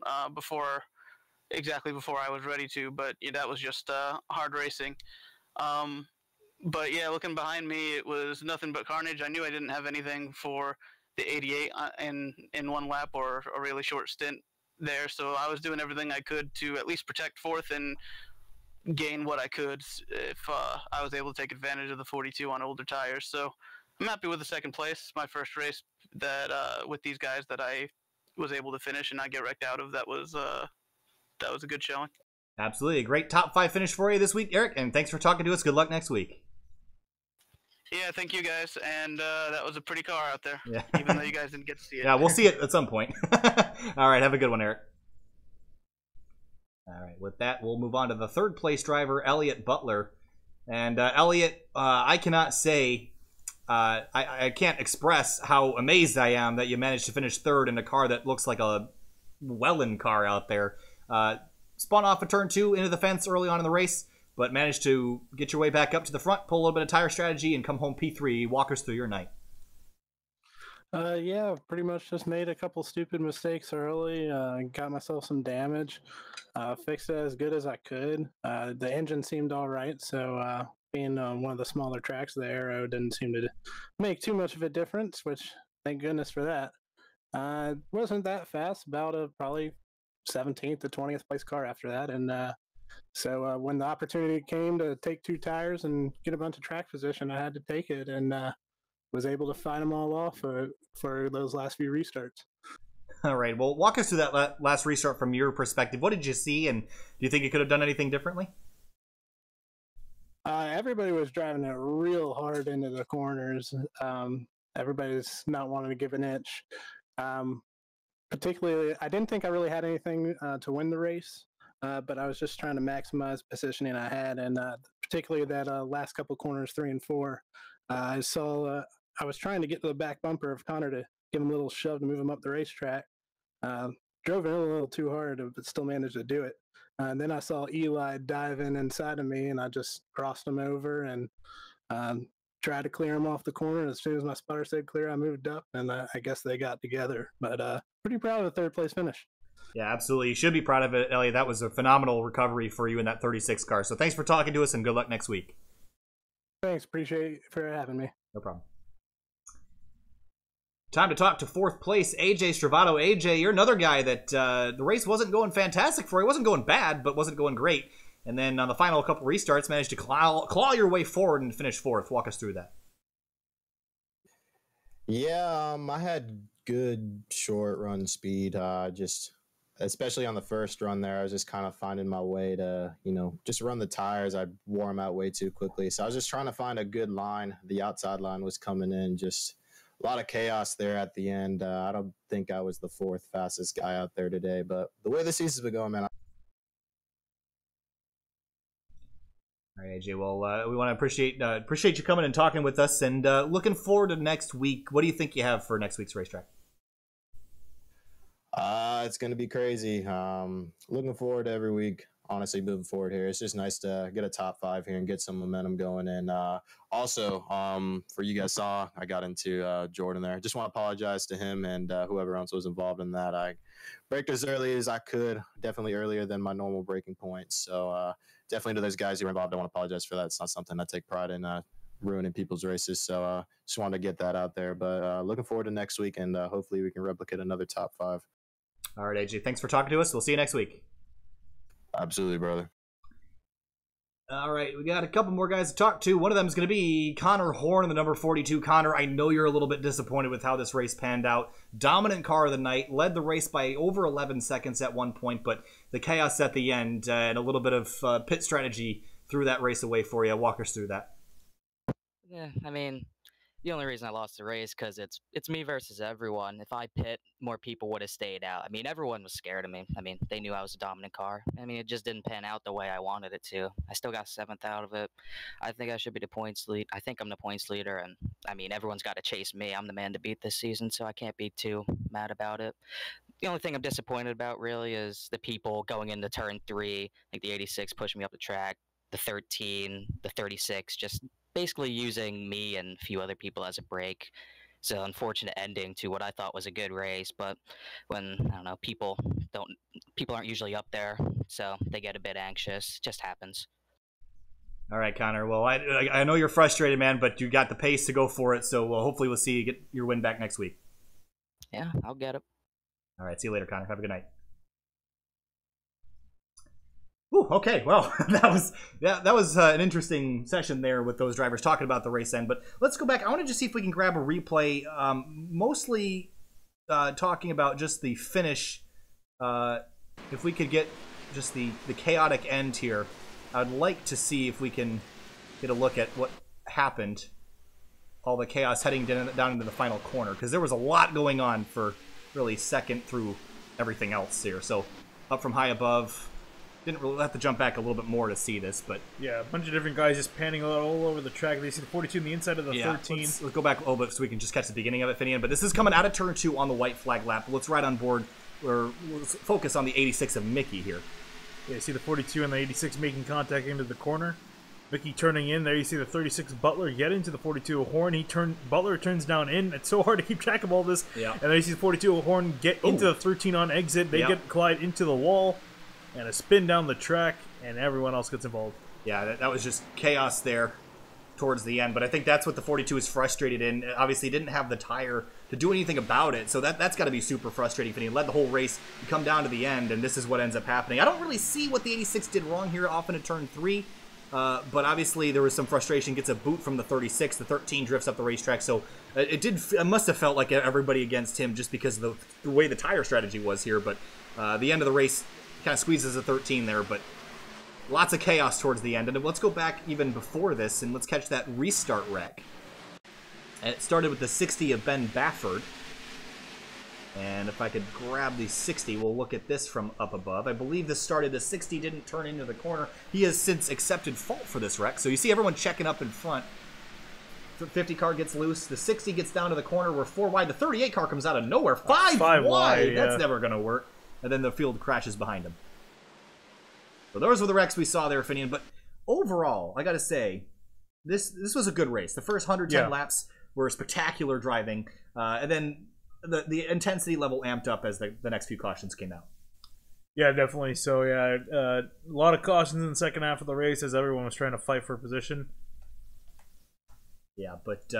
exactly before I was ready to. But yeah, that was just hard racing. But yeah, looking behind me, it was nothing but carnage. I knew I didn't have anything for the 88 in one lap or a really short stint there, so I was doing everything I could to at least protect fourth and gain what I could if I was able to take advantage of the 42 on older tires. So I'm happy with the second place. My first race that with these guys that I was able to finish and not get wrecked out of. That was a good showing. Absolutely. A great top 5 finish for you this week, Eric, and thanks for talking to us. Good luck next week. Yeah, thank you guys, and that was a pretty car out there, yeah. Even though you guys didn't get to see it. Yeah, we'll see it at some point. All right, have a good one, Eric. All right, with that, we'll move on to the third place driver, Elliot Butler. And Elliot, I cannot say, I can't express how amazed I am that you managed to finish third in a car that looks like a Welland car out there. Spun off a turn 2 into the fence early on in the race, but managed to get your way back up to the front, pull a little bit of tire strategy, and come home P3. Walk us through your night. Yeah, pretty much just made a couple stupid mistakes early, got myself some damage, fixed it as good as I could. The engine seemed all right, so being one of the smaller tracks, the aero didn't seem to make too much of a difference, which thank goodness for that. Wasn't that fast, about a probably 17th to 20th place car after that, and so when the opportunity came to take 2 tires and get a bunch of track position, I had to take it, and was able to find them all off for those last few restarts. All right. Well, walk us through that last restart from your perspective. What did you see, and do you think you could have done anything differently? Everybody was driving it real hard into the corners. Everybody's not wanting to give an inch. Particularly, I didn't think I really had anything to win the race, but I was just trying to maximize positioning I had, and particularly that last couple corners, 3 and 4. I saw I was trying to get to the back bumper of Connor to give him a little shove to move him up the racetrack. Drove it a little too hard, but still managed to do it. And then I saw Eli diving inside of me, and I just crossed him over and tried to clear him off the corner. As soon as my spotter said clear, I moved up, and I guess they got together. But pretty proud of the 3rd place finish. Yeah, absolutely. You should be proud of it, Elliot. That was a phenomenal recovery for you in that 36 car. So thanks for talking to us, and good luck next week. Thanks. Appreciate you for having me. No problem. Time to talk to 4th place, AJ Stravato. AJ, you're another guy that the race wasn't going fantastic for. It wasn't going bad, but wasn't going great. And then on the final couple restarts, managed to claw your way forward and finish 4th. Walk us through that. Yeah, I had good short run speed. Just especially on the first run there, I was just kind of finding my way to, just run the tires. I wore them out way too quickly. So I was just trying to find a good line. The outside line was coming in, just a lot of chaos there at the end. I don't think I was the 4th fastest guy out there today, but the way the season's been going, man. All right, AJ. Well, we want to appreciate you coming and talking with us, and looking forward to next week. What do you think you have for next week's racetrack? It's going to be crazy. Looking forward to every week. Honestly, moving forward here, it's just nice to get a top 5 here and get some momentum going. And also, for you guys saw, I got into Jordan there. Just want to apologize to him and whoever else was involved in that. I braked as early as I could, definitely earlier than my normal braking points. So definitely to those guys who were involved, I want to apologize for that. It's not something I take pride in ruining people's races. So just wanted to get that out there. But looking forward to next week, and hopefully we can replicate another top 5. All right, AJ. Thanks for talking to us. We'll see you next week. Absolutely, brother. All right, we got a couple more guys to talk to. One of them is going to be Connor Horn in the number 42. Connor, I know you're a little bit disappointed with how this race panned out. Dominant car of the night, led the race by over 11 seconds at one point, but the chaos at the end and a little bit of pit strategy threw that race away for you. Walk us through that. Yeah, I mean, the only reason I lost the race because it's me versus everyone. If I pit, more people would have stayed out. I mean, everyone was scared of me. I mean, they knew I was a dominant car. I mean, it just didn't pan out the way I wanted it to. I still got 7th out of it. I think I should be the points lead. I think I'm the points leader, and I mean, everyone's got to chase me. I'm the man to beat this season, so I can't be too mad about it. The only thing I'm disappointed about really is the people going into turn 3, like the 86 pushing me up the track, the 13, the 36, just basically using me and a few other people as a break. So unfortunate ending to what I thought was a good race, but when, I don't know, people aren't usually up there, so they get a bit anxious. It just happens. All right, Connor. Well, I know you're frustrated, man, but you got the pace to go for it, so hopefully we'll see you get your win back next week. Yeah, I'll get it. All right, see you later, Connor. Have a good night. Ooh, okay, well, that was an interesting session there with those drivers talking about the race end. But let's go back. I want to just see if we can grab a replay, mostly talking about just the finish. If we could get just the chaotic end here, I'd like to see if we can get a look at what happened. All the chaos heading down into the final corner, because there was a lot going on for really second through everything else here. So up from high above. Didn't really have to jump back a little bit more to see this, but yeah, a bunch of different guys just panning all over the track. They see the 42 on the inside of the 13. Let's go back a little bit so we can just catch the beginning of it, Finian. But this is coming out of turn 2 on the white flag lap. Let's ride on board. Let's focus on the 86 of Mickey here. Yeah, you see the 42 and the 86 making contact into the corner. Mickey turning in there. You see the 36 Butler get into the 42 Horn. Butler turns down in. It's so hard to keep track of all this. Yeah. And then you see the 42 Horn get into the 13 on exit. They get collide into the wall. And a spin down the track, and everyone else gets involved. Yeah, that was just chaos there towards the end. But I think that's what the 42 is frustrated in. Obviously, didn't have the tire to do anything about it. So that's got to be super frustrating. He led the whole race. You come down to the end, and this is what ends up happening. I don't really see what the 86 did wrong here off into turn 3. But obviously, there was some frustration. Gets a boot from the 36. The 13 drifts up the racetrack. So it must have felt like everybody against him just because of the way the tire strategy was here. But the end of the race kind of squeezes a 13 there, but Lots of chaos towards the end. And let's go back even before this, and let's catch that restart wreck. And it started with the 60 of Ben Bafford. And if I could grab the 60, we'll look at this from up above. I believe this started, the 60 didn't turn into the corner. He has since accepted fault for this wreck. So you see everyone checking up in front. The 50 car gets loose. The 60 gets down to the corner. We're 4 wide. The 38 car comes out of nowhere. 5 wide. Yeah. That's never going to work. And then the field crashes behind him. So those were the wrecks we saw there, Finian. But overall, I got to say, this was a good race. The first 110 laps were spectacular driving. And then the intensity level amped up as the next few cautions came out. Yeah, definitely. So, yeah, a lot of cautions in the second half of the race as everyone was trying to fight for position. Yeah, but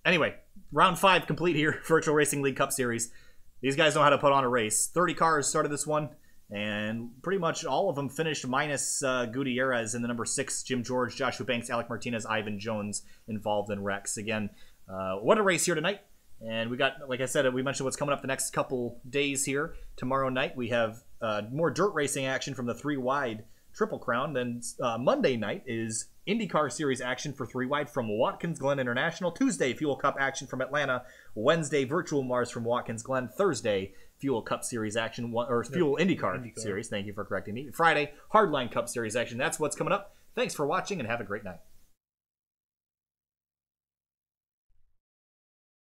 anyway, round 5 complete here, Virtual Racing League Cup Series. These guys know how to put on a race. 30 cars started this one, and pretty much all of them finished minus Gutierrez in the number 6, Jim George, Joshua Banks, Alec Martinez, Ivan Jones involved in wrecks. Again, what a race here tonight. And we got, like I said, we mentioned what's coming up the next couple days here. Tomorrow night we have more dirt racing action from the 3-wide Triple Crown. Then Monday night is IndyCar Series action for 3-wide from Watkins Glen International. Tuesday, Fuel Cup action from Atlanta. Wednesday, Virtual Mars from Watkins Glen. Thursday, Fuel Cup Series action, or Fuel IndyCar Series. Thank you for correcting me. Friday, Hardline Cup Series action. That's what's coming up. Thanks for watching and have a great night.